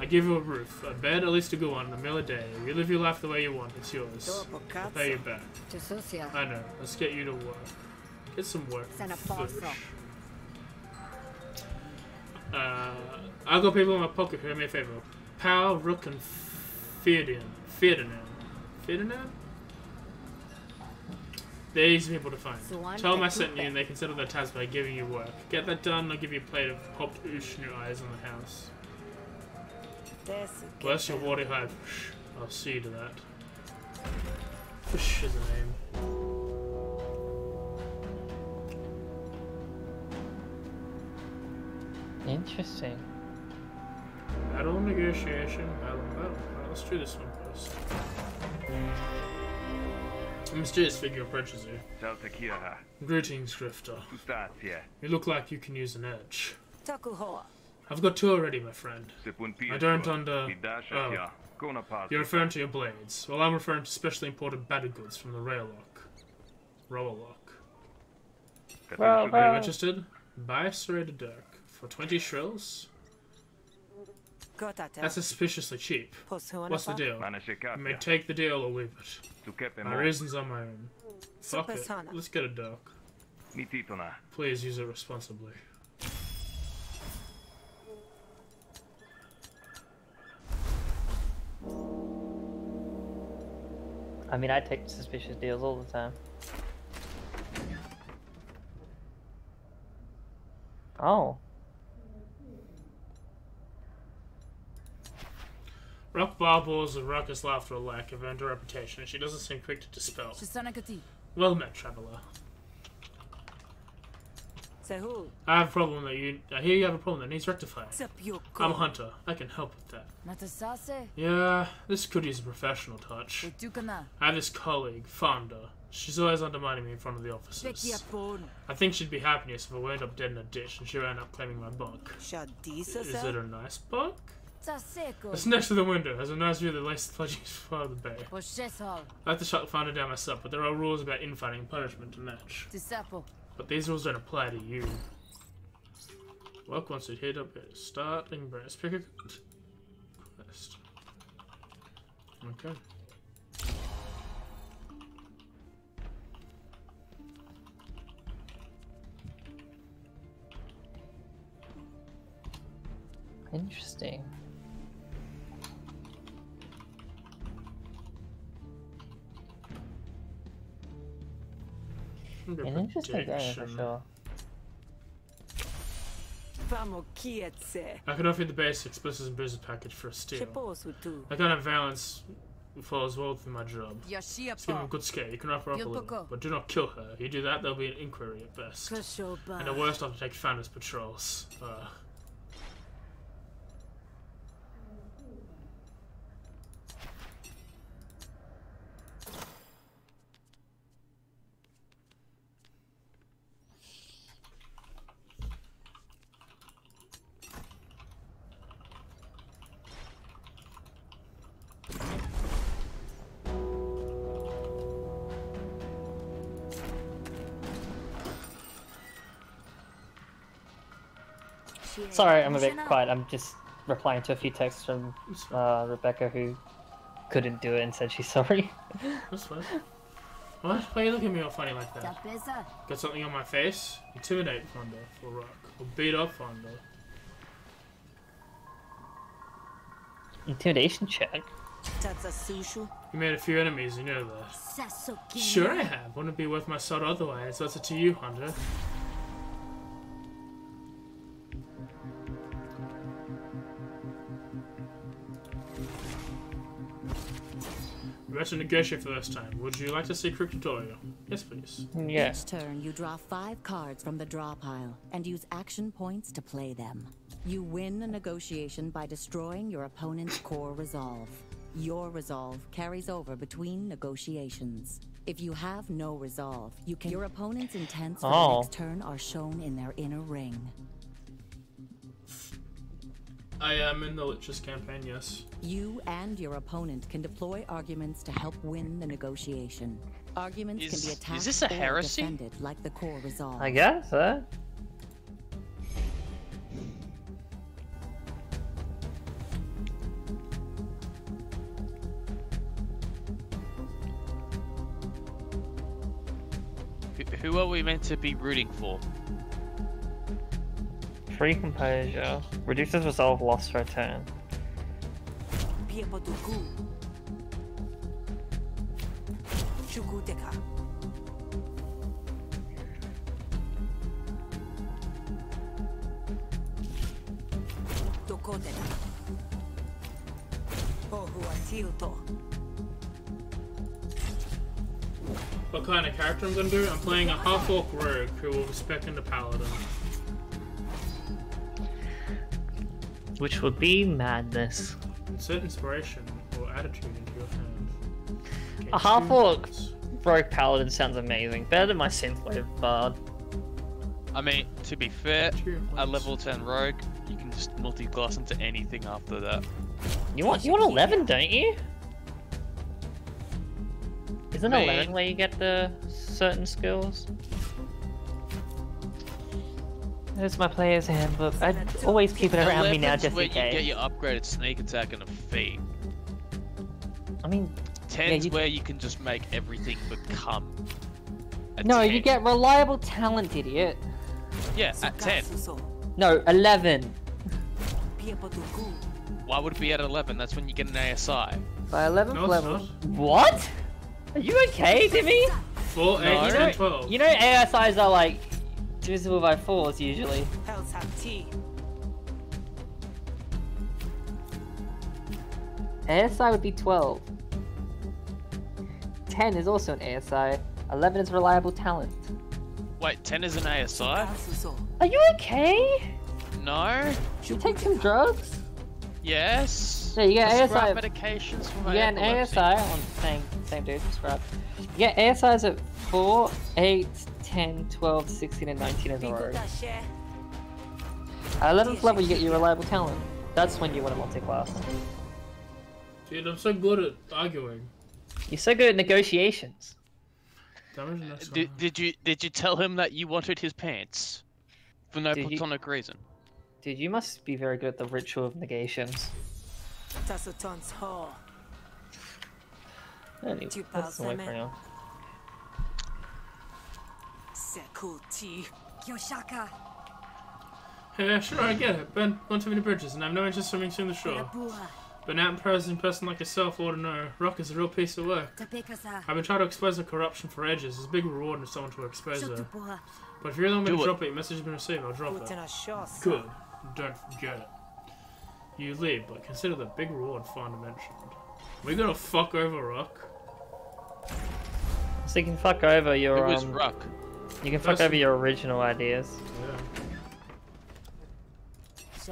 I give you a roof, a bed, at least a good one, a meal a day. You live your life the way you want, it's yours. I'll pay you back. I know, let's get you to work. Get some work. I've got people in my pocket who do me a favor. Pow, Rook, and Ferdinand. They're easy people to find. Swan Tell them I te sent you coupe. and they can settle their tabs by giving you work. Get that done, I'll give you a plate of popped oosh in your eyes on the house. Bless your water hive. I'll see you to that. Fish is a name. Interesting. Battle negotiation, battle. Alright, let's do this one first. A mysterious figure approaches you. Greetings, Grifter. You look like you can use an edge. I've got two already, my friend. I don't you're referring to your blades. Well, I'm referring to specially imported battle goods from the Rower Lock. Are you interested? Buy a serrated dirk for 20 shrills. That's suspiciously cheap. What's the deal? You may take the deal or leave it. My reasons are my own. Fuck it. Let's get a dirk. Please use it responsibly. I mean, I take suspicious deals all the time. Oh. Rock baubles and raucous laughter alike have earned a reputation, and she doesn't seem quick to dispel. Well met, traveler. I have a problem that I hear you have a problem that needs rectifying. I'm a hunter. I can help with that. Yeah, this could use a professional touch. I have this colleague, Fonda. She's always undermining me in front of the officers. I think she'd be happiest if I wound up dead in a ditch and she ran up claiming my buck. Is it a nice buck? It's next to the window. Has a nice view of the lace fledglings far of the bay. I like to shut Fonda down myself, but there are rules about infighting and punishment to match. But these rules don't apply to you. Work once you hit up at starting brace. Pick a quest. Okay. Interesting. An interesting game for sure. I could offer you the basic explosives and bruises package for a steal. That kind of valence falls well within my job. Just give him a good scare. You can wrap her up a little, but do not kill her. If you do that, there'll be an inquiry at best. And the worst off to take Founder's patrols. Sorry, I'm a bit quiet. I'm just replying to a few texts from Rebecca, who couldn't do it and said she's sorry. That's fine. What? Why are you looking at me all funny like that? Got something on my face? Intimidate Fonda for rock. Or beat up Fonda. Intimidation check. You made a few enemies, you know that. Sure I have. Wouldn't it be worth my sword otherwise? That's it to you, Hunter. We have to negotiate for this time. Would you like to see quick tutorial? Yes, please. Yeah. Each turn, you draw 5 cards from the draw pile and use action points to play them. You win a negotiation by destroying your opponent's core resolve. Your resolve carries over between negotiations. If you have no resolve, your opponent's intents for the next turn are shown in their inner ring. I am in the Lich's campaign, yes. You and your opponent can deploy arguments to help win the negotiation. Arguments can be attacked is this a heresy? or defended like the core resolve. I guess, huh? Who are we meant to be rooting for? Free composure. Reduces resolve lost for a turn. What kind of character I'm gonna do? I'm playing a half-orc rogue who will spec into paladin. Which would be madness. Insert inspiration or attitude into your hand. Okay, A half-orc 2 minutes. rogue paladin sounds amazing. Better than my synthwave bard. I mean, to be fair, 2 a points. level 10 rogue, you can just multi-class into anything after that. You want 11, don't you? Isn't Man. 11 where you get the certain skills? There's my player's handbook. I'd always keep it around me now 11's just where in you get case. your upgraded sneak attack and a feat. I mean, 10's you- where you can just make everything become a no, 10. you get reliable talent, idiot. Yeah, at 10. No, 11. Why would it be at 11? That's when you get an ASI. By 11th No, it's level. not. What? Are you okay, Timmy? 4, 8, No. 10, 12. You know ASIs are like divisible by 4s usually. ASI would be 12. 10 is also an ASI. 11 is reliable talent. Wait, 10 is an ASI? Are you okay? No? You take some drugs? Yes? Yeah, you get Prescribe ASI. medications for You my get an epilepsy. ASI on same dude, subscribe. You get ASIs at 4, 8, 10, 12, 16, and 19 as a rogue. At 11th level, you get your reliable talent. That's when you want to multi-class. Dude, I'm so good at arguing. You're so good at negotiations. Damage next Did you tell him that you wanted his pants? For no Did you- platonic reason. Dude, you must be very good at the ritual of negations. Anyway, let's wait for now. Kyoshaka. Yeah, sure, I get it. Burn too many bridges, and I have no interest in swimming soon the shore. But now an imposing person like yourself ought to know, rock is a real piece of work. Tapekasa. I've been trying to expose the corruption for ages. There's a big reward in someone to expose her. Shotupua. But if you really want me Do to it. drop it, your message has been received, I'll drop it. Good. Don't forget it. You leave, but consider the big reward Finder mentioned. We're gonna fuck over Rock. So you can fuck over It your was Ruck. you can fuck That's- over your original ideas. Yeah.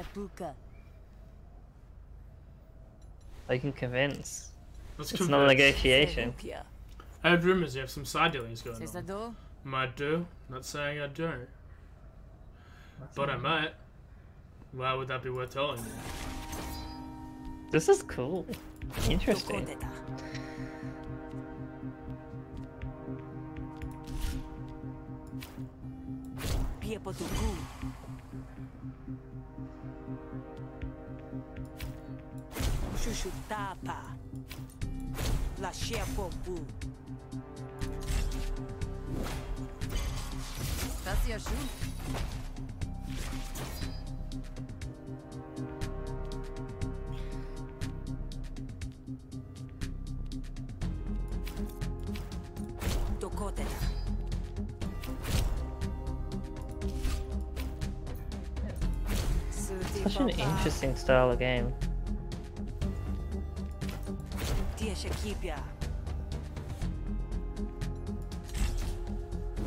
Shapuka. Or you can convince. Let's It's not a negotiation. I heard rumors you have some side dealings going C'est ça on. do? Might do. Not saying I don't. But I might. Why would that be worth telling you? This is cool. Interesting. That's your shoe. Such an interesting style of game.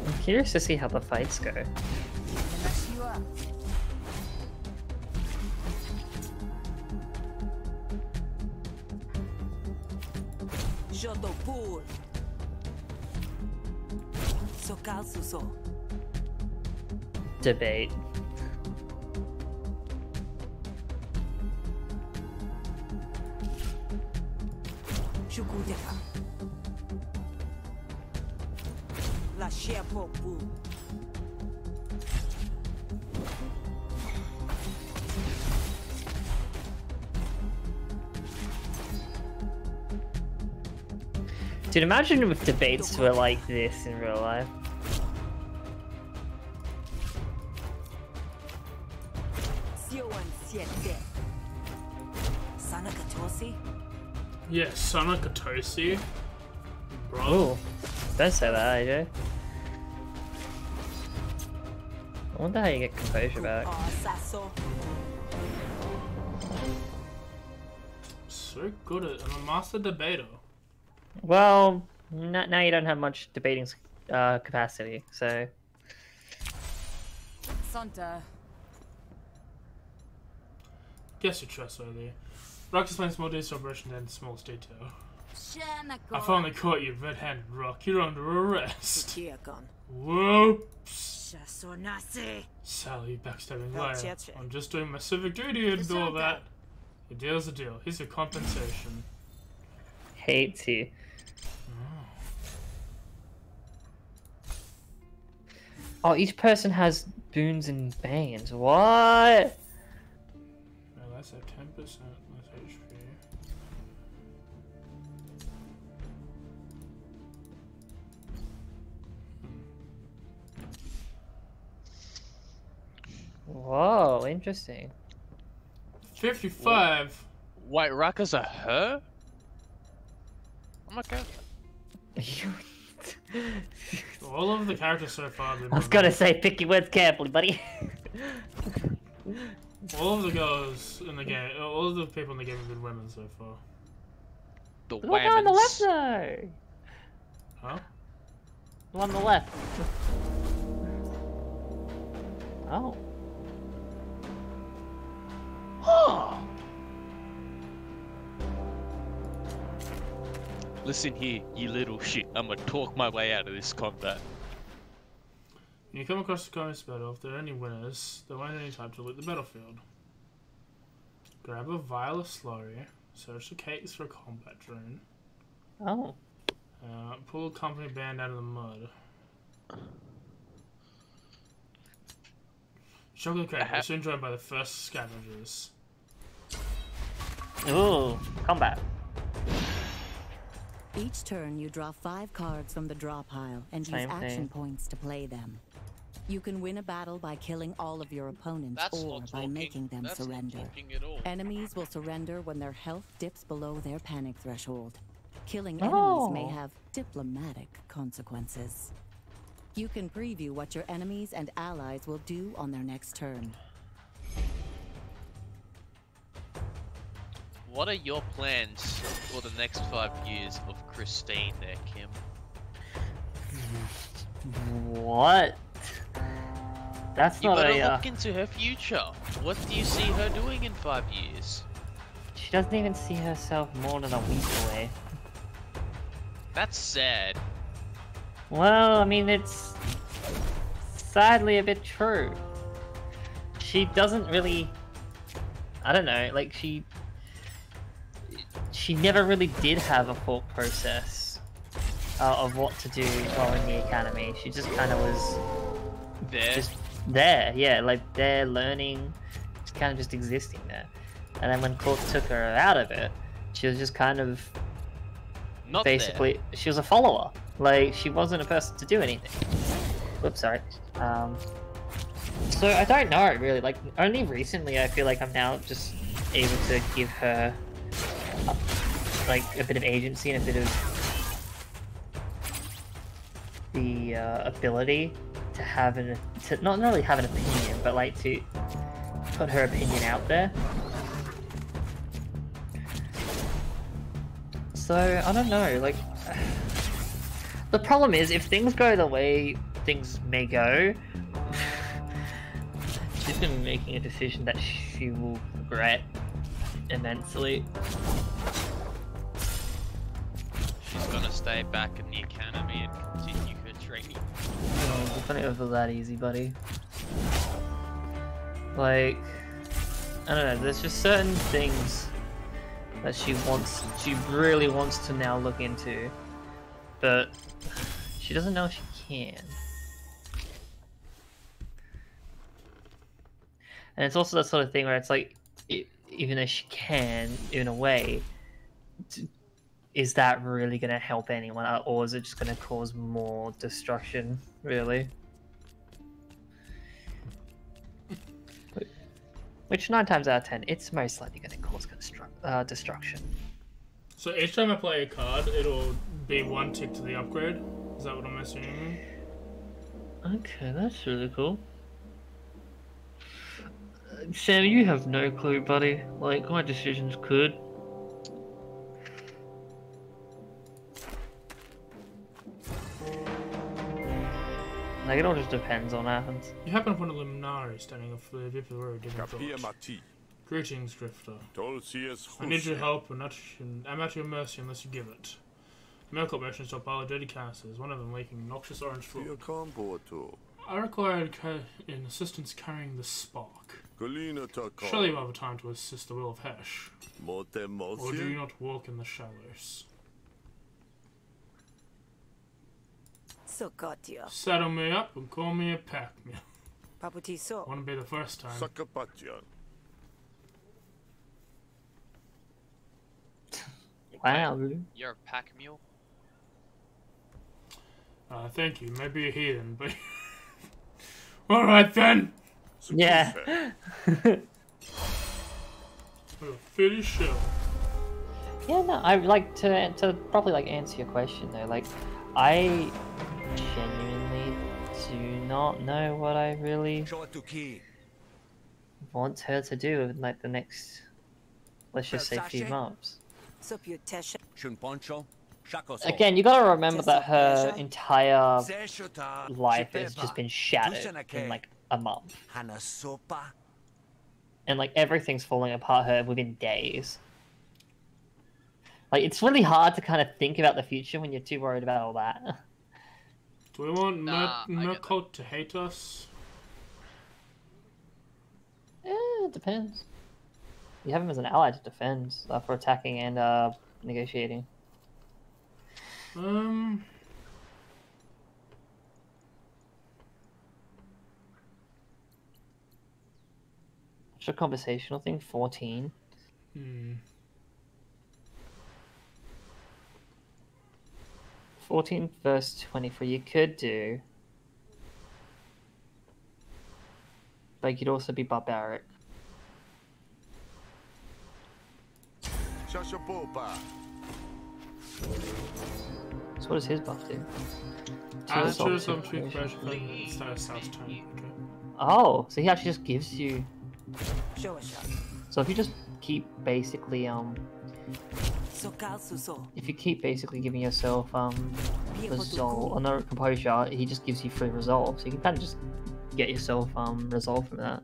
I'm curious to see how the fights go. Mess you up. Debate. Dude, imagine if debates were like this in real life. Yeah, Sonic Katosi. Bro. Ooh, don't say that, AJ. I wonder how you get composure back. so good at. I'm a master debater. Well, now you don't have much debating capacity, so. Santa. Guess you're trustworthy. Rock explains more detail operation than the smallest detail. I Shanako. finally caught you, red-handed Rock. You're under arrest. Tiakon. Whoops. Shasonase. Sally, backstabbing liar. Cheche. I'm just doing my civic duty and all that. A deal's a deal. Here's your compensation. Hates you. Oh, each person has boons and bans. What? Well, that's at 10% less HP. Whoa, interesting. 55. Wait, Rucker's a her? Oh my god. All of the characters so far have been I was gonna say, pick your words carefully, buddy. all of the girls in the game, all of the people in the game have been women so far. The The one on the left, whammons. though. Huh? The one on the left. Oh. Listen here, you little shit. I'm gonna talk my way out of this combat. When you come across the communist battle, if there are any winners, there won't be any time to loot the battlefield. Grab a vial of slurry, search the cakes for a combat drone, Oh. pull a company band out of the mud. Chocolate cake was soon joined by the first scavengers. Ooh, combat. Each turn, you draw 5 cards from the draw pile and use Same action thing. points to play them. You can win a battle by killing all of your opponents That's or not by talking. making them That's surrender. not talking at all. Enemies will surrender when their health dips below their panic threshold. Killing Oh. enemies may have diplomatic consequences. You can preview what your enemies and allies will do on their next turn. What are your plans for the next 5 years of Christine there, Kim? What? That's You not gotta a. look into her future. What do you see her doing in 5 years? She doesn't even see herself more than a week away. That's sad. Well, I mean, it's sadly a bit true. She doesn't really. I don't know, like, she never really did have a thought process of what to do while in the academy. She just kind of was There. just there, yeah, like there learning, just kind of just existing there. And then when Court took her out of it, she was just kind of Not basically, she was a follower. Like, she wasn't a person to do anything. Whoops, sorry. So I don't know, really. Like, only recently I feel like I'm now just able to give her like a bit of agency and a bit of the ability to have to not really have an opinion, but like to put her opinion out there. So I don't know, like the problem is if things go the way things may go, she's gonna be making a decision that she will regret immensely. She's gonna stay back in the academy and continue her training. Oh, it's not over that easy, buddy. Like, I don't know, there's just certain things that she really wants to now look into, but she doesn't know if she can. And it's also that sort of thing where it's like, even though she can, in a way, is that really going to help anyone, or is it just going to cause more destruction, really? Which 9 times out of 10, it's most likely going to cause destruction. So each time I play a card, it'll be 1 tick to the upgrade. Is that what I'm assuming? Okay, that's really cool. Sam, you have no clue, buddy. Like, my decisions could. Like, it all just depends on what happens. You happen upon a Luminari standing off the Vip of the road, giving thought. Greetings, Drifter. I need your help, and I'm at your mercy unless you give it. Medical merchants are a pile of dirty canisters, one of them leaking noxious orange fluid. I required an assistance carrying the spark. Surely you have time to assist the will of Hesh. Or do you not walk in the shadows? Saddle me up and call me a pack mule. Wouldn't be the first time. Wow. You're a pack mule? Thank you. Maybe a heathen, but... Alright then! Yeah. We'll finish show. Yeah, no, I like to probably like answer your question though. Like, I genuinely do not know what I really want her to do in like the next, let's just say, few months. Again, you gotta remember that her entire life has just been shattered in like a month. And like everything's falling apart her within days. Like, it's really hard to kind of think about the future when you're too worried about all that. Do we want Mercult to hate us? Yeah, it depends. You have him as an ally to defend, for attacking and negotiating. What's your conversational thing? 14? 14 verse 23 you could do. But you could also be barbaric. So what does his buff do? Oh, so he actually just gives you... So if you just keep basically, if you keep basically giving yourself, resolve, or no, composure, he just gives you free resolve. So you can kind of just get yourself, resolve from that.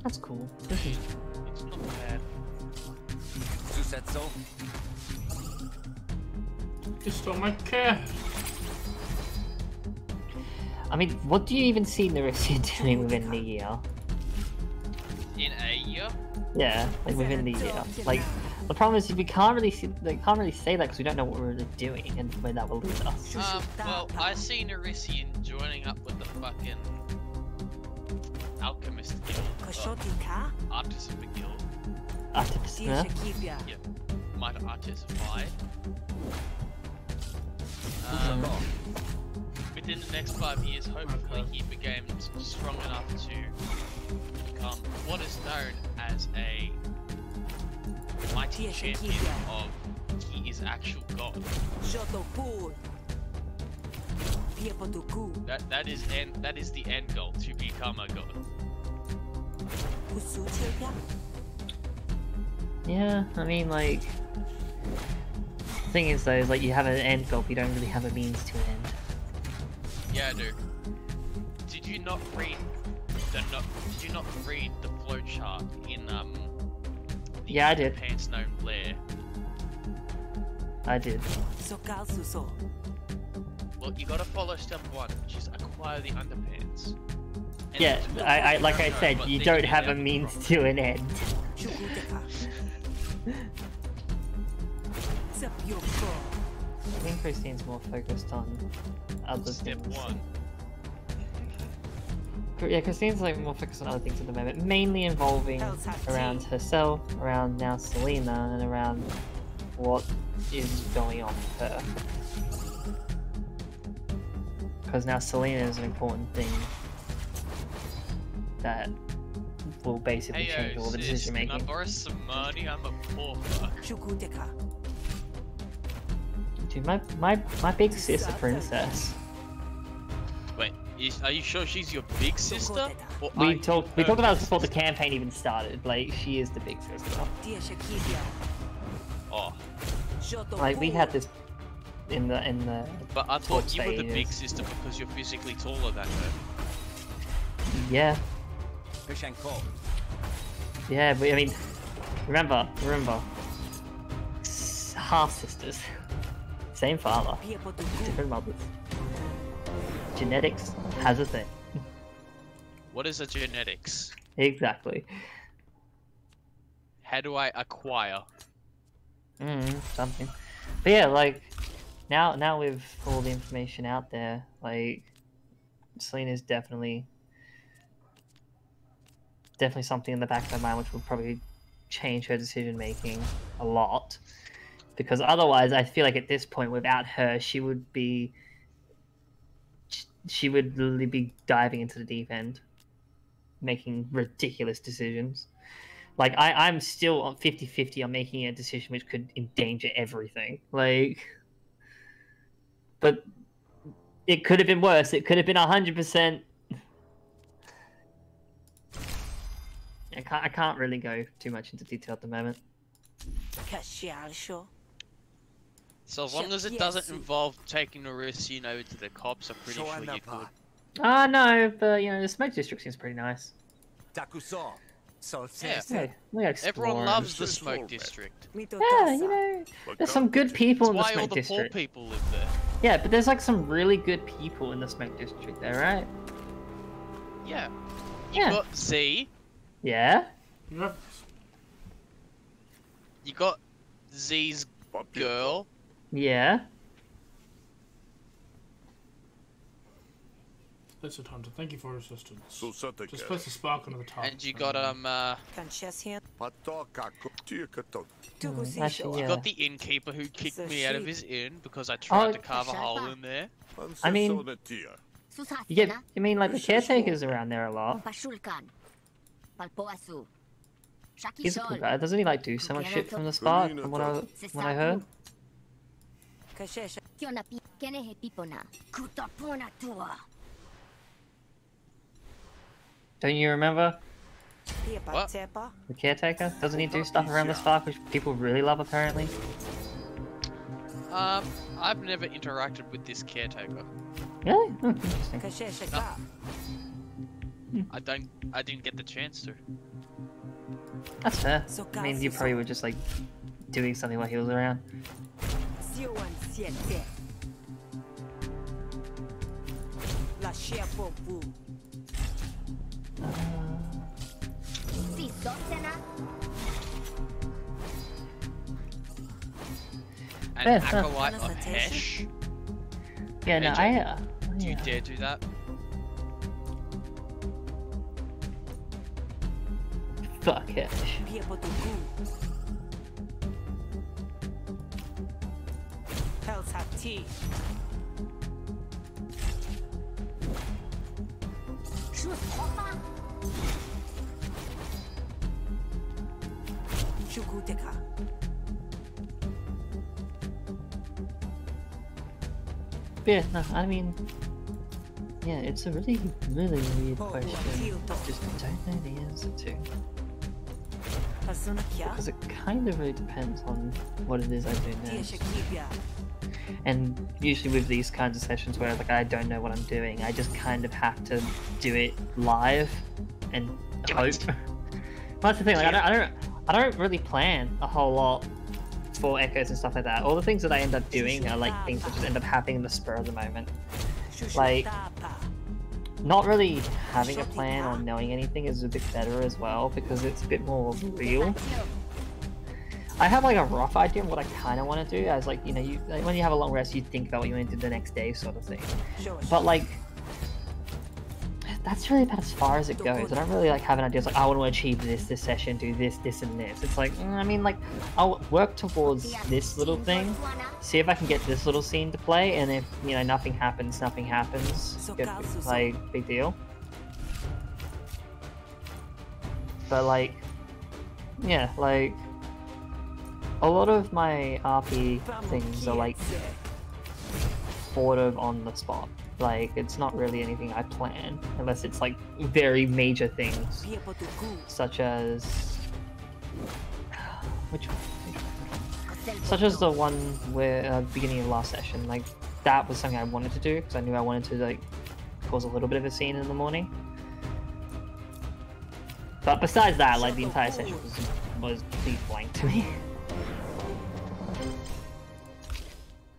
That's cool. It's not bad. You stole my cat. I mean, what do you even see Nerissa doing within the year? In a year? Yeah, like within the year. Like, the problem is we can't really see, they can't really say that because we don't know what we're doing and where that will lead us. Well, I see Nerissa joining up with the fucking alchemist guild, artisan guild. Artisan? Yep. Might artisify. Within the next 5 years, hopefully he becomes strong enough to become what is known as a mighty champion of he is actual god. That is the end goal, to become a god. Yeah, I mean, like, the thing is though, is like you have an end goal, but you don't really have a means to an end. Yeah, I do. Did you not read the flowchart in Yeah, I did. Pants Gnome Lair? I did. Well, you gotta follow step 1, which is acquire the underpants. And Yeah, I like I said, you don't have a means to an end. I think Christine's more focused on other Step things. 1. Yeah, Christine's like more focused on other things at the moment, mainly involving around herself, around now Selena, and around what is going on with her. Because now Selena is an important thing that will basically change all the decision making. Can I borrow some money? I'm a poor fuck. Dude, my big sis a princess. Wait, are you sure she's your big sister? Or We talked about this before the campaign even started. Like, she is the big sister. Oh. Like, we had this in the. But I thought you were the stages. big sister because you're physically taller than her. Yeah. Yeah, but I mean, remember, half sisters, same father, different mothers. Genetics has a thing. What is a genetics? Exactly. How do I acquire? Something. But yeah, like now with all the information out there, like Selena's definitely something in the back of my mind which will probably change her decision making a lot. Because otherwise, I feel like at this point, without her, she would literally be diving into the deep end, making ridiculous decisions. Like, I'm still on 50-50 on making a decision which could endanger everything. Like, but it could have been worse. It could have been 100%. I can't really go too much into detail at the moment. So as long as it doesn't involve taking a risk, you know, to the cops, I'm pretty sure you're good. No, but, you know, the smoke district seems pretty nice. Yeah. Hey, we explore. Everyone loves the smoke district. Yeah, you know, there's some good people in the That's why all smoke the district. poor people live there. Yeah, but there's like some really good people in the smoke district there, right? Yeah. You Yeah. got Z. Yeah? Yep. You got Z's girl. Yeah? Listen, Hunter, thank you for your assistance. Just place the spark under the top. And you got Actually, you yeah. got the innkeeper who kicked me out of his inn because I tried to carve a hole in there. I mean, you mean like the caretakers around there a lot? He's a cool guy. Doesn't he like do so much shit from the spark, from what I heard? Don't you remember? What? The caretaker? Doesn't he do stuff around the spark which people really love apparently? I've never interacted with this caretaker. Really? Oh, interesting. I didn't get the chance to. That's fair. I mean, you probably were just like doing something while he was around. An Yeah, acolyte of Hesh? Yeah, no, Do you dare do that? Fuck it. Yeah, no, I mean, yeah, it's a really weird question. Just don't know the answer to. Because it kind of really depends on what it is I do next. And usually with these kinds of sessions where like I don't know what I'm doing, I just kind of have to do it live and hope. That's the thing, like I don't really plan a whole lot for echoes and stuff like that. All the things that I end up doing are like things that just end up happening in the spur of the moment. Like, not really having a plan or knowing anything is a bit better as well because it's a bit more real. I have like a rough idea of what I kind of want to do. As like, you know, when you have a long rest, you think about what you want to do the next day, sort of thing. But like, that's really about as far as it goes. I don't really like have an idea. It's like, I want to achieve this session, do this, and this. It's like, I mean, like, I'll work towards this little thing, see if I can get this little scene to play, and if, you know, nothing happens. Good, like, big deal. But like, yeah, like, a lot of my RP things are like sort of on the spot. Like, it's not really anything I plan, unless it's like very major things, such as which one? such as the one where beginning of last session, like that was something I wanted to do because I knew I wanted to like cause a little bit of a scene in the morning. But besides that, like the entire session was complete blank to me,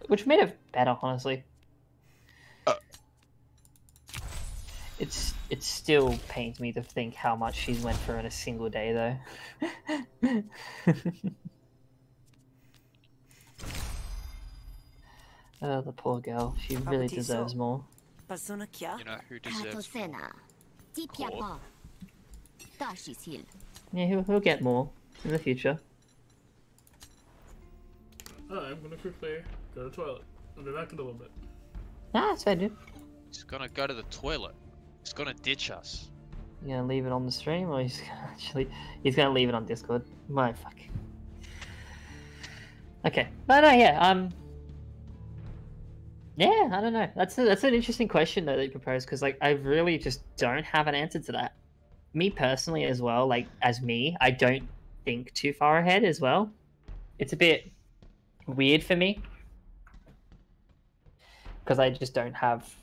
which made it better, honestly. It still pains me to think how much she's went through in a single day, though. Oh, the poor girl. She really deserves more. You know who deserves more? Core. Yeah, he'll get more in the future. I'm gonna quickly go to the toilet. I'll be back in a little bit. Ah, that's fair, dude. He's gonna go to the toilet. He's gonna ditch us. You gonna leave it on the stream, or he's gonna leave it on Discord? My fuck. Okay, but no, yeah, yeah, I don't know. That's an interesting question though that you proposed, because like I really just don't have an answer to that. Me personally as well, like as me, I don't think too far ahead as well. It's a bit weird for me because I just don't have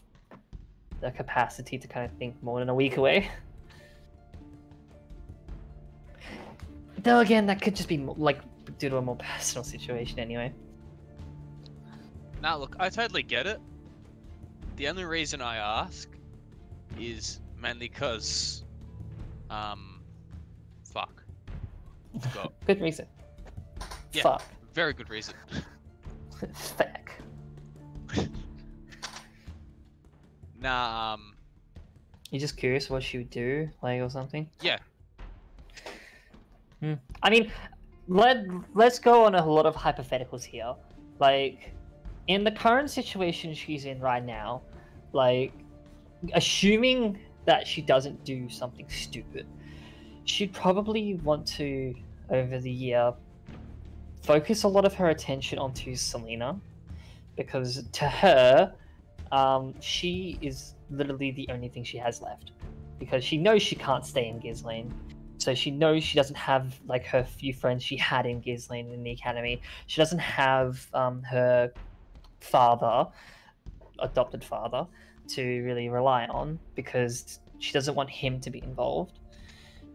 the capacity to kind of think more than a week away. Though again, that could just be like due to a more personal situation anyway. Now look, I totally get it. The only reason I ask is mainly because, fuck. Forgot. Good reason. Yeah, Fuck. very good reason. Fuck. Nah, You're just curious what she would do, like, or something? yeah. I mean, let's go on a lot of hypotheticals here. Like, in the current situation she's in right now, like, assuming that she doesn't do something stupid, she'd probably want to, over the year, focus a lot of her attention onto Selena, because to her, she is literally the only thing she has left, because she knows she can't stay in Ghislaine. So she knows she doesn't have like her few friends she had in Ghislaine in the academy. She doesn't have her father, adopted father, to really rely on, because she doesn't want him to be involved.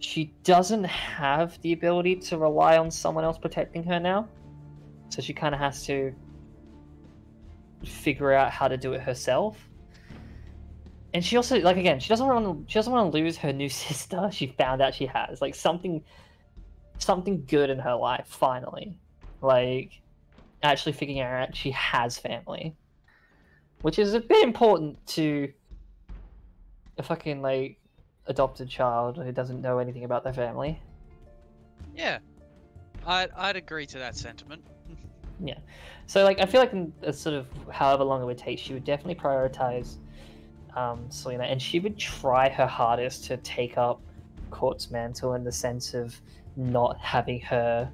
She doesn't have the ability to rely on someone else protecting her now. So she kind of has to figure out how to do it herself. And she also, like, again, she doesn't want to lose her new sister. She found out she has like something good in her life finally, like actually figuring out she has family, which is a bit important to a fucking like adopted child who doesn't know anything about their family. Yeah, I'd agree to that sentiment. Yeah, so like I feel like in a sort of however long it would take, she would definitely prioritize Selena, and she would try her hardest to take up Court's mantle in the sense of not having her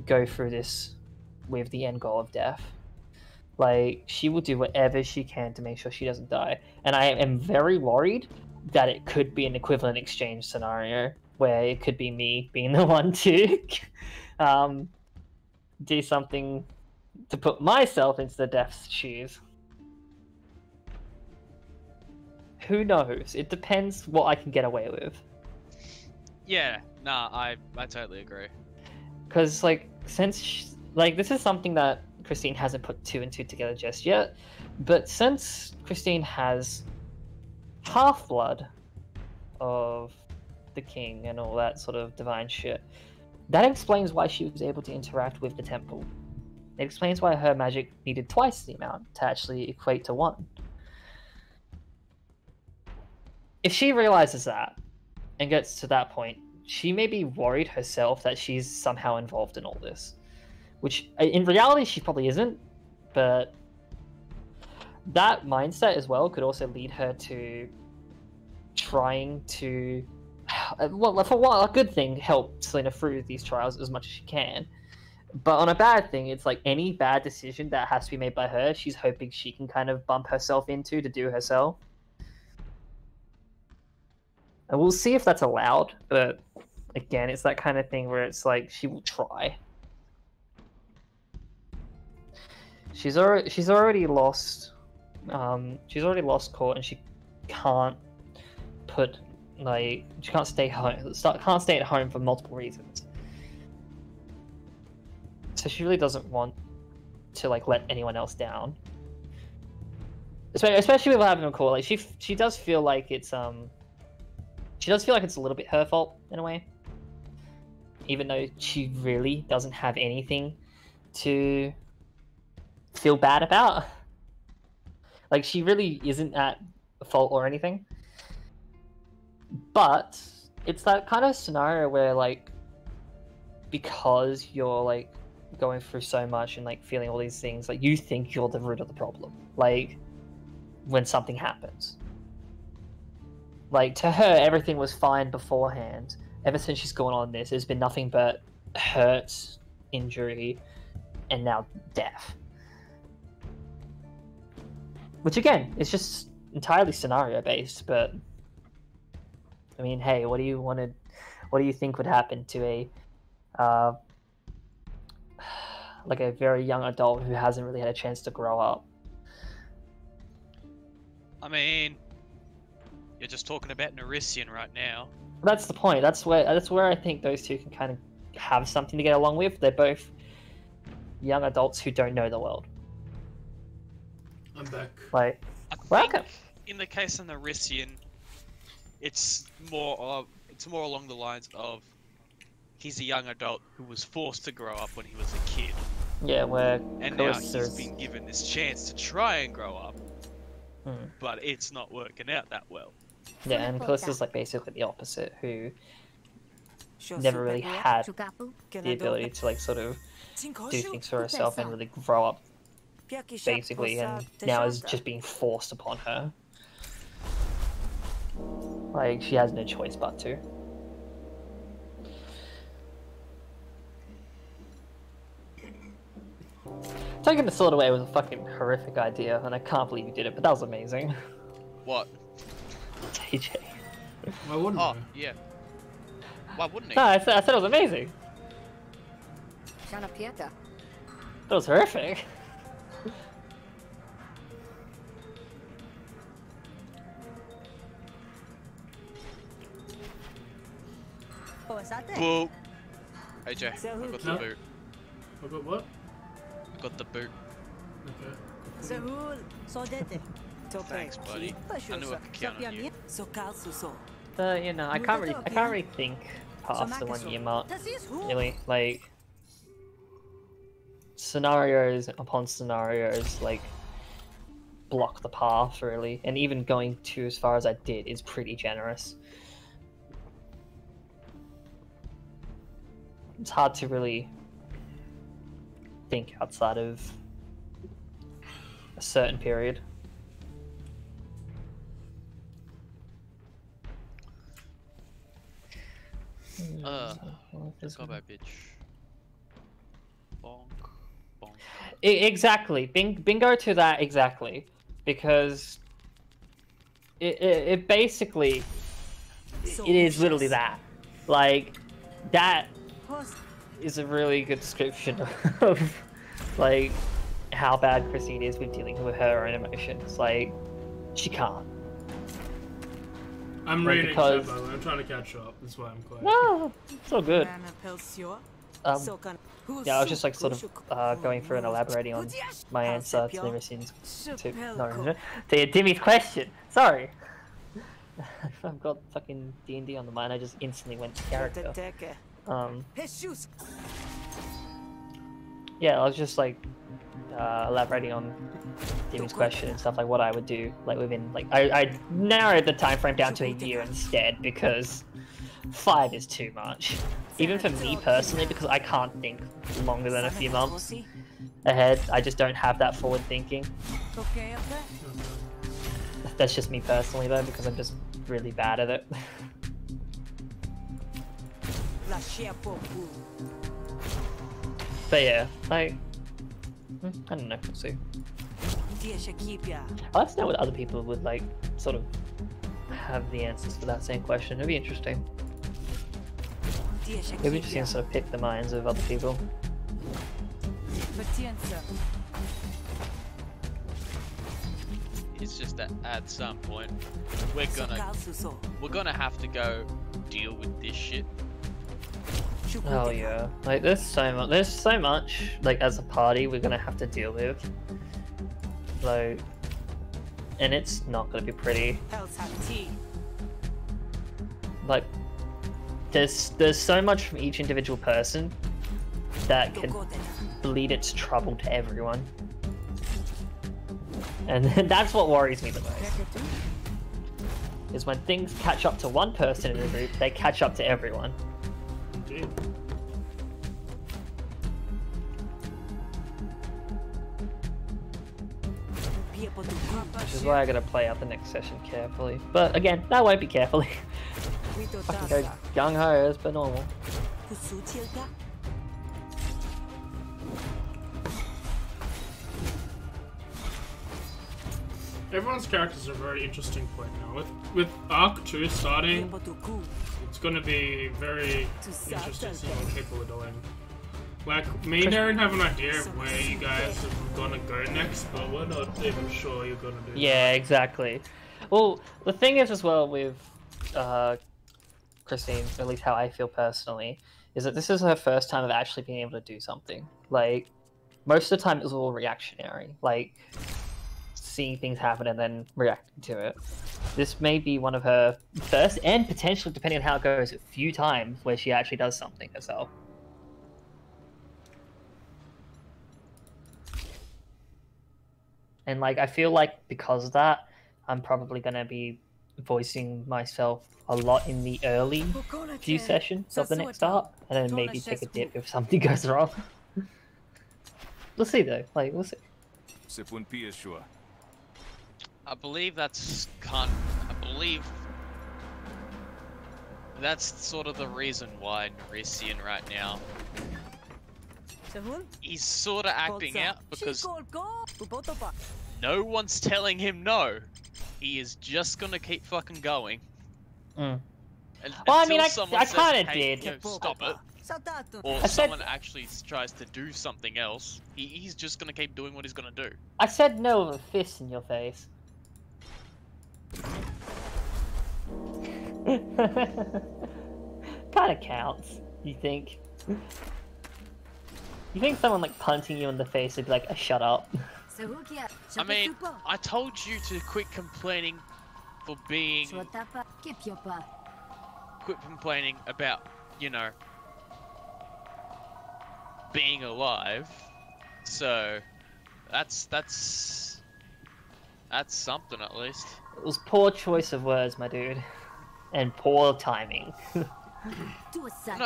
go through this with the end goal of death. Like, she will do whatever she can to make sure she doesn't die. And I am very worried that it could be an equivalent exchange scenario where it could be me being the one to do something to put myself into the death's shoes. Who knows? It depends what I can get away with. Yeah, nah, I totally agree. Because, like, since, like, this is something that Christine hasn't put two and two together just yet, but since Christine has half-blood of the king and all that sort of divine shit, that explains why she was able to interact with the temple. It explains why her magic needed twice the amount to actually equate to one. If she realizes that and gets to that point, she may be worried herself that she's somehow involved in all this. Which, in reality, she probably isn't, but that mindset as well could also lead her to trying to, well, for one, a good thing, help Selena through these trials as much as she can. But on a bad thing, it's like any bad decision that has to be made by her, she's hoping she can kind of bump herself into to do herself. And we'll see if that's allowed, but again, it's that kind of thing where it's like she will try. she's already lost. She's already lost court, and she can't put she can't stay home. Can't stay at home for multiple reasons. So she really doesn't want to let anyone else down. Especially with having a court, like she does feel like it's she does feel like it's a little bit her fault in a way, even though she really doesn't have anything to feel bad about. Like, she really isn't at fault or anything. But it's that kind of scenario where, because you're going through so much and feeling all these things, you think you're the root of the problem. When something happens, to her, everything was fine beforehand. Ever since she's gone on this, there's been nothing but hurt, injury, and now death. Which again, is just entirely scenario based, but I mean, hey, what do you think would happen to a very young adult who hasn't really had a chance to grow up? I mean, you're just talking about Nerissien right now. That's the point. That's where I think those two can kind of have something to get along with. They're both young adults who don't know the world. I'm back. Welcome. In the case of Nerissien, it's more along the lines of he's a young adult who was forced to grow up when he was a kid. Yeah, and now he's been given this chance to try and grow up, but it's not working out that well. Yeah, and Callista's basically the opposite, who never really had the ability to sort of do things for herself and really grow up, basically, and now is just being forced upon her. She has no choice but to. Taking the sword away was a fucking horrific idea, and I can't believe you did it, but that was amazing. What? TJ. Why wouldn't Oh, yeah. Why wouldn't he? No, I said it was amazing. That was horrific. Boo! AJ, I got the No. boot. I got what? I got the boot. Okay. Thanks, buddy. I knew I could count on you. I can't really think past the 1 year mark. Really, scenarios upon scenarios, block the path, really, and even going to as far as I did is pretty generous. It's hard to really think outside of a certain period. Go back, bitch. Bonk. Bonk. Exactly. Bingo to that, exactly. Because it basically, it is literally that. That is a really good description of, how bad Christine is with dealing with her own emotions. She can't. I'm reading chat, by the way. I'm trying to catch up. That's why I'm quiet. No, it's all good. Yeah, I was just sort of going through and elaborating on my answer to Timmy's question. Sorry. I've got fucking D&D on the mind. I just instantly went to character. Yeah, I was just elaborating on Timmy's question and stuff, what I would do within I narrowed the time frame down to a year instead, because 5 is too much, even for me personally, because I can't think longer than a few months ahead. I just don't have that forward thinking. That's just me personally though, because I'm just really bad at it. But yeah, I don't know, we'll see. I'd like to know what other people would sort of have the answers for that same question. It'd be interesting. It'd be interesting to sort of pick the minds of other people. It's just that at some point we're gonna have to go deal with this shit. Oh yeah, like there's so much like as a party we're gonna have to deal with, like, and it's not gonna be pretty. Like, there's so much from each individual person that can bleed its trouble to everyone, and that's what worries me the most. Is when things catch up to one person in the group, they catch up to everyone. Indeed. Which is why I gotta play out the next session carefully. But again, that won't be carefully. I can go gung ho as per normal. Everyone's characters are a very interesting point now. With Arc 2 starting, it's gonna be very interesting to see what people are doing. Like, me and Darren have an idea of where you guys are gonna go next, but we're not even sure you're gonna do Yeah, that. exactly. Well, the thing is as well with Christine, at least how I feel personally, is that this is her first time of actually being able to do something. Like, most of the time it was all reactionary, like seeing things happen and then reacting to it. This may be one of her first, and potentially, depending on how it goes, a few times where she actually does something herself. And like, I feel like because of that, I'm probably gonna be voicing myself a lot in the early few sessions of the next arc, and then maybe take a dip if something goes wrong. We'll see though, like, we'll see. I believe that's sort of the reason why Nerisian right now, he's sort of acting out because no one's telling him no. He is just gonna keep fucking going. Well, I mean, I kind of hey, did. you know, stop it. Or someone actually tries to do something else. He's just gonna keep doing what he's gonna do. I said no with a fist in your face. Kind of counts, you think? You think someone like punching you in the face would be like, shut up? I mean, I told you to quit complaining for being... Quit complaining about, you know, being alive. So, that's something at least. It was poor choice of words, my dude. And poor timing. No,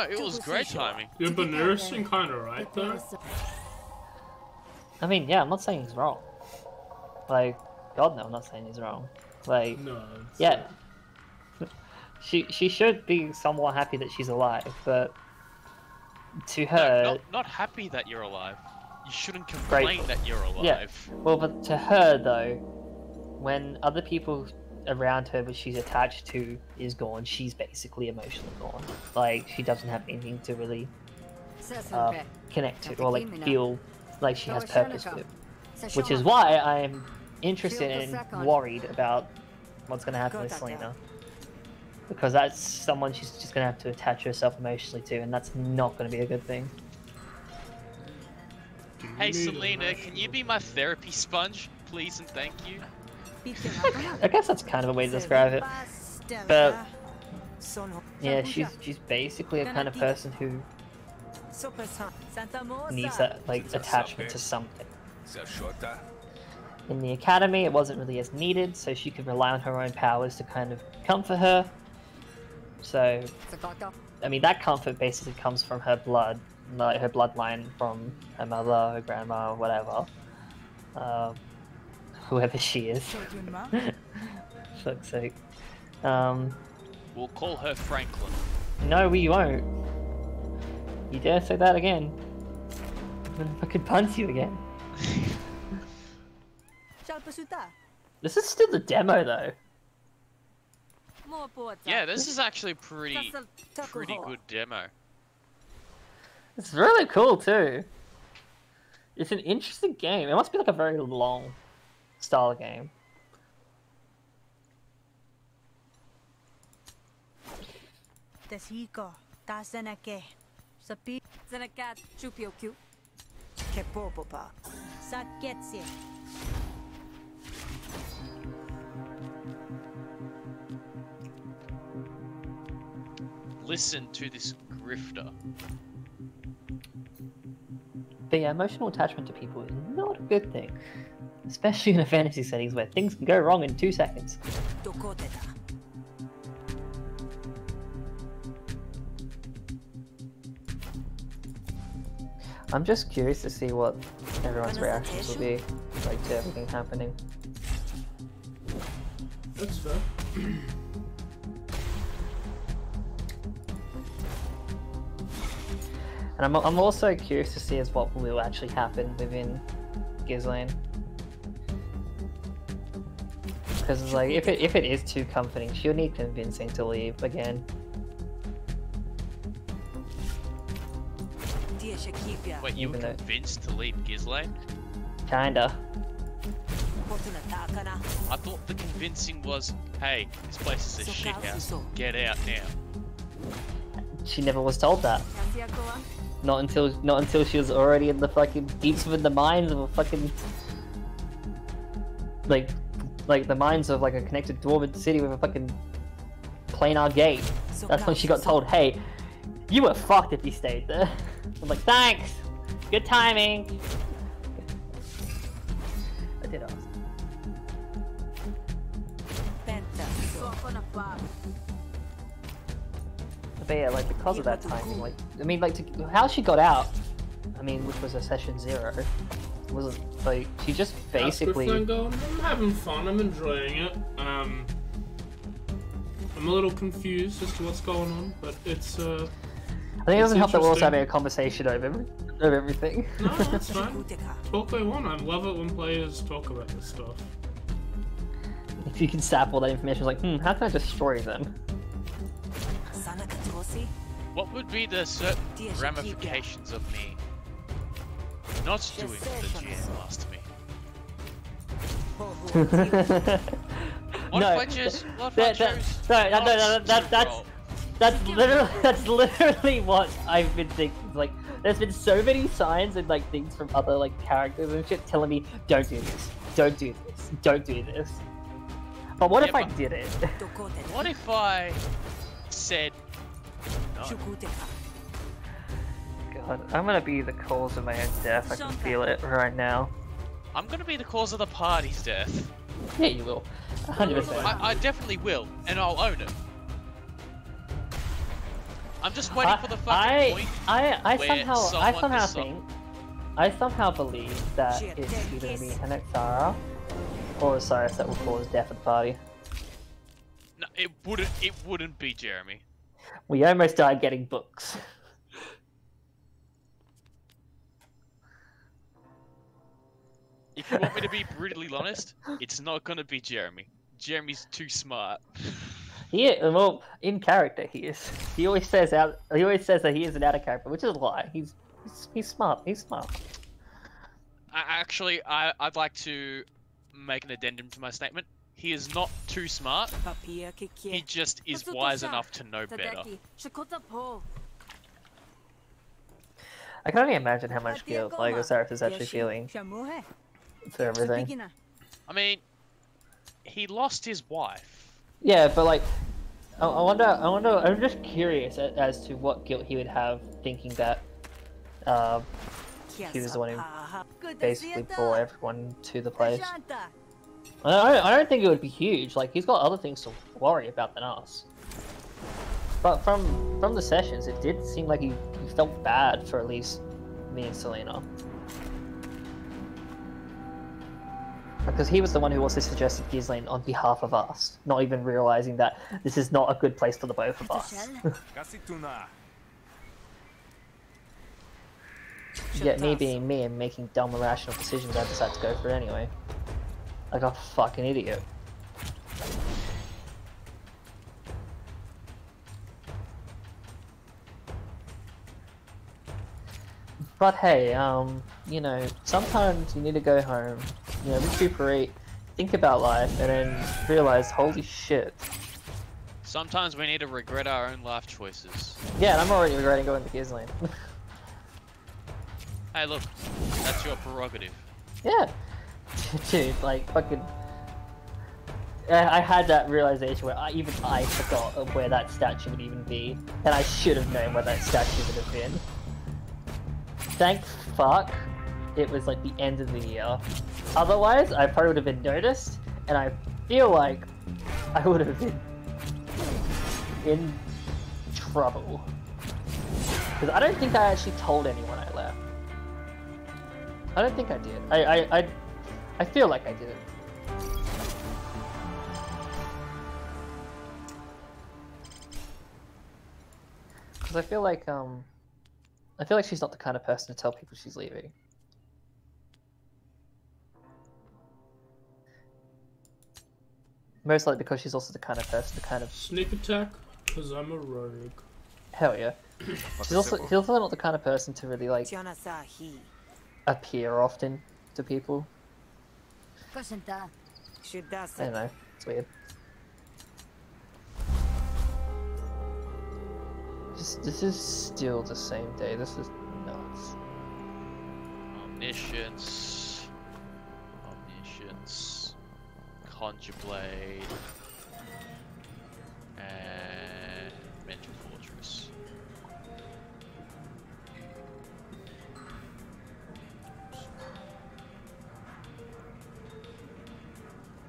it was great timing. Yeah, but Nerisian kinda right though. I mean, yeah, I'm not saying he's wrong. Like, God no, I'm not saying he's wrong. Like, No. yeah. She should be somewhat happy that she's alive, but to her... No, not happy that you're alive. You shouldn't complain that you're alive. Yeah. Well, but to her, though, when other people around her that she's attached to is gone, she's basically emotionally gone. Like, she doesn't have anything to really connect to or, like, feel like she has purpose with. Which is why I'm interested and worried about what's going to happen with Selena. Because that's someone she's just going to have to attach herself emotionally to, and that's not going to be a good thing. Hey Selena, can you be my therapy sponge, please and thank you? I guess that's kind of a way to describe it. But yeah, she's basically a kind of person who needs that like attachment to something. In the academy, it wasn't really as needed, so she could rely on her own powers to kind of comfort her. So, I mean, that comfort basically comes from her blood, like her bloodline from her mother, her grandma, whatever. Whoever she is. Fuck's sake. We'll call her Franklin. No, we won't. You dare say that again? I could punch you again. This is still the demo, though. Yeah, this is actually pretty good demo. It's really cool, too. It's an interesting game. It must be like a very long style of game. Tesiko, Tasenake, Sapi, Zenakat, Chupioku, Kepopopa, Saketse. Listen to this grifter. But yeah, emotional attachment to people is not a good thing. Especially in a fantasy settings where things can go wrong in 2 seconds. Dokoteta. I'm just curious to see what everyone's reactions will be, like, to everything happening. That's fair. And I'm also curious to see as what will actually happen within Ghislaine. Because like if it is too comforting, she'll need convincing to leave again. Wait, you were convinced to leave Ghislaine? Kinda. I thought the convincing was, hey, this place is a shithouse. Get out now. She never was told that. Not until she was already in the fucking deeps within the mines of a fucking like the mines of like a connected dwarven city with a fucking planar gate. That's when she got told, hey, you were fucked if you stayed there. I'm like, thanks! Good timing! I did ask. But yeah, like, because of that timing, like, I mean, like, how she got out, I mean, which was a session 0, wasn't, like, she just basically... I'm having fun, I'm enjoying it. I'm a little confused as to what's going on, but it's, I think it doesn't help that we're also having a conversation over everything. No, that's fine. Talk they want. I love it when players talk about this stuff. If you can sap all that information, it's like, how can I destroy them? What would be the certain ramifications of me not doing what the GM asked me? What if I just... That's literally what I've been thinking. Like, there's been so many signs and like things from other like characters and shit telling me, don't do this, don't do this, don't do this. But what if I did it? What if I said no? God, I'm gonna be the cause of my own death. I can feel it right now. I'm gonna be the cause of the party's death. Yeah, you will. 100%. I definitely will, and I'll own it. I'm just waiting for the fucking point I somehow believe that it's either gonna be Hanexara or Osiris that will cause death at the party. No, it wouldn't be Jeremy. We almost died getting books. If you want me to be brutally honest, it's not gonna be Jeremy. Jeremy's too smart. Yeah, well, in character he is. He always says that he is an out of character, which is a lie. He's smart. He's smart. Actually, I'd like to make an addendum to my statement. He is not too smart. He just is wise enough to know better. I can only imagine how much guilt like Osiris is actually feeling for everything. I mean, he lost his wife. Yeah, but like, I wonder. I'm just curious as to what guilt he would have thinking that he was the one who basically brought everyone to the place. I don't think it would be huge. Like, he's got other things to worry about than us. But from the sessions, it did seem like he felt bad for at least me and Selena. Because he was the one who also suggested Ghislaine on behalf of us, not even realizing that this is not a good place for the both of us. Yet me being me and making dumb irrational decisions, I decided to go for it anyway. Like a fucking idiot. But hey, you know, sometimes you need to go home, you know, recuperate, think about life, and then realize, holy shit, Sometimes we need to regret our own life choices. Yeah, and I'm already regretting going to Gearsland. Hey, look, that's your prerogative. Yeah. Dude, like, fucking... I had that realization where even I forgot of where that statue would even be. And I should have known where that statue would have been. Thank fuck it was like the end of the year. Otherwise, I probably would have been noticed, and I feel like I would have been in trouble. Because I don't think I actually told anyone I left. I don't think I did. I feel like I did. Because I feel like she's not the kind of person to tell people she's leaving. Most likely because she's also the kind of person to kind of... Sneak attack, because I'm a rogue. Hell yeah. She's also not the kind of person to really, like, appear often to people. I don't know, it's weird. This is still the same day, this is nuts. Omniscience. Conjure Blade. And Mental Fortress.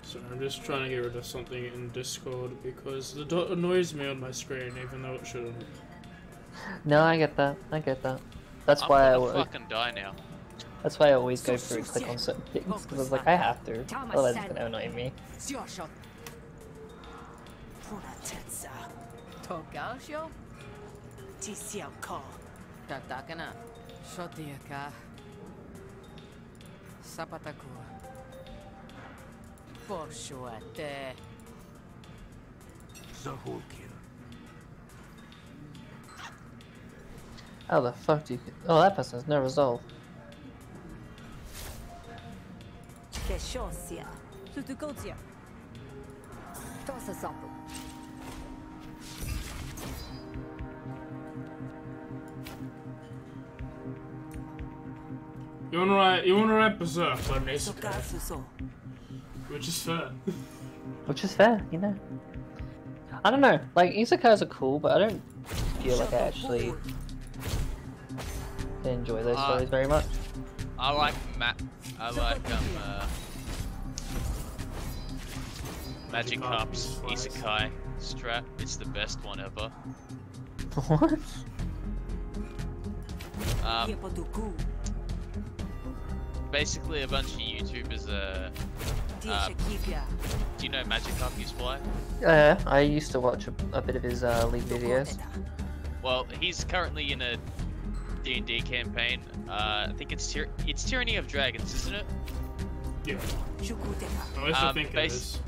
So I'm just trying to get rid of something in Discord because the dot annoys me on my screen even though it shouldn't. No, I get that. That's why I'm gonna fucking die now. That's why I always go through and click on certain things, because I was like, I have to, otherwise it's gonna annoy me. How the fuck do you... Oh, that person has no resolve. You wanna write Berserk on Isekai, which is fair. Which is fair, you know. I don't know, like, isekais are cool, but I don't feel like I actually enjoy those stories very much. I like Magic Cup's Isekai strat. It's the best one ever. What? Basically, a bunch of YouTubers do you know Magic Cup used to play? Yeah, I used to watch a bit of his League videos. Well, he's currently in a D&D campaign. I think it's Tyranny of Dragons, isn't it? Yeah. I also think it is.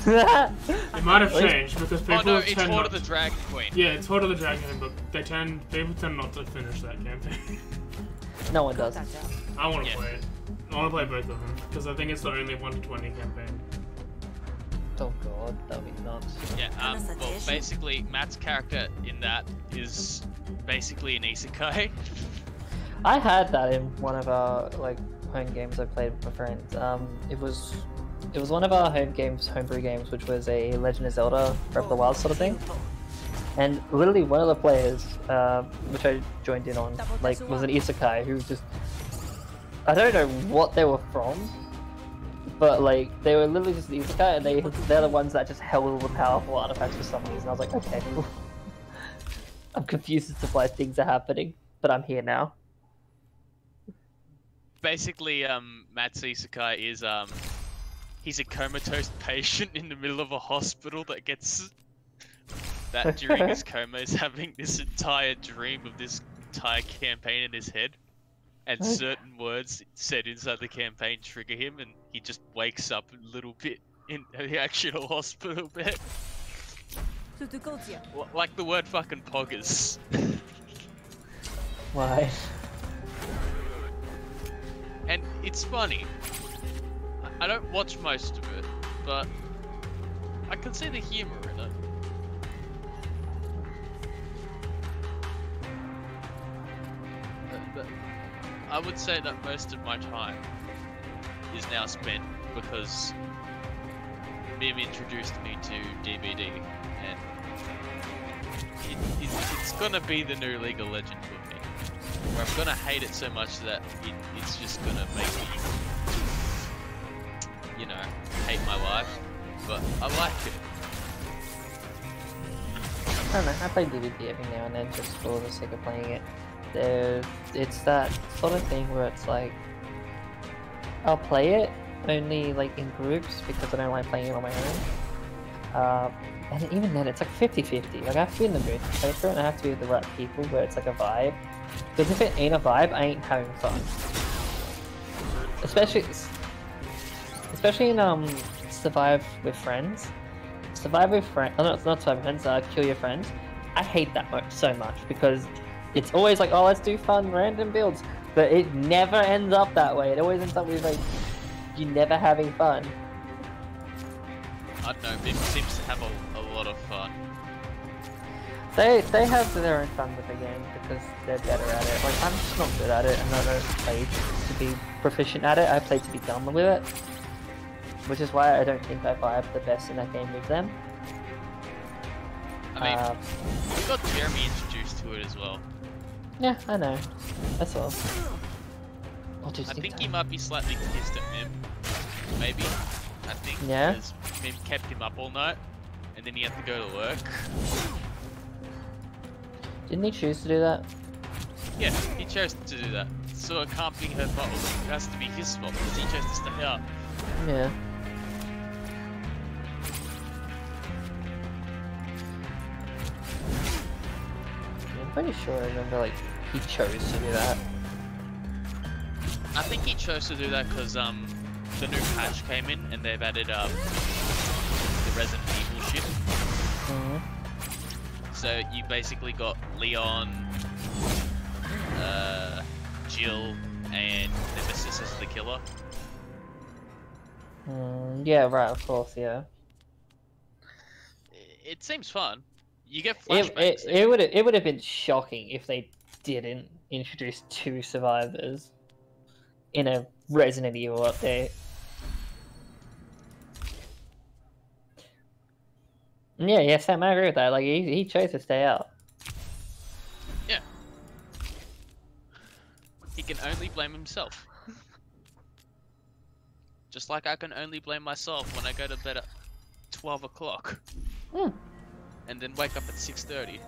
It might have changed because people no, it's Horde of the Dragon Queen. Yeah, it's Horde of the Dragon Queen, but people tend not to finish that campaign. No one does. I want to play it. I want to play both of them because I think it's the only 1 to 20 campaign. Oh god, that would be nuts. Yeah, well, basically, Matt's character in that is basically an isekai. I had that in one of our like home games I played with my friends. It was one of our homebrew games, which was a Legend of Zelda Breath of the Wild sort of thing. And literally one of the players, which I joined in on, like, was an isekai who just... I don't know what they were from, but like, they were literally just an isekai, and they're the ones that just held all the powerful artifacts for some reason. I was like, okay, cool. I'm confused as to why things are happening, but I'm here now. Basically, Matt's isekai is, he's a comatose patient in the middle of a hospital that gets... that during his coma is having this entire dream of this entire campaign in his head, and certain words said inside the campaign trigger him, and he just wakes up a little bit in the actual hospital bed. Like the word fucking poggers. Why? And it's funny. I don't watch most of it, but I can see the humor in it. But I would say that most of my time is now spent because Mim introduced me to DBD, and it's gonna be the new League of Legends with me. Where I'm gonna hate it so much that it's just gonna make me, you know, hate my life. But I like it. I don't know, I play DVD every now and then just for the sake of playing it. It's that sort of thing where it's like, I'll play it only like in groups because I don't like playing it on my own. And even then it's like 50-50, like I have to be in the mood to play for it and I have to be with the right people where it's like a vibe. Because if it ain't a vibe, I ain't having fun. Especially in Survive with Friends. Survive with Friends, oh no, it's not Survive with Friends, Kill Your Friends. I hate that so much because it's always like, oh, let's do fun random builds, but it never ends up that way. It always ends up with like, you never having fun. I don't know, Mim seems to have a lot of fun. They have their own fun with the game because they're better at it. Like, I'm just not good at it and I don't play to be proficient at it, I play to be done with it. Which is why I don't think I vibe the best in that game with them. I mean, we got Jeremy introduced to it as well. Yeah, I know. That's all. I think he might be slightly pissed at Mim. Maybe. I think. Yeah? Because Mim kept him up all night, and then he had to go to work. Didn't he choose to do that? Yeah, he chose to do that. So it can't be her fault. It has to be his fault because he chose to stay up. Yeah. I'm pretty sure I remember, like, he chose to do that. I think he chose to do that because the new patch came in and they've added the Resident Evil shit. So you basically got Leon, Jill, and Nemesis as the killer. Yeah, right, of course, yeah. It seems fun. You get flashbacks. It would have been shocking if they didn't introduce 2 survivors in a Resident Evil update. Yeah, Sam, I agree with that. Like, he chose to stay out. Yeah. He can only blame himself. Just like I can only blame myself when I go to bed at 12 o'clock. And then wake up at 6:30.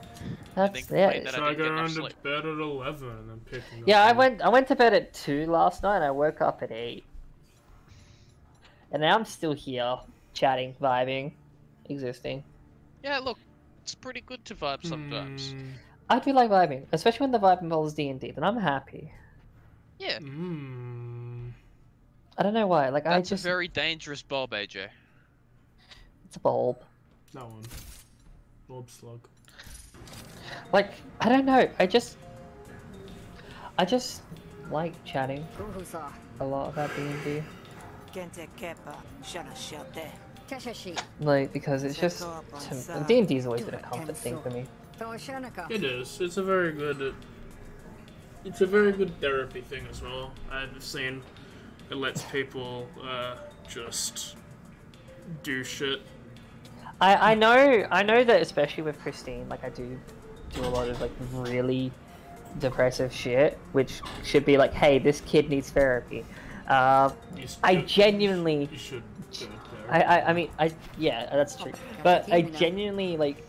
That's yeah. So I go around to bed at 11 and then picking up. Yeah, I went to bed at 2 last night and I woke up at 8. And now I'm still here, chatting, vibing, existing. Yeah, look, it's pretty good to vibe sometimes. I do like vibing, especially when the vibe involves D&D, then I'm happy. Yeah. I don't know why, like That's a very dangerous bulb, AJ. It's a bulb. That one. Bulb slug. Like, I don't know, I just like chatting a lot about D&D. Like, because it's just, D&D's always been a comfort thing for me. It is. It's a very good therapy thing as well. I've seen it lets people just do shit. I know that especially with Christine, like I do a lot of like really depressive shit, which should be like, hey, this kid needs therapy. I genuinely. You should. I mean, yeah, that's true. But I genuinely like.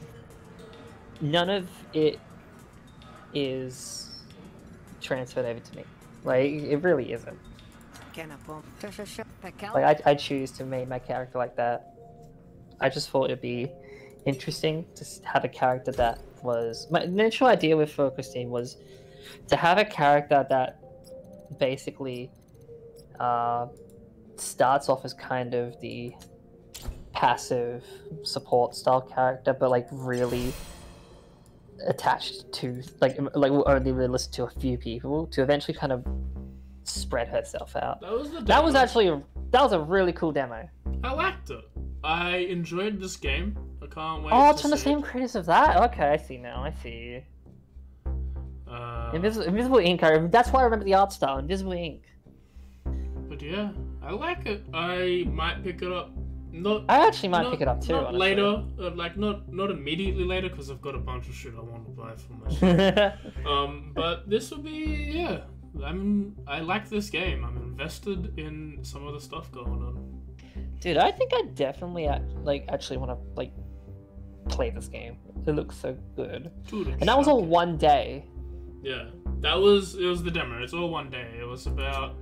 None of it is transferred over to me. Like it really isn't. Like I choose to make my character like that. I just thought it'd be interesting to have a character that was... My initial idea with Christine was to have a character that basically starts off as kind of the passive support style character, but like really attached to like will only really listen to a few people to eventually kind of spread herself out. That was the demo. That was a really cool demo. I liked it. I enjoyed this game. I can't wait. Oh, it's to from the see same it. creators of that? Okay, I see now, I see. Uh, Invisible Ink, that's why I remember the art style, Invisible Ink. But yeah, I like it. I might pick it up. Not. I actually might not- pick it up too, Not honestly. later, like not immediately later, because I've got a bunch of shit I want to buy for myself. But this will be, yeah. I like this game. I'm invested in some of the stuff going on. Dude, I think I definitely actually want to play this game. It looks so good. Dude, And that was all one day. Yeah, it was the demo. It's all one day. It was about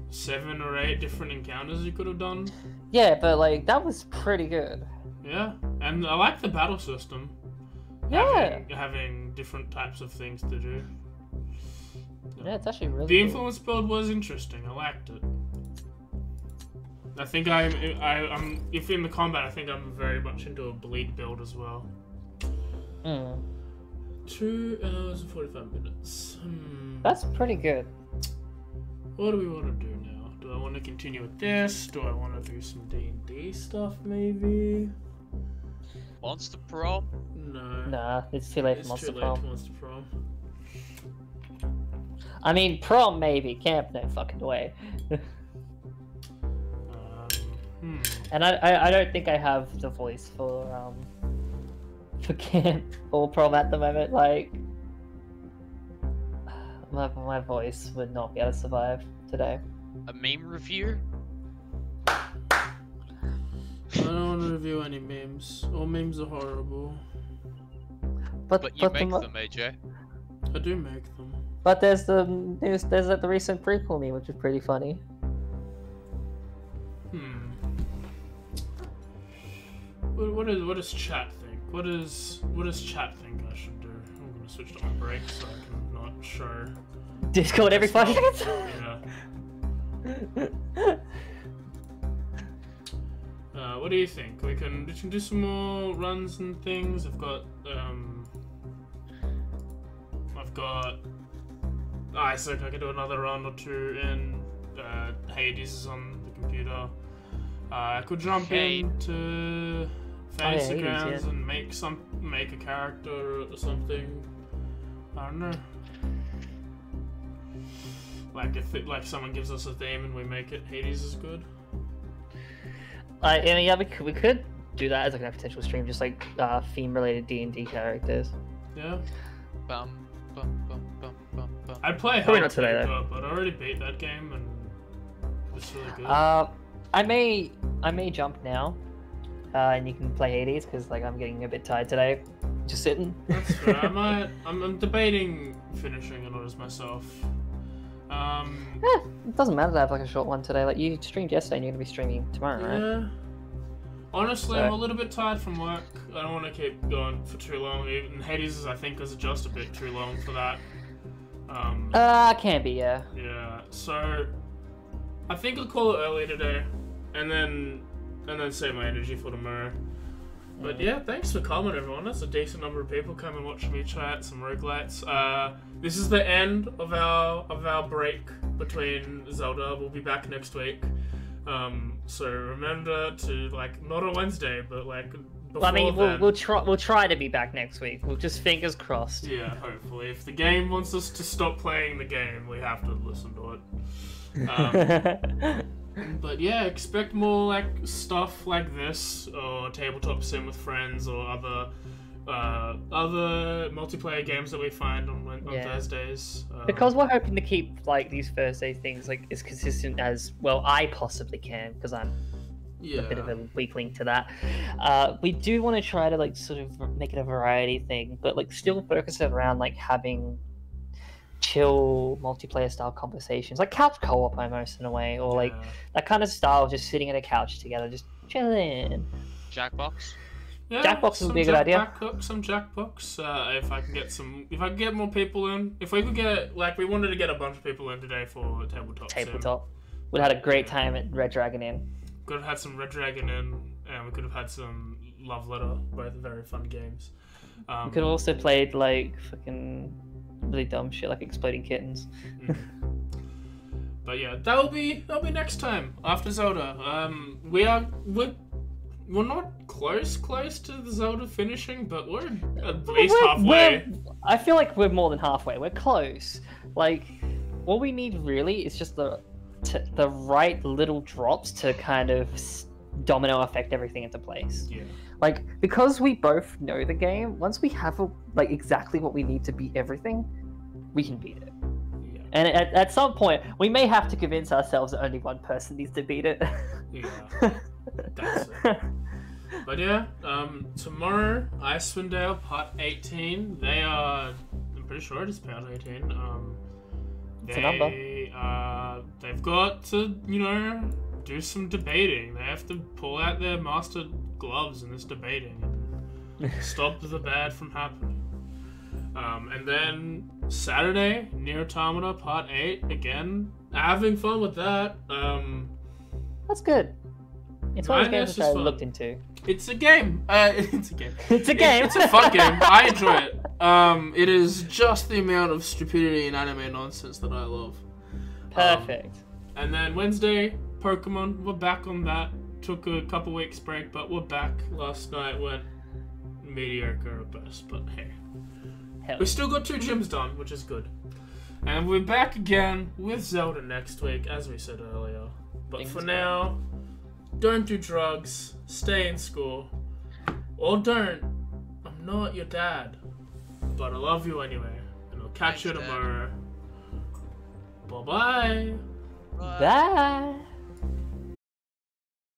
7 or 8 different encounters you could have done. Yeah, but that was pretty good. Yeah, and I like the battle system. Yeah. Having different types of things to do. Yeah, it's actually really The cool. influence build was interesting. I liked it. I think I'm if in the combat, I think I'm very much into a bleed build as well. 2 hours and 45 minutes. That's pretty good. What do we want to do now? Do I want to continue with this? Do I want to do some D&D stuff maybe? Monster Prom? No. Nah, it's too late It's for Monster too late Prom. for Monster Prom. I mean, prom maybe, camp no fucking way. And I don't think I have the voice for camp or prom at the moment. My voice would not be able to survive today. A meme review? I don't want to review any memes. All memes are horrible. But you the make mo- them, AJ. I do make them. But there's the news. There's the recent prequel meme, which is pretty funny. What does chat think? What does chat think I should do? I'm gonna switch to my break so I can not show. Discord every 5 seconds. Yeah. What do you think? We can do some more runs and things. I've got Isaac. I can do another run or two in Hades is on the computer. I could jump into Fantasy Hades, Grounds yeah. and make a character or something. I don't know. Like if someone gives us a theme and we make it, Hades is good. And yeah, we could do that as a potential stream, just theme-related D&D characters. Yeah. Bum, bum, bum, bum, bum, bum. I'd play Probably Hell not today, Taker, but I already beat that game and it's really good. I may jump now, and you can play Hades because I'm getting a bit tired today, just sitting. That's fair. I'm debating finishing it as myself. It doesn't matter to have a short one today. You streamed yesterday, and you're gonna be streaming tomorrow, right? Yeah. Honestly, So- I'm a little bit tired from work. I don't want to keep going for too long. Even Hades, I think, is just a bit too long for that. Can be, yeah. Yeah. So, I think I'll call it early today, and then save my energy for tomorrow. But yeah, thanks for coming, everyone. That's a decent number of people come and watch me chat some roguelites. This is the end of our break between Zelda. We'll be back next week. So remember to not on Wednesday, but before Well, I mean, then. we'll try to be back next week. We'll just fingers crossed. Yeah, hopefully. If the game wants us to stop playing the game, we have to listen to it. But yeah, expect more stuff like this, or tabletop sim with friends, or other multiplayer games that we find on Thursdays. Because we're hoping to keep these Thursday things as consistent as I possibly can, because I'm a bit of a weak link to that. We do want to try to sort of make it a variety thing, but still focus it around having chill multiplayer style conversations, couch co-op almost in a way, or that kind of style, just sitting at a couch together, just chilling. Jackbox? Yeah, Jackbox would be a good idea. Some Jackbox. If I can get more people in. If we could get we wanted to get a bunch of people in today for tabletop. We'd had a great time at Red Dragon Inn. Could have had some Red Dragon in, and we could have had some Love Letter. Both very fun games. We could have also played fucking really dumb shit like Exploding Kittens. But yeah, that'll be next time after Zelda. We're we're not close to the Zelda finishing, but we're at least halfway. I feel like we're more than halfway. We're close. Like, all we need really is just the right little drops to kind of domino effect everything into place. Yeah. Like, because we both know the game, once we have like exactly what we need to beat everything, we can beat it. Yeah. And at some point, we may have to convince ourselves that only one person needs to beat it. Yeah. That's it. But yeah, tomorrow, Icewind Dale Part 18. I'm pretty sure it is Part 18. It's a number. They've got to, do some debating. They have to pull out their master gloves in this debating and stop the bad from happening. And then Saturday, Nier Automata Part 8 again. Having fun with that. That's good. It's one of those games that I fun. looked into. It's a game. It's a game. It's a game. It's a fun game. I enjoy it. It is just the amount of stupidity and anime nonsense that I love. Perfect. And then Wednesday, Pokemon. We're back on that. Took a couple weeks break, but we're back. Last night went mediocre at best, but hey. Hell. We still got 2 gyms done, which is good. And we're back again with Zelda next week, as we said earlier. But for now, don't do drugs, stay in school, or don't. I'm not your dad, but I love you anyway, and I'll catch you tomorrow. Bye-bye. Bye.